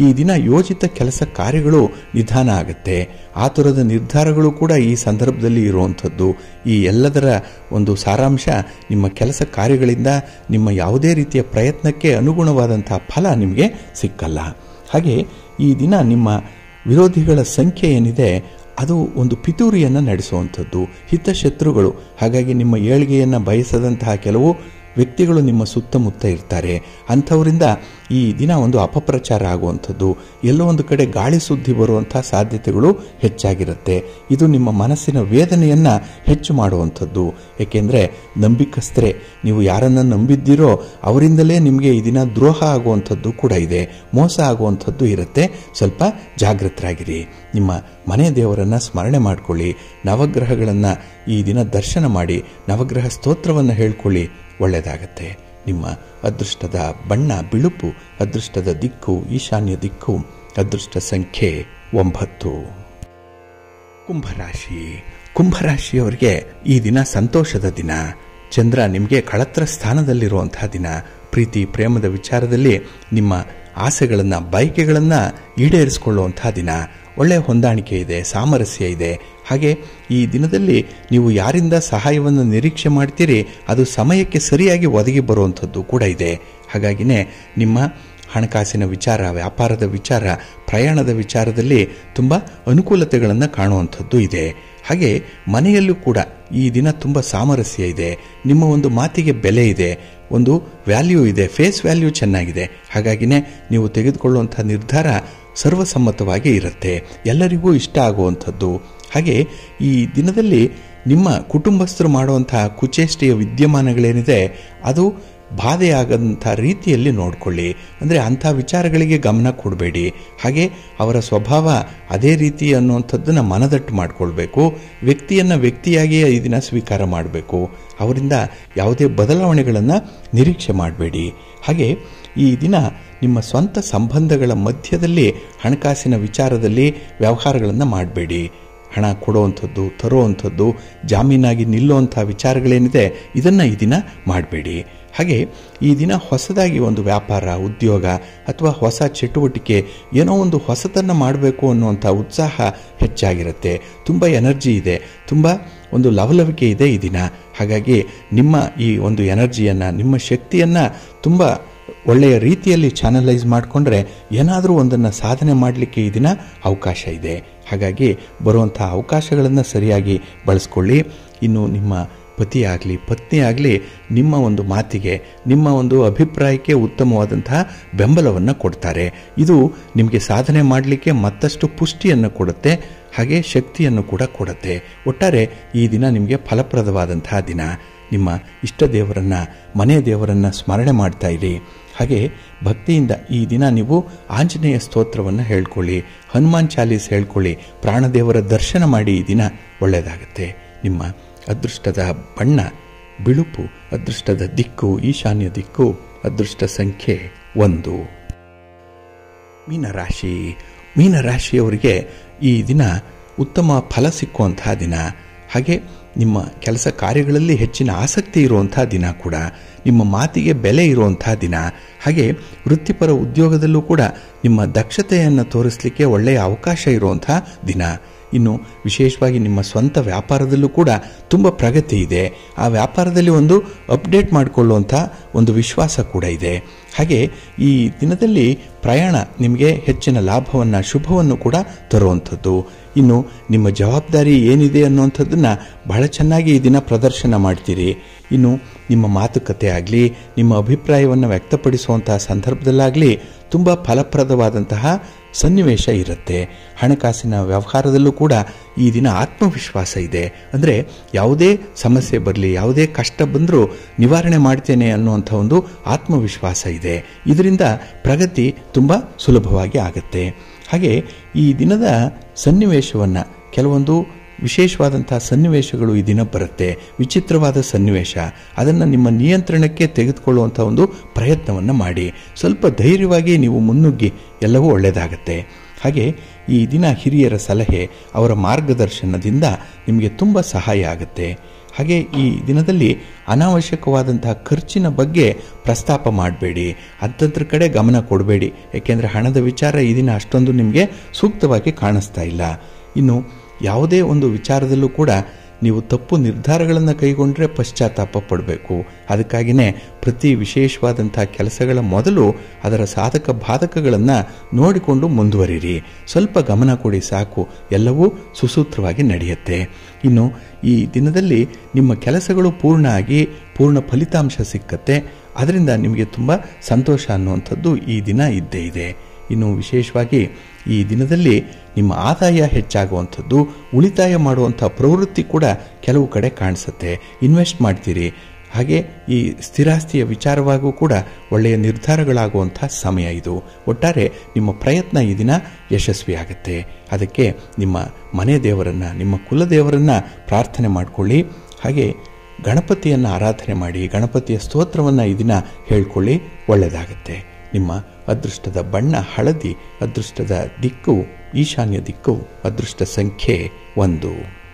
ಈ ದಿನ ಯೋಜಿತ ಕೆಲಸ ಕಾರ್ಯಗಳು ನಿಧಾನ ಆಗುತ್ತೆ. ಆತುರದ ನಿರ್ಧಾರಗಳು ಕೂಡ ಈ ಸಂದರ್ಭದಲ್ಲಿ ಇರುವಂಥದ್ದು. ಈ ಎಲ್ಲದರ ಒಂದು ಸಾರಾಂಶ ನಿಮ್ಮ ಕೆಲಸ ಕಾರ್ಯಗಳಿಂದ ನಿಮ್ಮ ಯಾವುದೇ ರೀತಿಯ ಪ್ರಯತ್ನಕ್ಕೆ ಅನುಗುಣವಾದಂಥ ಫಲ ನಿಮಗೆ ಸಿಕ್ಕಲ್ಲ. ಹಾಗೆ ಈ ದಿನ ನಿಮ್ಮ ವಿರೋಧಿಗಳ ಸಂಖ್ಯೆ ಏನಿದೆ ಅದು ಒಂದು ಪಿತೂರಿಯನ್ನು ನಡೆಸುವಂಥದ್ದು, ಹಿತಶತ್ರುಗಳು. ಹಾಗಾಗಿ ನಿಮ್ಮ ಏಳ್ಗೆಯನ್ನು ಬಯಸದಂತಹ ಕೆಲವು ವ್ಯಕ್ತಿಗಳು ನಿಮ್ಮ ಸುತ್ತಮುತ್ತ ಇರ್ತಾರೆ. ಅಂಥವರಿಂದ ಈ ದಿನ ಒಂದು ಅಪಪ್ರಚಾರ ಆಗುವಂಥದ್ದು, ಎಲ್ಲೋ ಒಂದು ಕಡೆ ಗಾಳಿ ಸುದ್ದಿ ಬರುವಂಥ ಸಾಧ್ಯತೆಗಳು ಹೆಚ್ಚಾಗಿರುತ್ತೆ. ಇದು ನಿಮ್ಮ ಮನಸ್ಸಿನ ವೇದನೆಯನ್ನು ಹೆಚ್ಚು ಮಾಡುವಂಥದ್ದು. ಏಕೆಂದರೆ ನಂಬಿಕಸ್ಥರೇ, ನೀವು ಯಾರನ್ನು ನಂಬಿದ್ದೀರೋ ಅವರಿಂದಲೇ ನಿಮಗೆ ಈ ದಿನ ದ್ರೋಹ ಆಗುವಂಥದ್ದು ಕೂಡ ಇದೆ, ಮೋಸ ಆಗುವಂಥದ್ದು ಇರುತ್ತೆ. ಸ್ವಲ್ಪ ಜಾಗೃತರಾಗಿರಿ. ನಿಮ್ಮ ಮನೆ ದೇವರನ್ನು ಸ್ಮರಣೆ ಮಾಡಿಕೊಳ್ಳಿ, ನವಗ್ರಹಗಳನ್ನು ಈ ದಿನ ದರ್ಶನ ಮಾಡಿ, ನವಗ್ರಹ ಸ್ತೋತ್ರವನ್ನು ಹೇಳ್ಕೊಳ್ಳಿ, ಒಳ್ಳೆಯದಾಗತ್ತೆ. ನಿಮ್ಮ ಅದೃಷ್ಟದ ಬಣ್ಣ ಬಿಳುಪು, ಅದೃಷ್ಟದ ದಿಕ್ಕು ಈಶಾನ್ಯ ದಿಕ್ಕು, ಅದೃಷ್ಟ ಸಂಖ್ಯೆ 9. ಕುಂಭರಾಶಿ. ಕುಂಭರಾಶಿಯವರಿಗೆ ಈ ದಿನ ಸಂತೋಷದ ದಿನ. ಚಂದ್ರ ನಿಮಗೆ ಕಳತ್ರ ಸ್ಥಾನದಲ್ಲಿರುವಂತಹ ದಿನ. ಪ್ರೀತಿ ಪ್ರೇಮದ ವಿಚಾರದಲ್ಲಿ ನಿಮ್ಮ ಆಸೆಗಳನ್ನು ಬಯಕೆಗಳನ್ನು ಈಡೇರಿಸಿಕೊಳ್ಳುವಂತಹ ದಿನ. ಒಳ್ಳೆಯ ಹೊಂದಾಣಿಕೆ ಇದೆ, ಸಾಮರಸ್ಯ ಇದೆ. ಹಾಗೆ ಈ ದಿನದಲ್ಲಿ ನೀವು ಯಾರಿಂದ ಸಹಾಯವನ್ನು ನಿರೀಕ್ಷೆ ಮಾಡ್ತೀರಿ ಅದು ಸಮಯಕ್ಕೆ ಸರಿಯಾಗಿ ಒದಗಿ ಬರುವಂಥದ್ದು ಕೂಡ ಇದೆ. ಹಾಗಾಗಿನೇ ನಿಮ್ಮ ಹಣಕಾಸಿನ ವಿಚಾರ, ವ್ಯಾಪಾರದ ವಿಚಾರ, ಪ್ರಯಾಣದ ವಿಚಾರದಲ್ಲಿ ತುಂಬ ಅನುಕೂಲತೆಗಳನ್ನು ಕಾಣುವಂಥದ್ದು ಇದೆ. ಹಾಗೆ ಮನೆಯಲ್ಲೂ ಕೂಡ ಈ ದಿನ ತುಂಬ ಸಾಮರಸ್ಯ ಇದೆ. ನಿಮ್ಮ ಒಂದು ಮಾತಿಗೆ ಬೆಲೆ ಇದೆ, ಒಂದು ವ್ಯಾಲ್ಯೂ ಇದೆ, ಫೇಸ್ ವ್ಯಾಲ್ಯೂ ಚೆನ್ನಾಗಿದೆ. ಹಾಗಾಗಿನೇ ನೀವು ತೆಗೆದುಕೊಳ್ಳುವಂಥ ನಿರ್ಧಾರ ಸರ್ವಸಮ್ಮತವಾಗಿ ಇರುತ್ತೆ, ಎಲ್ಲರಿಗೂ ಇಷ್ಟ ಆಗುವಂಥದ್ದು. ಹಾಗೆ ಈ ದಿನದಲ್ಲಿ ನಿಮ್ಮ ಕುಟುಂಬಸ್ಥರು ಮಾಡುವಂತಹ ಕುಚೇಷ್ಟೆಯ ವಿದ್ಯಮಾನಗಳೇನಿದೆ ಅದು ಬಾಧೆಯಾಗಂಥ ರೀತಿಯಲ್ಲಿ ನೋಡಿಕೊಳ್ಳಿ. ಅಂದರೆ ಅಂಥ ವಿಚಾರಗಳಿಗೆ ಗಮನ ಕೊಡಬೇಡಿ. ಹಾಗೆ ಅವರ ಸ್ವಭಾವ ಅದೇ ರೀತಿ ಅನ್ನುವಂಥದ್ದನ್ನು ಮನದಟ್ಟು ಮಾಡಿಕೊಳ್ಬೇಕು. ವ್ಯಕ್ತಿಯನ್ನು ವ್ಯಕ್ತಿಯಾಗಿಯೇ ಈ ದಿನ ಸ್ವೀಕಾರ ಮಾಡಬೇಕು. ಅವರಿಂದ ಯಾವುದೇ ಬದಲಾವಣೆಗಳನ್ನು ನಿರೀಕ್ಷೆ ಮಾಡಬೇಡಿ. ಹಾಗೆ ಈ ದಿನ ನಿಮ್ಮ ಸ್ವಂತ ಸಂಬಂಧಗಳ ಮಧ್ಯದಲ್ಲಿ ಹಣಕಾಸಿನ ವಿಚಾರದಲ್ಲಿ ವ್ಯವಹಾರಗಳನ್ನು ಮಾಡಬೇಡಿ. ಹಣ ಕೊಡುವಂಥದ್ದು, ತರುವಂಥದ್ದು, ಜಾಮೀನಾಗಿ ನಿಲ್ಲುವಂಥ ವಿಚಾರಗಳೇನಿದೆ ಇದನ್ನು ಈ ದಿನ ಮಾಡಬೇಡಿ. ಹಾಗೆ ಈ ದಿನ ಹೊಸದಾಗಿ ಒಂದು ವ್ಯಾಪಾರ, ಉದ್ಯೋಗ ಅಥವಾ ಹೊಸ ಚಟುವಟಿಕೆ, ಏನೋ ಒಂದು ಹೊಸತನ್ನು ಮಾಡಬೇಕು ಅನ್ನುವಂಥ ಉತ್ಸಾಹ ಹೆಚ್ಚಾಗಿರುತ್ತೆ. ತುಂಬ ಎನರ್ಜಿ ಇದೆ, ತುಂಬ ಒಂದು ಲವಲವಿಕೆ ಇದೆ ಈ ದಿನ. ಹಾಗಾಗಿ ನಿಮ್ಮ ಈ ಒಂದು ಎನರ್ಜಿಯನ್ನು, ನಿಮ್ಮ ಶಕ್ತಿಯನ್ನು ತುಂಬ ಒಳ್ಳೆಯ ರೀತಿಯಲ್ಲಿ ಚಾನಲೈಸ್ ಮಾಡಿಕೊಂಡ್ರೆ ಏನಾದರೂ ಒಂದನ್ನು ಸಾಧನೆ ಮಾಡಲಿಕ್ಕೆ ಈ ದಿನ ಅವಕಾಶ ಇದೆ. ಹಾಗಾಗಿ ಬರುವಂಥ ಅವಕಾಶಗಳನ್ನು ಸರಿಯಾಗಿ ಬಳಸ್ಕೊಳ್ಳಿ. ಇನ್ನು ನಿಮ್ಮ ಪತಿಯಾಗಲಿ ಪತ್ನಿಯಾಗಲಿ ನಿಮ್ಮ ಒಂದು ಮಾತಿಗೆ, ನಿಮ್ಮ ಒಂದು ಅಭಿಪ್ರಾಯಕ್ಕೆ ಉತ್ತಮವಾದಂತಹ ಬೆಂಬಲವನ್ನು ಕೊಡ್ತಾರೆ. ಇದು ನಿಮಗೆ ಸಾಧನೆ ಮಾಡಲಿಕ್ಕೆ ಮತ್ತಷ್ಟು ಪುಷ್ಟಿಯನ್ನು ಕೊಡುತ್ತೆ, ಹಾಗೆ ಶಕ್ತಿಯನ್ನು ಕೂಡ ಕೊಡುತ್ತೆ. ಒಟ್ಟಾರೆ ಈ ದಿನ ನಿಮಗೆ ಫಲಪ್ರದವಾದಂತಹ ದಿನ. ನಿಮ್ಮ ಇಷ್ಟ ದೇವರನ್ನು, ಮನೆ ದೇವರನ್ನು ಸ್ಮರಣೆ ಮಾಡ್ತಾ ಇರಿ. ಹಾಗೆ ಭಕ್ತಿಯಿಂದ ಈ ದಿನ ನೀವು ಆಂಜನೇಯ ಸ್ತೋತ್ರವನ್ನು ಹೇಳ್ಕೊಳ್ಳಿ, ಹನುಮಾನ್ ಚಾಲೀಸ್ ಹೇಳ್ಕೊಳ್ಳಿ, ಪ್ರಾಣದೇವರ ದರ್ಶನ ಮಾಡಿ. ಈ ದಿನ ಒಳ್ಳೆಯದಾಗುತ್ತೆ. ನಿಮ್ಮ ಅದೃಷ್ಟದ ಬಣ್ಣ ಬಿಳುಪು, ಅದೃಷ್ಟದ ದಿಕ್ಕು ಈಶಾನ್ಯ ದಿಕ್ಕು, ಅದೃಷ್ಟ ಸಂಖ್ಯೆ 1. ಮೀನರಾಶಿ. ಮೀನರಾಶಿಯವರಿಗೆ ಈ ದಿನ ಉತ್ತಮ ಫಲ ಸಿಕ್ಕುವಂತಹ ದಿನ. ಹಾಗೆ ನಿಮ್ಮ ಕೆಲಸ ಕಾರ್ಯಗಳಲ್ಲಿ ಹೆಚ್ಚಿನ ಆಸಕ್ತಿ ಇರುವಂಥ ದಿನ ಕೂಡ. ನಿಮ್ಮ ಮಾತಿಗೆ ಬೆಲೆ ಇರುವಂಥ ದಿನ. ಹಾಗೆ ವೃತ್ತಿಪರ ಉದ್ಯೋಗದಲ್ಲೂ ಕೂಡ ನಿಮ್ಮ ದಕ್ಷತೆಯನ್ನು ತೋರಿಸಲಿಕ್ಕೆ ಒಳ್ಳೆಯ ಅವಕಾಶ ಇರುವಂಥ ದಿನ. ಇನ್ನು ವಿಶೇಷವಾಗಿ ನಿಮ್ಮ ಸ್ವಂತ ವ್ಯಾಪಾರದಲ್ಲೂ ಕೂಡ ತುಂಬ ಪ್ರಗತಿ ಇದೆ. ಆ ವ್ಯಾಪಾರದಲ್ಲಿ ಒಂದು ಅಪ್ಡೇಟ್ ಮಾಡಿಕೊಳ್ಳುವಂಥ ಒಂದು ವಿಶ್ವಾಸ ಕೂಡ ಇದೆ. ಹಾಗೆ ಈ ದಿನದಲ್ಲಿ ಪ್ರಯಾಣ ನಿಮಗೆ ಹೆಚ್ಚಿನ ಲಾಭವನ್ನು, ಶುಭವನ್ನು ಕೂಡ ತರುವಂಥದ್ದು. ಇನ್ನು ನಿಮ್ಮ ಜವಾಬ್ದಾರಿ ಏನಿದೆ ಅನ್ನುವಂಥದ್ದನ್ನು ಬಹಳ ಚೆನ್ನಾಗಿ ಈ ದಿನ ಪ್ರದರ್ಶನ ಮಾಡ್ತೀರಿ. ಇನ್ನು ನಿಮ್ಮ ಮಾತುಕತೆ ಆಗಲಿ, ನಿಮ್ಮ ಅಭಿಪ್ರಾಯವನ್ನು ವ್ಯಕ್ತಪಡಿಸುವಂತಹ ಸಂದರ್ಭದಲ್ಲಾಗಲಿ ತುಂಬ ಫಲಪ್ರದವಾದಂತಹ ಸನ್ನಿವೇಶ ಇರುತ್ತೆ. ಹಣಕಾಸಿನ ವ್ಯವಹಾರದಲ್ಲೂ ಕೂಡ ಈ ದಿನ ಆತ್ಮವಿಶ್ವಾಸ ಇದೆ. ಅಂದರೆ ಯಾವುದೇ ಸಮಸ್ಯೆ ಬರಲಿ, ಯಾವುದೇ ಕಷ್ಟ ಬಂದರೂ ನಿವಾರಣೆ ಮಾಡ್ತೇನೆ ಅನ್ನುವಂಥ ಒಂದು ಆತ್ಮವಿಶ್ವಾಸ ಇದೆ. ಇದರಿಂದ ಪ್ರಗತಿ ತುಂಬ ಸುಲಭವಾಗಿ ಆಗುತ್ತೆ. ಹಾಗೆ ಈ ದಿನದ ಸನ್ನಿವೇಶವನ್ನು, ಕೆಲವೊಂದು ವಿಶೇಷವಾದಂಥ ಸನ್ನಿವೇಶಗಳು ಈ ದಿನ ಬರುತ್ತೆ. ವಿಚಿತ್ರವಾದ ಸನ್ನಿವೇಶ, ಅದನ್ನು ನಿಮ್ಮ ನಿಯಂತ್ರಣಕ್ಕೆ ತೆಗೆದುಕೊಳ್ಳುವಂಥ ಒಂದು ಪ್ರಯತ್ನವನ್ನು ಮಾಡಿ. ಸ್ವಲ್ಪ ಧೈರ್ಯವಾಗಿ ನೀವು ಮುನ್ನುಗ್ಗಿ, ಎಲ್ಲವೂ ಒಳ್ಳೆಯದಾಗತ್ತೆ. ಹಾಗೆ ಈ ದಿನ ಹಿರಿಯರ ಸಲಹೆ, ಅವರ ಮಾರ್ಗದರ್ಶನದಿಂದ ನಿಮಗೆ ತುಂಬ ಸಹಾಯ ಆಗುತ್ತೆ. ಹಾಗೆ ಈ ದಿನದಲ್ಲಿ ಅನಾವಶ್ಯಕವಾದಂತಹ ಖರ್ಚಿನ ಬಗ್ಗೆ ಪ್ರಸ್ತಾಪ ಮಾಡಬೇಡಿ, ಅಂಥದ್ರ ಕಡೆ ಗಮನ ಕೊಡಬೇಡಿ. ಏಕೆಂದರೆ ಹಣದ ವಿಚಾರ ಈ ದಿನ ಅಷ್ಟೊಂದು ನಿಮಗೆ ಸೂಕ್ತವಾಗಿ ಕಾಣಿಸ್ತಾ ಇಲ್ಲ. ಇನ್ನು ಯಾವುದೇ ಒಂದು ವಿಚಾರದಲ್ಲೂ ಕೂಡ ನೀವು ತಪ್ಪು ನಿರ್ಧಾರಗಳನ್ನು ಕೈಗೊಂಡ್ರೆ ಪಶ್ಚಾತ್ತಾಪ ಪಡಬೇಕು. ಅದಕ್ಕಾಗಿಯೇ ಪ್ರತಿ ವಿಶೇಷವಾದಂಥ ಕೆಲಸಗಳ ಮೊದಲು ಅದರ ಸಾಧಕ ಬಾಧಕಗಳನ್ನು ನೋಡಿಕೊಂಡು ಮುಂದುವರಿರಿ. ಸ್ವಲ್ಪ ಗಮನ ಕೊಡಿ, ಸಾಕು, ಎಲ್ಲವೂ ಸುಸೂತ್ರವಾಗಿ ನಡೆಯುತ್ತೆ. ಇನ್ನು ಈ ದಿನದಲ್ಲಿ ನಿಮ್ಮ ಕೆಲಸಗಳು ಪೂರ್ಣ ಆಗಿ ಪೂರ್ಣ ಫಲಿತಾಂಶ ಸಿಕ್ಕತ್ತೆ. ಅದರಿಂದ ನಿಮಗೆ ತುಂಬ ಸಂತೋಷ ಅನ್ನುವಂಥದ್ದು ಈ ದಿನ ಇದ್ದೇ ಇದೆ. ಇನ್ನು ವಿಶೇಷವಾಗಿ ಈ ದಿನದಲ್ಲಿ ನಿಮ್ಮ ಆದಾಯ ಹೆಚ್ಚಾಗುವಂಥದ್ದು, ಉಳಿತಾಯ ಮಾಡುವಂಥ ಪ್ರವೃತ್ತಿ ಕೂಡ ಕೆಲವು ಕಡೆ ಕಾಣಿಸುತ್ತೆ. ಇನ್ವೆಸ್ಟ್ ಮಾಡ್ತೀರಿ. ಹಾಗೆ ಈ ಸ್ಥಿರಾಸ್ತಿಯ ವಿಚಾರವಾಗೂ ಕೂಡ ಒಳ್ಳೆಯ ನಿರ್ಧಾರಗಳಾಗುವಂಥ ಸಮಯ ಇದು. ಒಟ್ಟಾರೆ ನಿಮ್ಮ ಪ್ರಯತ್ನ ಈ ದಿನ ಯಶಸ್ವಿಯಾಗುತ್ತೆ. ಅದಕ್ಕೆ ನಿಮ್ಮ ಮನೆ ದೇವರನ್ನು, ನಿಮ್ಮ ಕುಲದೇವರನ್ನು ಪ್ರಾರ್ಥನೆ ಮಾಡಿಕೊಳ್ಳಿ. ಹಾಗೆ ಗಣಪತಿಯನ್ನು ಆರಾಧನೆ ಮಾಡಿ, ಗಣಪತಿಯ ಸ್ತೋತ್ರವನ್ನು ಈ ದಿನ ಹೇಳ್ಕೊಳ್ಳಿ, ಒಳ್ಳೆಯದಾಗತ್ತೆ. ನಿಮ್ಮ ಅದೃಷ್ಟದ ಬಣ್ಣ ಹಳದಿ, ಅದೃಷ್ಟದ ದಿಕ್ಕು ಈಶಾನ್ಯ ದಿಕ್ಕು, ಅದೃಷ್ಟ ಸಂಖ್ಯೆ 1.